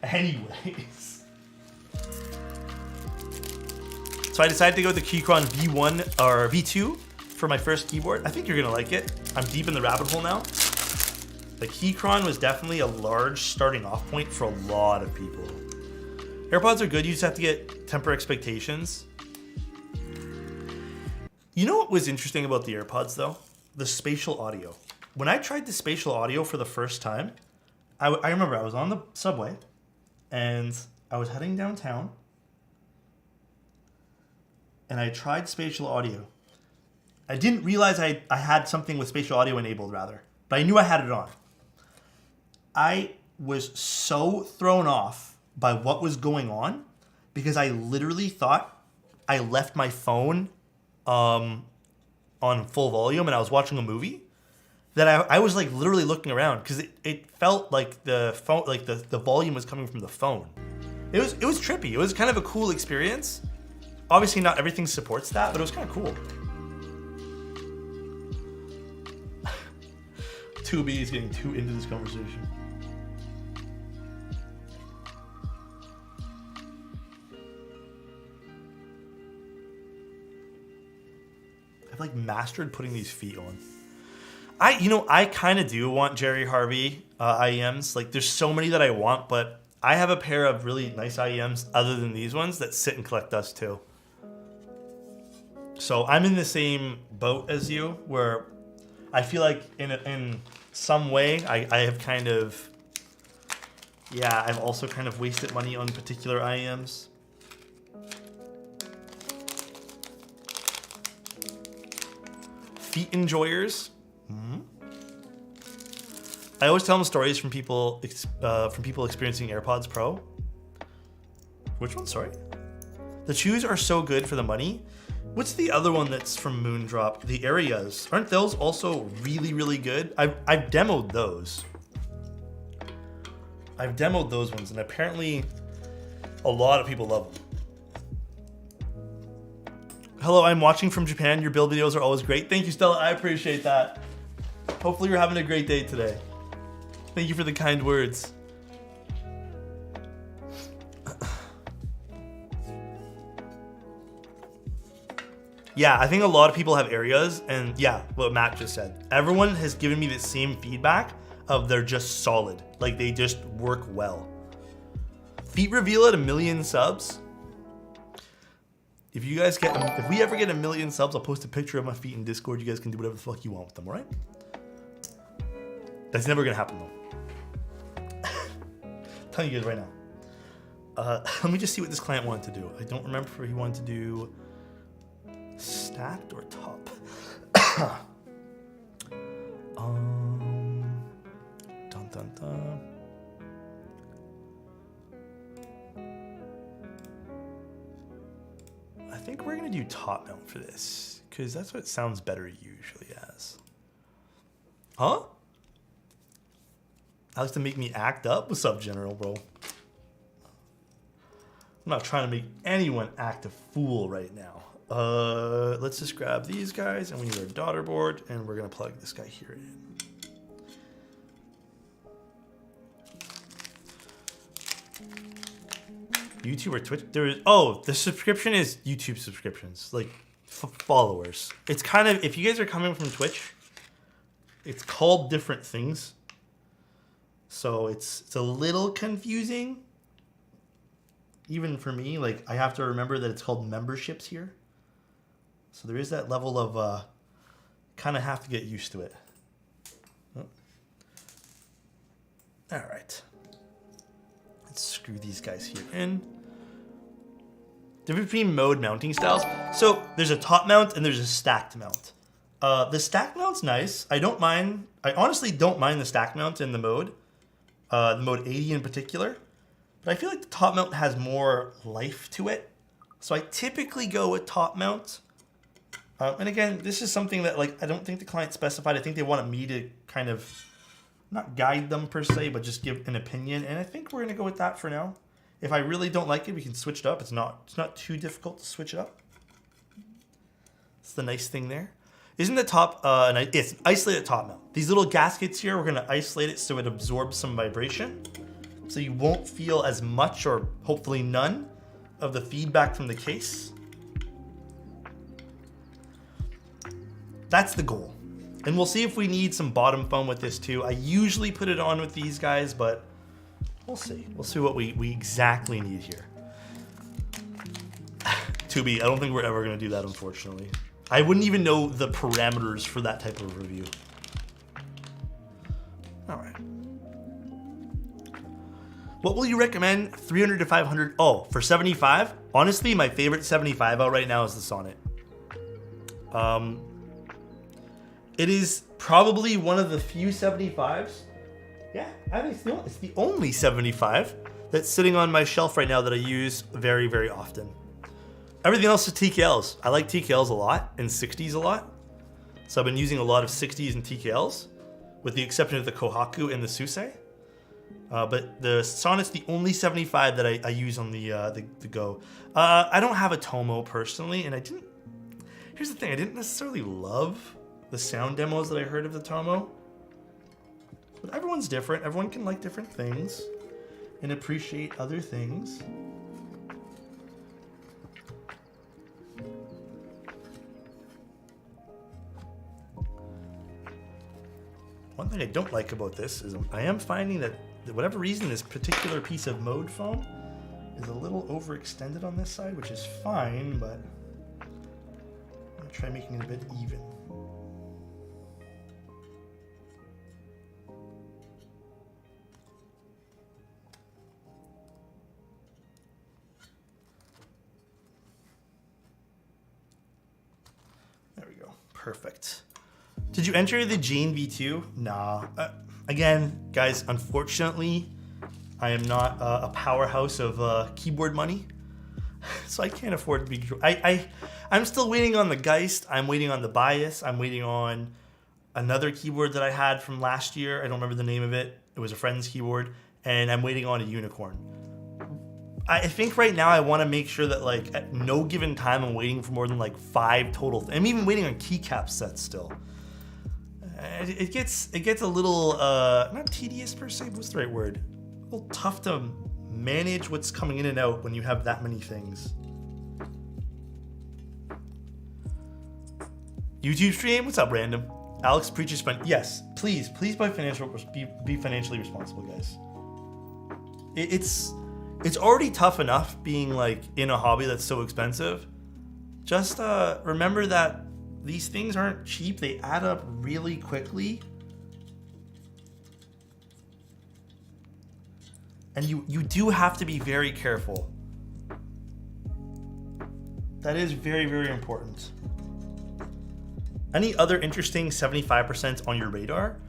Anyways. So I decided to go with the Keychron V1 or V2 for my first keyboard. I think you're gonna like it. I'm deep in the rabbit hole now. The Keychron was definitely a large starting off point for a lot of people. AirPods are good, you just have to temper expectations. You know what was interesting about the AirPods though? The spatial audio. When I tried the spatial audio for the first time, I remember I was on the subway and I was heading downtown and I tried spatial audio. I didn't realize I had something with spatial audio enabled rather, but I knew I had it on. I was so thrown off by what was going on because I literally thought I left my phone on full volume and I was watching a movie that I was like literally looking around because it felt like the phone, like the volume was coming from the phone. It was trippy. It was kind of a cool experience. Obviously not everything supports that, but it was kind of cool. 2B is getting too into this conversation. I've like mastered putting these feet on. I kind of do want Jerry Harvey IEMs. Like there's so many that I want, but I have a pair of really nice IEMs other than these ones that sit and collect dust too. So I'm in the same boat as you where I feel like in some way I have kind of, yeah, I've also kind of wasted money on particular IEMs. Feet enjoyers. Mm-hmm. I always tell them stories from people experiencing AirPods Pro. Which one? Sorry. The chews are so good for the money. What's the other one that's from Moondrop? The Areas. Aren't those also really, really good? I've demoed those. I've demoed those ones, and apparently a lot of people love them. Hello, I'm watching from Japan. Your build videos are always great. Thank you, Stella. I appreciate that. Hopefully you're having a great day today. Thank you for the kind words. Yeah, I think a lot of people have Areas, and yeah, what Matt just said. Everyone has given me the same feedback of they're just solid. Like they just work well. Feet reveal at 1 million subs. If we ever get 1 million subs, I'll post a picture of my feet in Discord. You guys can do whatever the fuck you want with them, alright? That's never gonna happen though. Telling you guys right now. Let me just see what this client wanted to do. I don't remember if he wanted to do stacked or top. Dun dun dun. I think we're gonna do top mount for this because that's what it sounds better usually as. Huh? Alex to make me act up. What's up, General, bro? I'm not trying to make anyone act a fool right now. Let's just grab these guys, and we need our daughter board, and we're gonna plug this guy here in. YouTube or Twitch? The subscription is YouTube subscriptions, like followers. It's kind of, if you guys are coming from Twitch, it's called different things. So it's a little confusing. Even for me, like I have to remember that it's called memberships here. So there is that level of kind of have to get used to it. Oh. All right. Let's screw these guys here in. Difference between mode mounting styles. So there's a top mount and there's a stacked mount. The stacked mount's nice. I honestly don't mind the stacked mount in the mode 80 in particular. But I feel like the top mount has more life to it. So I typically go with top mount. And again, this is something that like I don't think the client specified. I think they wanted me to kind of not guide them per se, but just give an opinion. And I think we're gonna go with that for now. If I really don't like it, we can switch it up. It's not too difficult to switch it up. It's the nice thing there. Isn't the top, it's isolated top mount. These little gaskets here, we're gonna isolate it so it absorbs some vibration. So you won't feel as much or hopefully none of the feedback from the case. That's the goal. And we'll see if we need some bottom foam with this too. I usually put it on with these guys, but we'll see. We'll see what we exactly need here. I don't think we're ever gonna do that, unfortunately. I wouldn't even know the parameters for that type of review. All right. What will you recommend? 300 to 500? Oh, for 75? Honestly, my favorite 75 out right now is the Sonnet. It is probably one of the few 75s. Yeah, I think it's the only 75 that's sitting on my shelf right now that I use very, very often. Everything else is TKLs. I like TKLs a lot and 60s a lot. So I've been using a lot of 60s and TKLs, with the exception of the Kohaku and the Susei. But the Sonnet's the only 75 that I use on the Go. I don't have a Tomo personally, and here's the thing, I didn't necessarily love the sound demos that I heard of the Tomo. But everyone's different. Everyone can like different things and appreciate other things. One thing I don't like about this is I am finding that for whatever reason, this particular piece of mode foam is a little overextended on this side, which is fine, but I'm gonna try making it a bit even. There we go, perfect. Did you enter the Jane V2? Nah. Again, guys, unfortunately, I am not a powerhouse of keyboard money, so I can't afford to be. I'm still waiting on the Geist. I'm waiting on the Bias. I'm waiting on another keyboard that I had from last year. I don't remember the name of it. It was a friend's keyboard, and I'm waiting on a Unicorn. I think right now I want to make sure that like at no given time I'm waiting for more than like 5 total. I'm even waiting on keycap sets still. It gets a little not tedious per se, but what's the right word? A little tough to manage what's coming in and out when you have that many things. YouTube stream, what's up, random? Alex preaches fun. Yes, please be financially responsible, guys. It's already tough enough being like in a hobby that's so expensive. Just remember that these things aren't cheap. They add up really quickly. And you do have to be very careful. That is very, very important. Any other interesting 75% on your radar?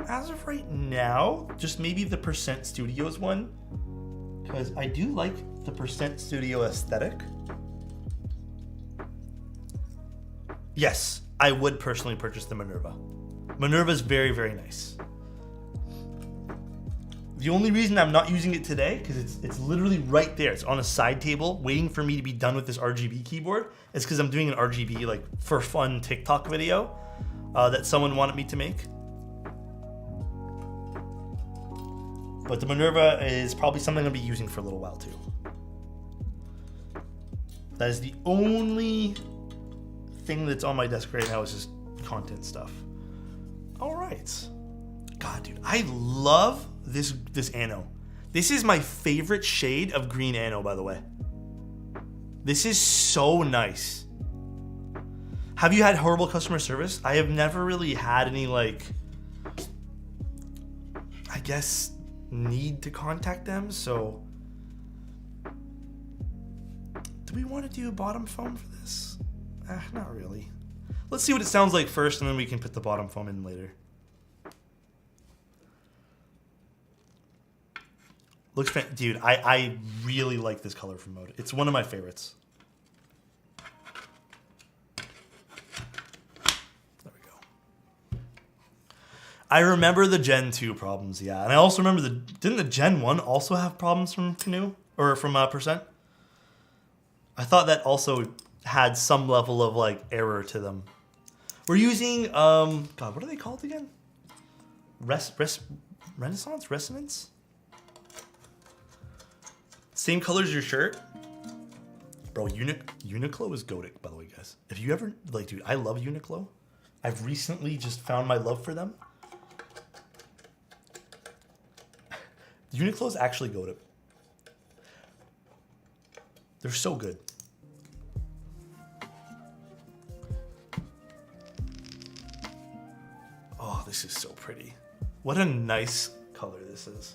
As of right now, just maybe the Percent Studios one. Because I do like the Percent Studio aesthetic. Yes, I would personally purchase the Minerva. Minerva's very, very nice. The only reason I'm not using it today, because it's literally right there. It's on a side table waiting for me to be done with this RGB keyboard. It's because I'm doing an RGB like for fun TikTok video that someone wanted me to make. But the Minerva is probably something I'll be using for a little while too. That is the only thing that's on my desk right now is just content stuff. All right. God, dude, I love this Anno. This is my favorite shade of green Anno, by the way. This is so nice. Have you had horrible customer service? I have never really had any, like, I guess, need to contact them, so. Do we want to do a bottom foam for this? Not really. Let's see what it sounds like first, and then we can put the bottom foam in later. Looks fantastic. Dude, I really like this color from Mode. It's one of my favorites. There we go. I remember the Gen 2 problems, yeah. And I also remember didn't the Gen 1 also have problems from Canoe? Or from Percent? I thought that also had some level of like error to them. We're using, God, what are they called again? Renaissance? Resonance? Same color as your shirt. Bro, Uniqlo is goated, by the way, guys. If you ever, like, dude, I love Uniqlo. I've recently just found my love for them. Uniqlo is actually goated. They're so good. Oh, this is so pretty. What a nice color this is.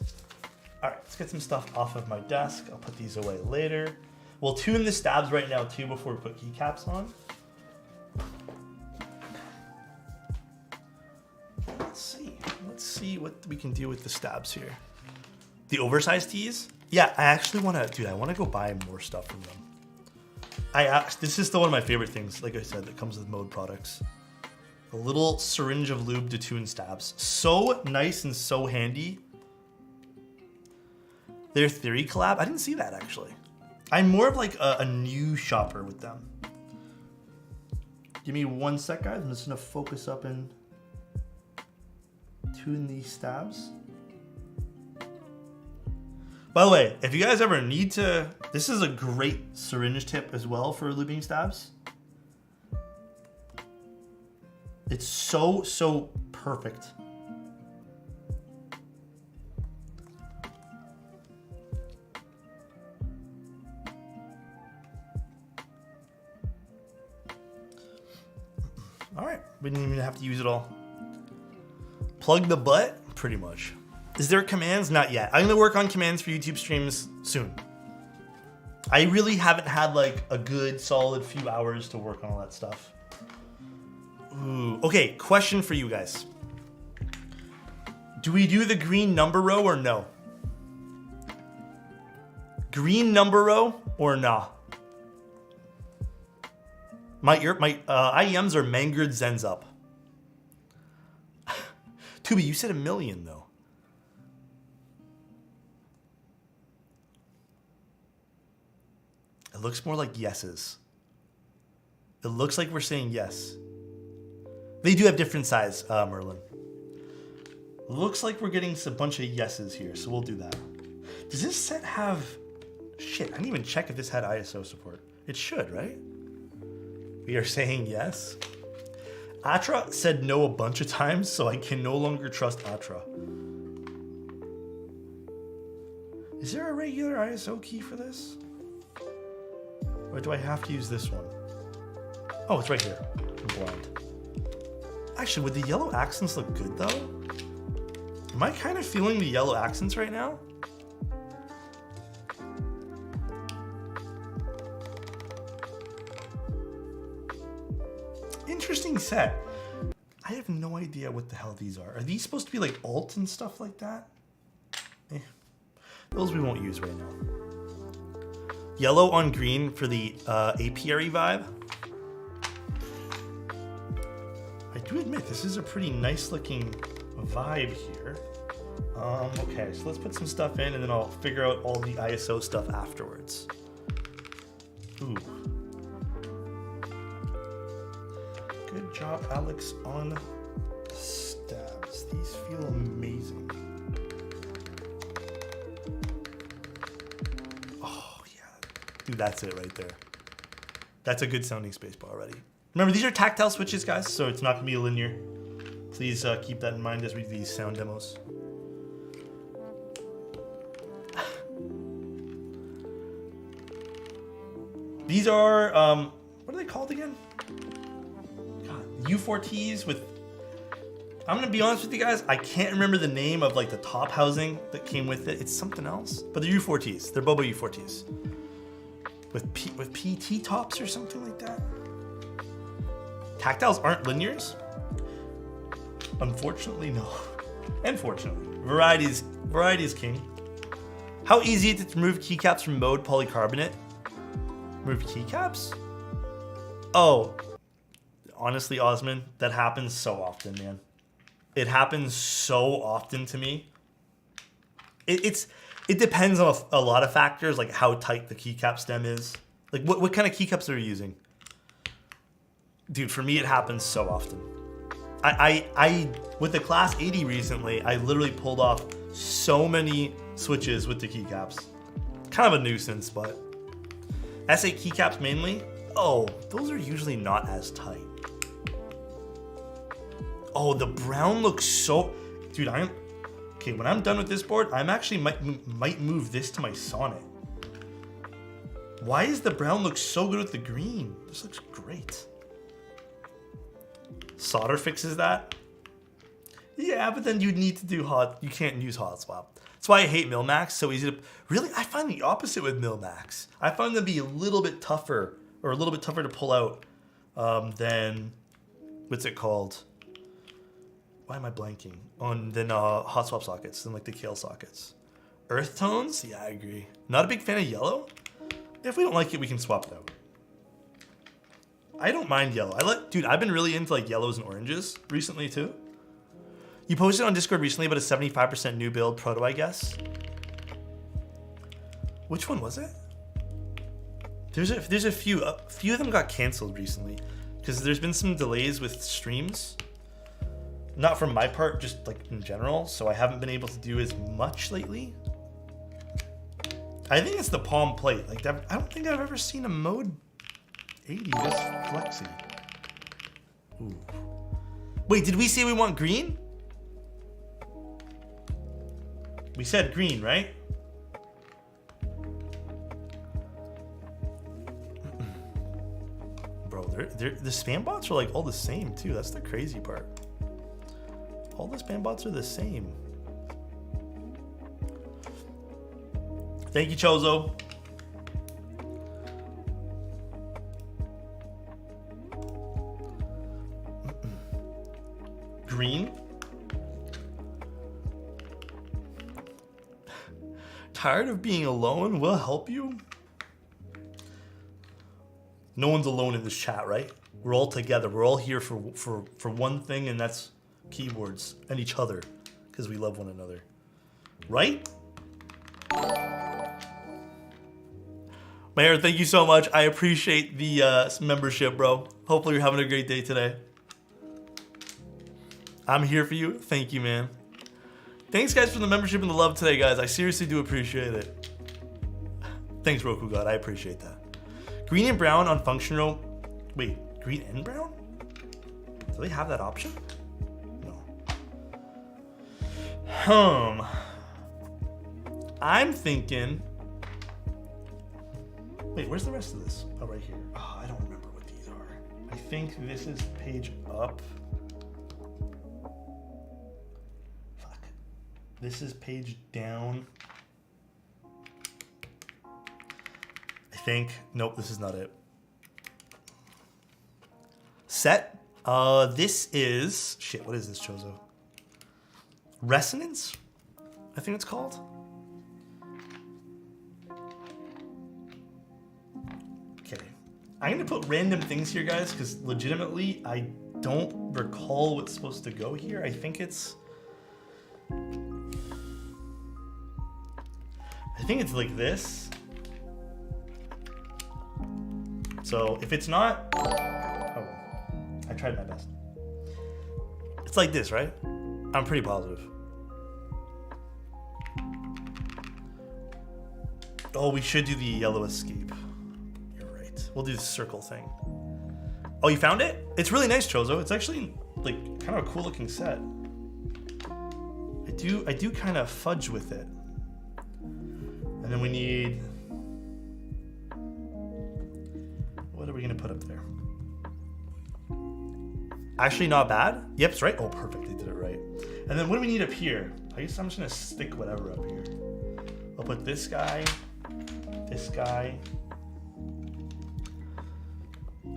All right, let's get some stuff off of my desk. I'll put these away later. We'll tune the stabs right now too before we put keycaps on. Let's see what we can do with the stabs here. The oversized tees? Yeah, I actually want to, dude, I want to go buy more stuff from them. This is still one of my favorite things, like I said, that comes with Mode products. A little syringe of lube to tune stabs. So nice and so handy. Their Theory collab, I didn't see that actually. I'm more of like a new shopper with them. Give me 1 sec, guys. I'm just gonna focus up and tune these stabs. By the way, if you guys ever need to, this is a great syringe tip as well for lubing stabs. It's so perfect. All right, we didn't even have to use it all. Plug the butt, pretty much. Is there commands? Not yet. I'm gonna work on commands for YouTube streams soon. I really haven't had like a good solid few hours to work on all that stuff. Ooh. Okay, question for you guys. Do we do the green number row or no? Green number row or nah? My IEMs are Mangard Zens up. Tubi, you said 1 million though. It looks more like yeses. It looks like we're saying yes. They do have different size, Merlin. Looks like we're getting a bunch of yeses here, so we'll do that. Does this set have... Shit, I didn't even check if this had ISO support. It should, right? We are saying yes. Atra said no a bunch of times, so I can no longer trust Atra. Is there a regular ISO key for this? Or do I have to use this one? Oh, it's right here. I'm blind. Actually, would the yellow accents look good though? Am I kind of feeling the yellow accents right now? Interesting set. I have no idea what the hell these are. Are these supposed to be like alt and stuff like that? Those we won't use right now. Yellow on green for the apiary vibe. I do admit this is a pretty nice looking vibe here. Okay, so let's put some stuff in and then I'll figure out all the ISO stuff afterwards. Ooh. Good job, Alex, on stabs. These feel amazing. Oh, yeah. Dude, that's it right there. That's a good sounding spacebar already. Remember, these are tactile switches, guys, so it's not going to be linear. Please keep that in mind as we do these sound demos. These are, what are they called again? God, U4Ts with, I'm gonna be honest with you guys, I can't remember the name of like the top housing that came with it. It's something else, but they're U4Ts. They're Bobo U4Ts. With PT tops or something like that. Tactiles aren't linears? Unfortunately, no. And fortunately, variety is king. How easy is it to remove keycaps from mode polycarbonate? Remove keycaps? Oh, honestly, Osman, that happens so often, man. It happens so often to me. It depends on a lot of factors, like how tight the keycap stem is. Like what kind of keycaps are you using? Dude, for me, it happens so often. I with the Class 80 recently, I literally pulled off so many switches with the keycaps. Kind of a nuisance, but S8 keycaps mainly. Oh, those are usually not as tight. Oh, the brown looks so, dude. Okay. When I'm done with this board, I'm actually might move this to my Sonnet. Why does the brown look so good with the green? This looks great. Solder fixes that. Yeah, but then you need to do you can't use hot swap. That's why I hate Milmax. So easy to, really, I find the opposite with Milmax. I find them to be a little bit tougher, or a little bit tougher to pull out than, what's it called? Why am I blanking? Than hot swap sockets, than like the Kale sockets. Earth tones? Yeah, I agree. Not a big fan of yellow. If we don't like it, we can swap it out. I don't mind yellow. Dude, I've been really into like yellows and oranges recently too. You posted on Discord recently about a 75% new build proto, I guess. Which one was it? There's a few. A few of them got canceled recently because there's been some delays with streams. Not from my part, just like in general. So I haven't been able to do as much lately. I think it's the palm plate. Like I don't think I've ever seen a mode 80 this flexy. Ooh. Wait, did we say we want green? We said green, right? Bro, the spam bots are like all the same too. That's the crazy part. All the spam bots are the same. Thank you, Chozo. Green. Tired of being alone? We'll help you. No one's alone in this chat, right? We're all together. We're all here for one thing, and that's keyboards and each other, because we love one another, right? Mayor, thank you so much. I appreciate the membership, bro. Hopefully you're having a great day today. I'm here for you. Thank you, man. Thanks, guys, for the membership and the love today, guys. I seriously do appreciate it. Thanks, Roku God. I appreciate that. Green and brown on function row. Wait, green and brown? Do they have that option? No. I'm thinking. Wait, where's the rest of this? Oh, right here. Oh, I don't remember what these are. I think this is page up. Fuck. This is page down. I think. Nope, this is not it. Set. This is. Shit, what is this, Chozo? Resonance? I think it's called. Okay. I'm going to put random things here, guys, because legitimately, I don't recall what's supposed to go here. I think it's... think it's like this. So if it's not, oh, I tried my best. It's like this, right? I'm pretty positive. Oh, we should do the yellow escape. You're right. We'll do the circle thing. Oh, you found it? It's really nice, Chozo. It's actually like kind of a cool looking set. I do kind of fudge with it. And then we need, what are we gonna put up there? Actually not bad. Yep, it's right. Oh, perfect, they did it right. And then what do we need up here? I guess I'm just gonna stick whatever up here. I'll put this guy, this guy.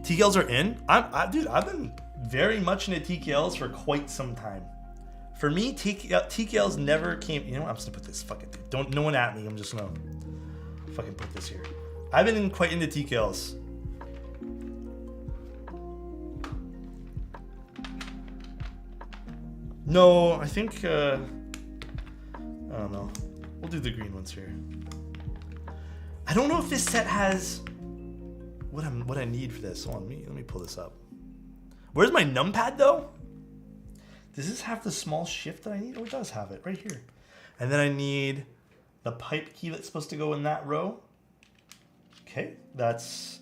TKLs are in. Dude, I've been very much into TKLs for quite some time. For me, TKLs never came. You know what? I'm just gonna put this. Fuck it, dude. Don't no one at me. I'm just gonna fucking put this here. I've been quite into TKLs. No, I think I don't know. We'll do the green ones here. I don't know if this set has what I need for this. Hold on, let me pull this up. Where's my numpad though? Does this have the small shift that I need? Oh, it does have it right here. And then I need the pipe key that's supposed to go in that row. Okay, that's.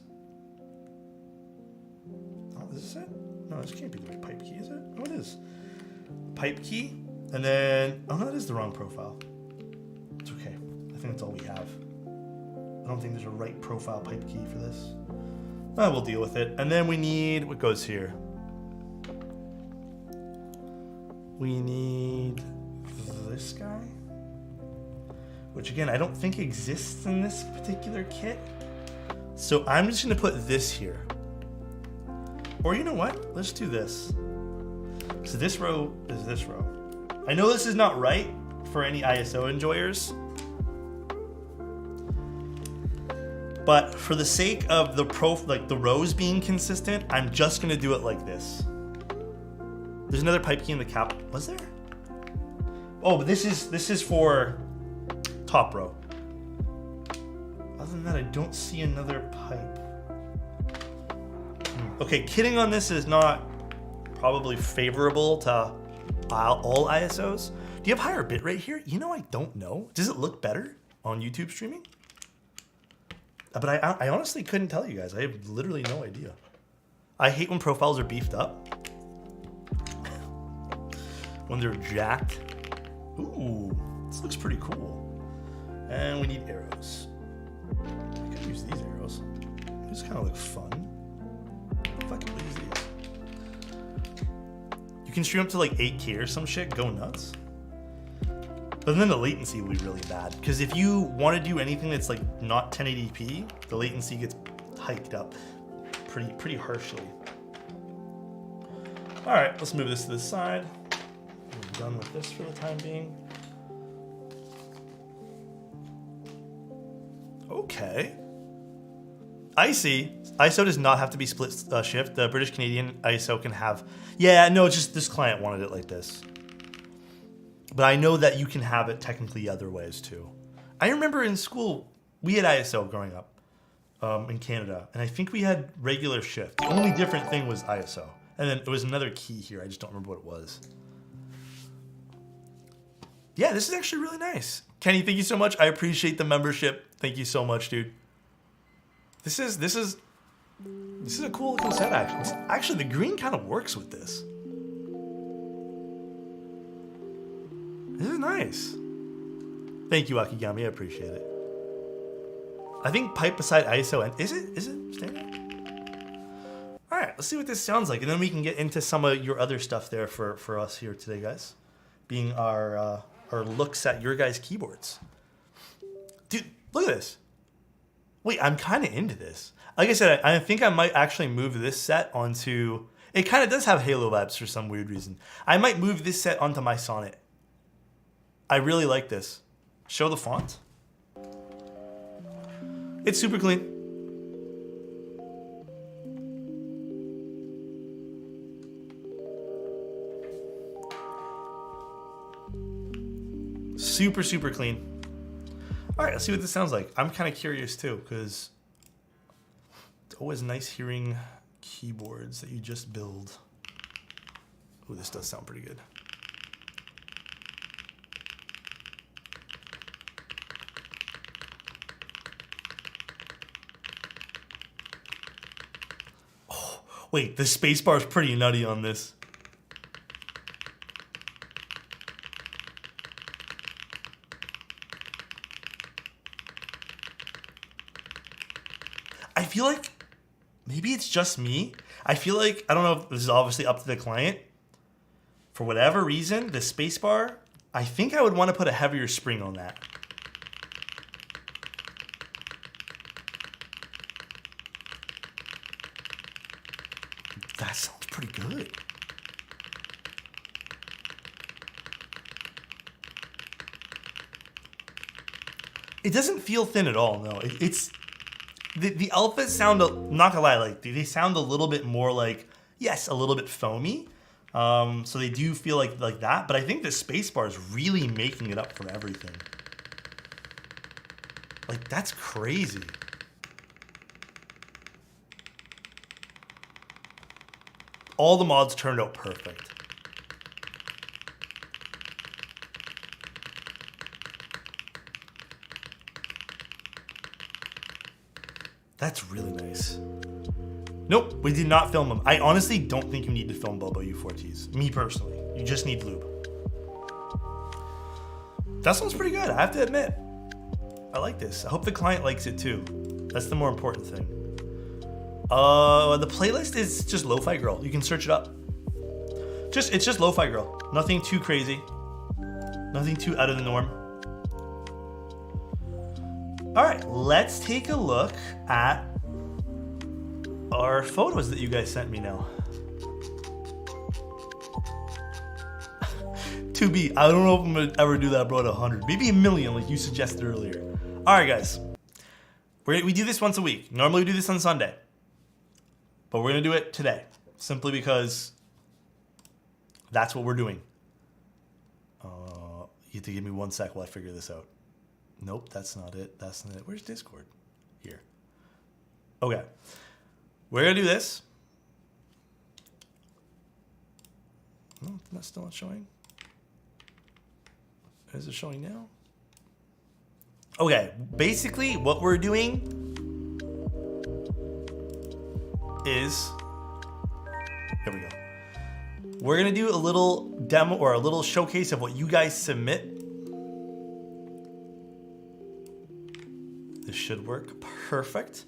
Oh, is this it? No, this can't be the right pipe key, is it? Oh, it is. Pipe key, and then oh no, that is the wrong profile. It's okay. I think that's all we have. I don't think there's a right profile pipe key for this. We'll deal with it. And then we need what goes here. We need this guy, which again I don't think exists in this particular kit. So I'm just gonna put this here. Or you know what? Let's do this. So this row is this row. I know this is not right for any ISO enjoyers, but for the sake of the the rows being consistent, I'm just gonna do it like this. There's another pipe key in the cap. Was there? Oh, but this is for top row. Other than that, I don't see another pipe. Okay, kitting on this is not probably favorable to all ISOs. Do you have higher bitrate here? You know, I don't know. Does it look better on YouTube streaming? But I honestly couldn't tell you guys. I have literally no idea. I hate when profiles are beefed up. When they're jacked. Ooh, this looks pretty cool. And we need arrows. I could use these arrows. These kind of look fun. Fuck it, we'll use these. You can stream up to like 8K or some shit, go nuts. But then the latency will be really bad. Because if you want to do anything that's like not 1080p, the latency gets hiked up pretty harshly. All right, let's move this to the side. We're done with this for the time being. Okay. I see. ISO does not have to be split shift. The British Canadian ISO can have. Yeah, no, it's just this client wanted it like this. But I know that you can have it technically other ways too. I remember in school we had ISO growing up in Canada, and I think we had regular shift. The only different thing was ISO, and then it was another key here. I just don't remember what it was. Yeah, this is actually really nice. Kenny, thank you so much. I appreciate the membership. Thank you so much, dude. This is a cool looking set, actually. Actually, the green kind of works with this. This is nice. Thank you, Akigami. I appreciate it. I think pipe beside ISO and is it standard? All right, let's see what this sounds like, and then we can get into some of your other stuff there for us here today, guys. Being our looks at your guys' keyboards. Dude, look at this. Wait, I'm kind of into this. Like I said, I think I might actually move this set onto... It kind of does have Halo vibes for some weird reason. I might move this set onto my Sonnet. I really like this. Show the font. It's super clean. Super, super clean. All right, let's see what this sounds like. I'm kind of curious too, because it's always nice hearing keyboards that you just build. Ooh, this does sound pretty good. Oh, wait, the spacebar is pretty nutty on this. I feel like maybe it's just me. I feel like, I don't know if this is obviously up to the client. For whatever reason, the spacebar, I think I would want to put a heavier spring on that. That sounds pretty good. It doesn't feel thin at all, no. It's... The alphas sound, not gonna lie, like they sound a little bit more like, yes, a little bit foamy. So they do feel like that, but I think the spacebar is really making it up for everything. Like, that's crazy. All the mods turned out perfect. That's really nice. Nope, we did not film them. I honestly don't think you need to film Bobo U4Ts. Me personally. You just need lube. That sounds pretty good, I have to admit. I like this. I hope the client likes it too. That's the more important thing. The playlist is just Lo-Fi Girl. You can search it up. It's just Lo-Fi Girl. Nothing too crazy. Nothing too out of the norm. All right, let's take a look at our photos that you guys sent me now. To be, I don't know if I'm gonna ever do that, bro, at 100. Maybe a million, like you suggested earlier. All right, guys. We do this once a week. Normally we do this on Sunday. But we're gonna do it today. Simply because that's what we're doing. You have to give me 1 sec while I figure this out. Nope, that's not it. That's not it. Where's Discord? Here. Okay. We're going to do this. No, that's still not showing. Is it showing now? Okay. Basically, what we're doing is... Here we go. We're going to do a little demo or a little showcase of what you guys submit. This should work perfect.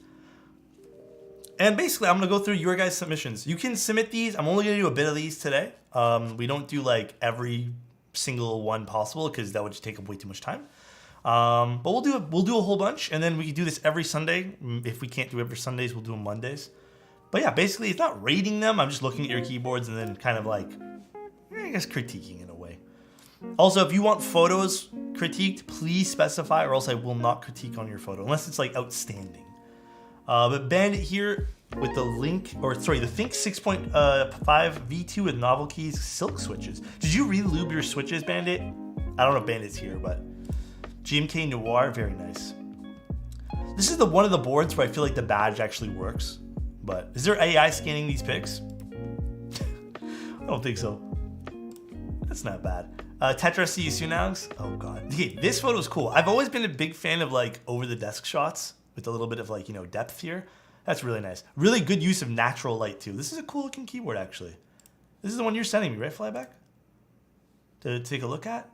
And basically, I'm going to go through your guys' submissions. You can submit these. I'm only going to do a bit of these today. We don't do like every single one possible because that would just take up way too much time. But we'll do a whole bunch, and then we can do this every Sunday. If we can't do every Sundays, we'll do them Mondays. But yeah, basically, it's not rating them. I'm just looking at your keyboards and then kind of like, I guess, critiquing in a way. Also, if you want photos critiqued, please specify, or else I will not critique on your photo unless it's like outstanding. But Bandit here with the Think 6.5 V2 with novel keys, silk switches. Did you re-lube your switches, Bandit? I don't know if Bandit's here, but GMK Noir, very nice. This is one of the boards where I feel like the badge actually works. But is there AI scanning these pics? I don't think so. That's not bad. Tetra, see you soon, Alex. Oh god. Okay, this photo is cool. I've always been a big fan of like over the desk shots with a little bit of like, you know, depth here. That's really nice. Really good use of natural light too. This is a cool looking keyboard actually. This is the one you're sending me, right, Flyback? To take a look at?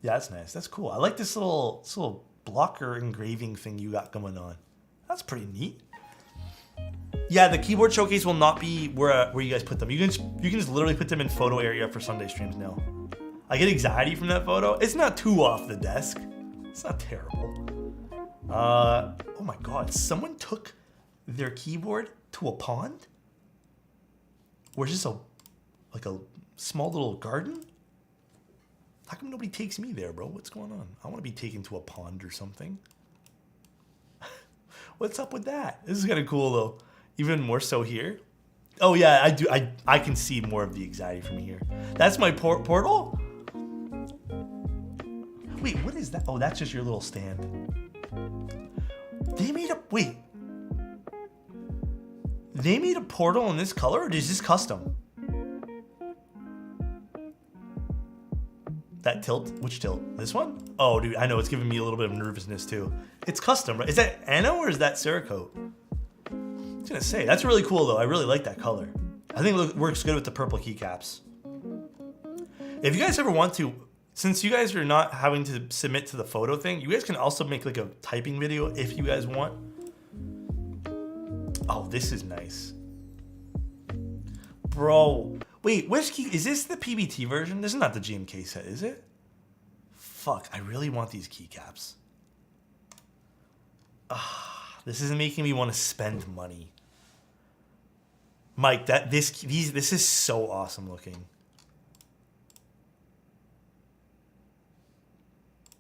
Yeah, that's nice. That's cool. I like this little blocker engraving thing you got going on. That's pretty neat. Yeah, the keyboard showcase will not be where you guys put them. You can just literally put them in photo area for Sunday streams now. I get anxiety from that photo. It's not too off the desk. It's not terrible. Oh my god, someone took their keyboard to a pond? Or just a small little garden? How come nobody takes me there, bro? What's going on? I want to be taken to a pond or something. What's up with that? This is kind of cool though. Even more so here. Oh yeah, I do. I can see more of the anxiety from here. That's my portal? Wait, what is that? Oh, that's just your little stand. They made a, wait. They made a Portal in this color, or is this custom? That tilt? Which tilt? This one? Oh, dude, I know, it's giving me a little bit of nervousness too. It's custom, right? Is that Anno or is that Cerakote? I was gonna say, that's really cool though. I really like that color. I think it works good with the purple keycaps. If you guys ever want to, since you guys are not having to submit to the photo thing, you guys can also make like a typing video if you guys want. Oh, this is nice. Bro, wait, which key, is this the PBT version? This is not the GMK set, is it? Fuck, I really want these keycaps. Ah, this is making me want to spend money. Mike, this is so awesome looking.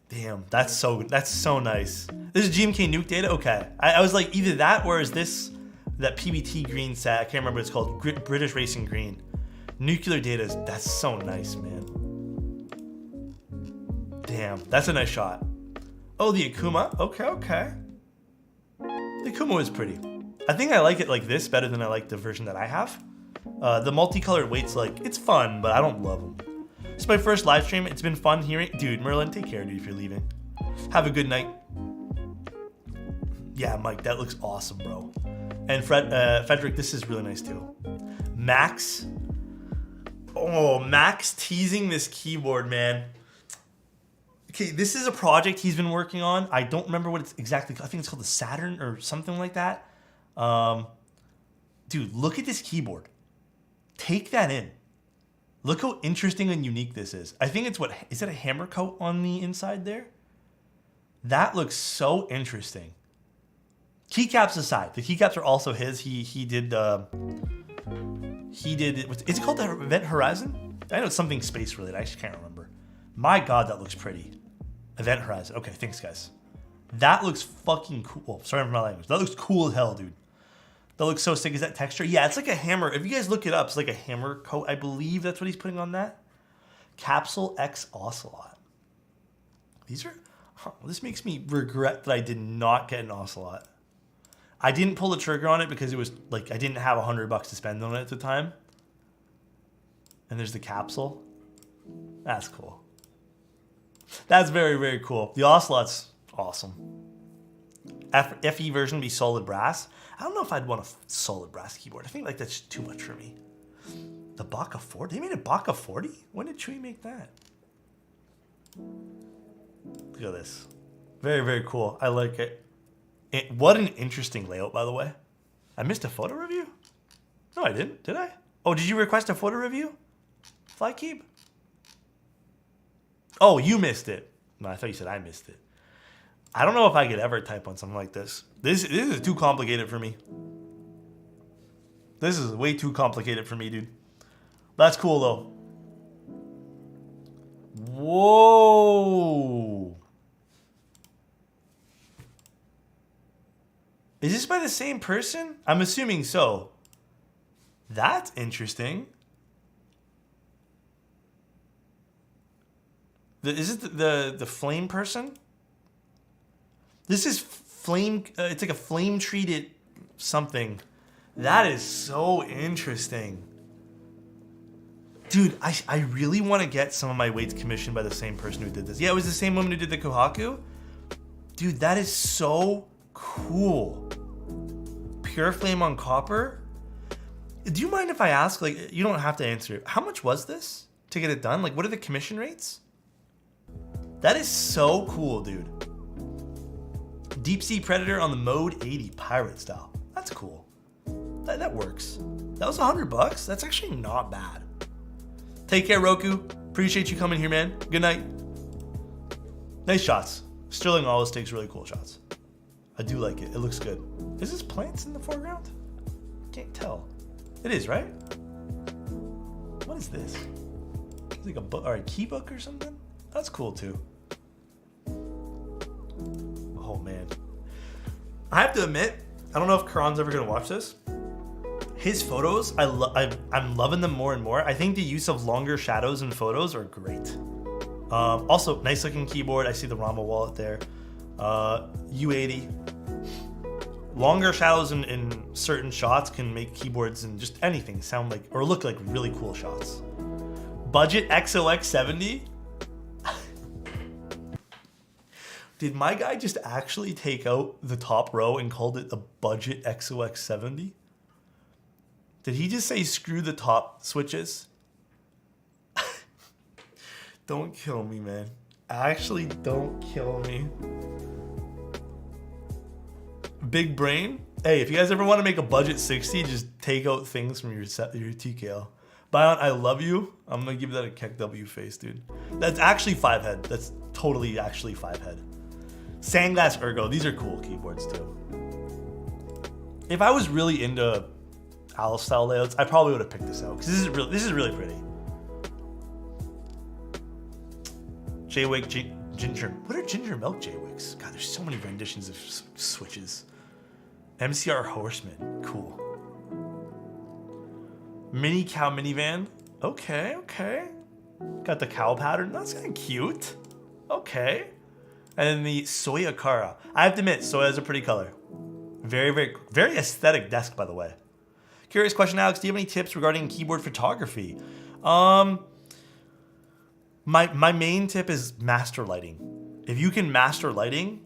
Damn, that's so nice. This is GMK Nuke data? Okay. I was like, either that or is this that PBT green set? I can't remember what it's called. British Racing Green. Nuclear data, that's so nice, man. Damn, that's a nice shot. Oh, the Akuma? Okay. The Akuma was pretty. I think I like it like this better than I like the version that I have. The multicolored weights, like, it's fun, but I don't love them. It's my first live stream. It's been fun hearing. Dude, Merlin, take care, dude, if you're leaving. Have a good night. Yeah, Mike, that looks awesome, bro. And Frederick, this is really nice too. Max. Oh, Max teasing this keyboard, man. Okay, this is a project he's been working on. I don't remember what it's exactly. I think it's called the Saturn or something like that. Dude, look at this keyboard. Take that in. Look how interesting and unique this is. I think it's is it a hammer coat on the inside there? That looks so interesting. Keycaps aside, the keycaps are also his. He did it's called the Event Horizon? I know it's something space related. I actually can't remember. My God, that looks pretty. Event Horizon. Okay, thanks guys. That looks fucking cool. Sorry for my language. That looks cool as hell, dude. That looks so sick. Is that texture? Yeah, it's like a hammer. If you guys look it up, it's like a hammer coat. I believe that's what he's putting on that. Capsule X Ocelot. These are... Huh, this makes me regret that I did not get an Ocelot. I didn't pull the trigger on it because it was like I didn't have $100 to spend on it at the time. And there's the capsule. That's cool. That's very, very cool. The Ocelot's awesome. FE version be solid brass. I don't know if I'd want a solid brass keyboard. I think like that's too much for me. The Baka 40? They made a Baka 40? When did Chewy make that? Look at this. Very, very cool. I like it. What an interesting layout, by the way. I missed a photo review? No, I didn't. Did I? Oh, did you request a photo review? Flykeep? Oh, you missed it. No, I thought you said I missed it. I don't know if I could ever type on something like this. This is too complicated for me. This is way too complicated for me, dude. That's cool, though. Whoa. Is this by the same person? I'm assuming so. That's interesting. Is it the flame person? This is flame. It's like a flame treated something. That is so interesting. Dude, I really want to get some of my weights commissioned by the same person who did this. Yeah, it was the same woman who did the Kohaku. Dude, that is so cool. Pure flame on copper. Do you mind if I ask, like, you don't have to answer it. How much was this to get it done? Like, what are the commission rates? That is so cool, dude. Deep Sea Predator on the Mode 80 pirate style. That's cool. That works. That was $100. That's actually not bad. Take care, Roku. Appreciate you coming here, man. Good night. Nice shots. Sterling always takes really cool shots. I do like it. It looks good. Is this plants in the foreground? Can't tell. It is, right? What is this? It's like a book or a key book or something? That's cool too. Oh man. I have to admit, I don't know if Karan's ever gonna watch this. His photos, I'm loving them more and more. I think the use of longer shadows in photos are great. Also, nice looking keyboard. I see the Rama wallet there. U80. Longer shadows in certain shots can make keyboards and just anything sound like or look like really cool shots. Budget XOX70? Did my guy just actually take out the top row and called it the Budget XOX70? Did he just say screw the top switches? Don't kill me, man. Actually, don't kill me. Big brain? Hey, if you guys ever want to make a budget 60, just take out things from your TKL. Bion, I love you. I'm gonna give that a Keck W face, dude. That's actually 5 head. That's totally actually 5 head. Sandglass Ergo. These are cool keyboards too. If I was really into Alice style layouts, I probably would have picked this out because this is really pretty. J-Wig, Ginger. What are Ginger Milk J-Wigs? God, there's so many renditions of switches. MCR Horseman. Cool. Mini cow minivan. Okay, okay. Got the cow pattern. That's kind of cute. Okay. And then the Soya Kara. I have to admit, Soya is a pretty color. Very, very, very aesthetic desk, by the way. Curious question, Alex. Do you have any tips regarding keyboard photography? My main tip is master lighting. If you can master lighting,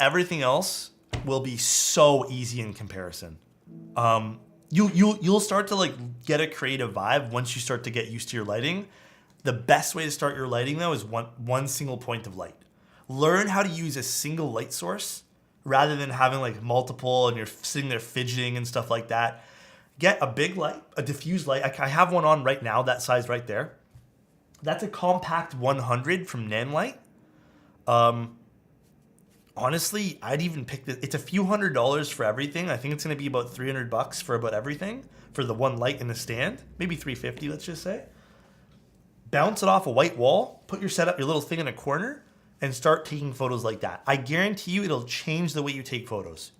everything else will be so easy in comparison. You'll start to like get a creative vibe once you start to get used to your lighting. The best way to start your lighting though is one single point of light. Learn how to use a single light source rather than having like multiple and you're sitting there fidgeting and stuff like that. Get a big light, a diffuse light. I have one on right now, that size right there. That's a compact 100 from Nanlite. Honestly, I'd even pick this. It's a few $100s for everything. I think it's going to be about $300 for about everything for the one light in the stand. Maybe $350, let's just say. Bounce it off a white wall. Put your setup, your little thing in a corner, and start taking photos like that. I guarantee you, it'll change the way you take photos.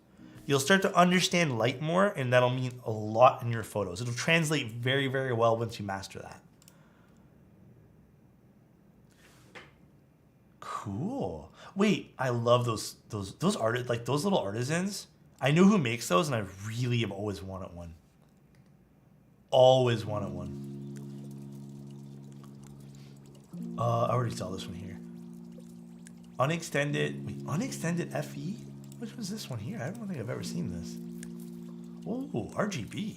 You'll start to understand light more, and that'll mean a lot in your photos. It'll translate very, very well once you master that. Cool. Wait, I love those artists, like those little artisans. I know who makes those, and I really have always wanted one. Always wanted one. I already saw this one here. Unextended FE? Which was this one here? I don't think I've ever seen this. Oh, RGB.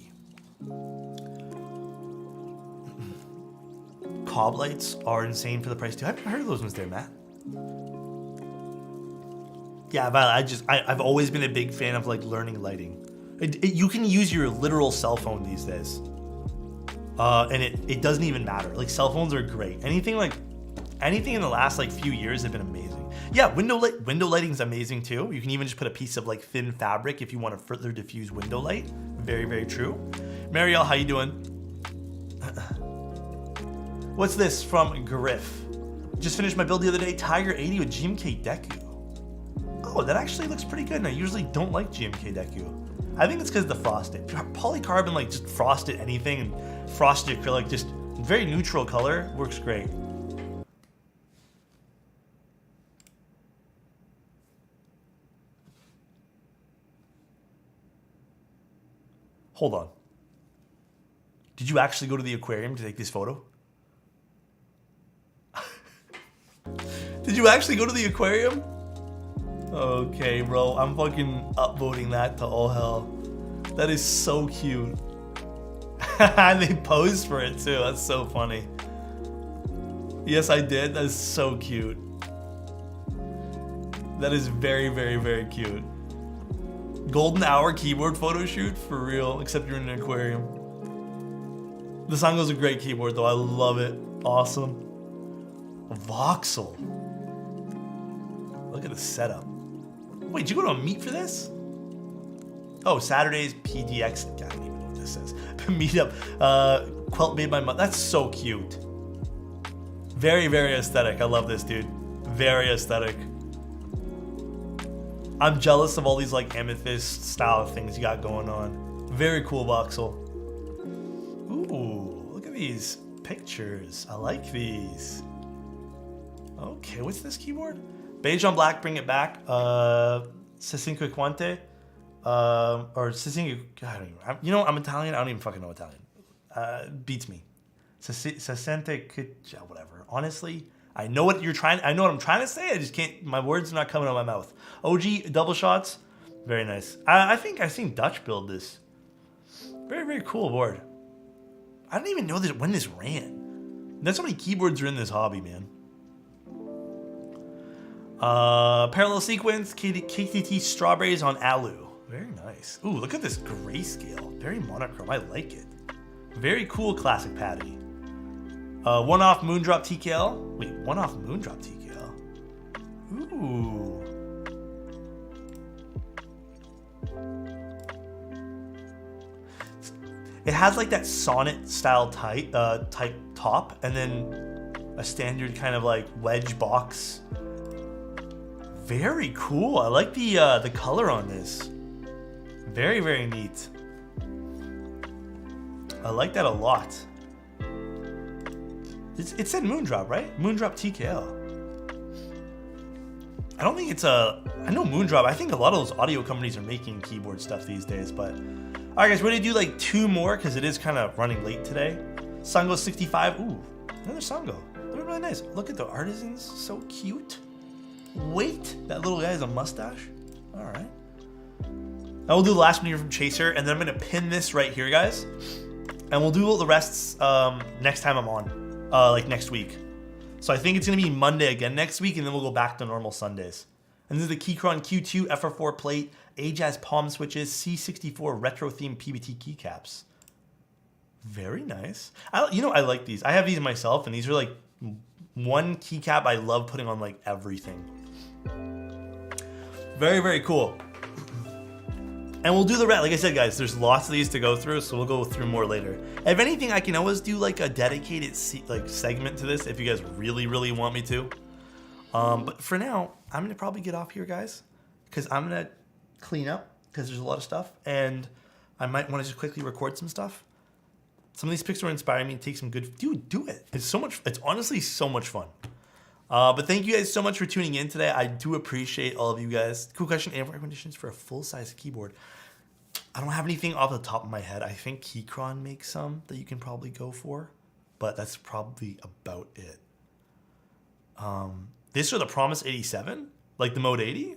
Cob lights are insane for the price too. I haven't heard of those ones there, Matt. Yeah, but I've always been a big fan of like learning lighting. You can use your literal cell phone these days, and it doesn't even matter. Like cell phones are great. Anything in the last like few years have been amazing. Yeah, window lighting is amazing too. You can even just put a piece of like thin fabric if you want to further diffuse window light. Very, very true. Marielle, how you doing? What's this from Griff? Just finished my build the other day. Tiger 80 with GMK Deku. Oh, that actually looks pretty good, and I usually don't like GMK Deku. I think it's because of the frosted. Polycarbon, like just frosted anything, and frosted acrylic, just very neutral color, works great. Hold on. Did you actually go to the aquarium to take this photo? Did you actually go to the aquarium? Okay, bro. I'm fucking upvoting that to all hell. That is so cute. And they posed for it too. That's so funny. Yes, I did. That is so cute. That is very, very, very cute. Golden hour keyboard photo shoot for real, except you're in an aquarium. The Sango's a great keyboard though. I love it. Awesome. Voxel. Look at the setup. Wait, did you go to a meet for this? Oh, Saturday's PDX. I don't even know what this says. Meetup. Quilt made by mother. That's so cute. Very, very aesthetic. I love this, dude. Very aesthetic. I'm jealous of all these like amethyst style things you got going on. Very cool, Voxel. Ooh, look at these pictures. I like these. Okay, what's this keyboard? Beige on black, bring it back. cinque quante, or cinque. I don't even. I'm Italian. I don't even fucking know Italian. Beats me. Sessente, whatever. Honestly, I know what you're trying. I know what I'm trying to say. I just can't. My words are not coming out of my mouth. OG double shots, very nice. I think I've seen Dutch build this. Very, very cool board. I don't even know when this ran. That's how many keyboards are in this hobby, man. Parallel sequence, KTT strawberries on alu. Very nice. Ooh, look at this grayscale. Very monochrome. I like it. Very cool classic patty. One-off Moondrop TKL. Wait, one-off Moondrop TKL. Ooh. It has like that sonnet style type top, and then a standard kind of like wedge box. Very cool. I like the color on this. Very, very neat. I like that a lot. It said Moondrop, right? Moondrop TKL. I don't think it's I know Moondrop. I think a lot of those audio companies are making keyboard stuff these days, but. Alright guys, we're gonna do like 2 more because it is kind of running late today. Sango 65. Ooh, another Sango. They're really nice. Look at the artisans. So cute. Wait, that little guy has a mustache. Alright. I will do the last one here from Chaser, and then I'm gonna pin this right here, guys. And we'll do all the rests next time I'm on. Like next week. So I think it's gonna be Monday again next week, and then we'll go back to normal Sundays. And this is the Keychron Q2 FR4 plate, Ajaz palm switches, C64 retro themed PBT keycaps. Very nice. I like these. I have these myself, and these are like one keycap I love putting on like everything. Very, very cool. And we'll do the rest. Like I said, guys, there's lots of these to go through, so we'll go through more later. If anything, I can always do like a dedicated segment to this if you guys really, really want me to. But for now, I'm going to probably get off here, guys, because I'm going to clean up because there's a lot of stuff, and I might want to just quickly record some stuff. Some of these pics are inspiring me to take some good... Dude, do it. It's so much... It's honestly so much fun. But thank you guys so much for tuning in today. I do appreciate all of you guys. Cool question. Any recommendations for a full-size keyboard? I don't have anything off the top of my head. I think Keychron makes some that you can probably go for, but that's probably about it. This or the Promise 87, like the Mode 80.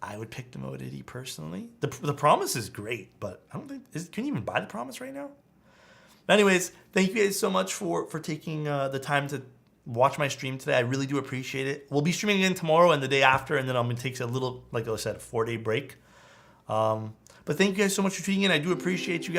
I would pick the Mode 80 personally. The Promise is great, but I don't think can you even buy the Promise right now? But anyways, thank you guys so much for taking the time to watch my stream today. I really do appreciate it. We'll be streaming again tomorrow and the day after, and then I'm gonna take a little, like I said, 4-day break. But thank you guys so much for tuning in. I do appreciate you guys.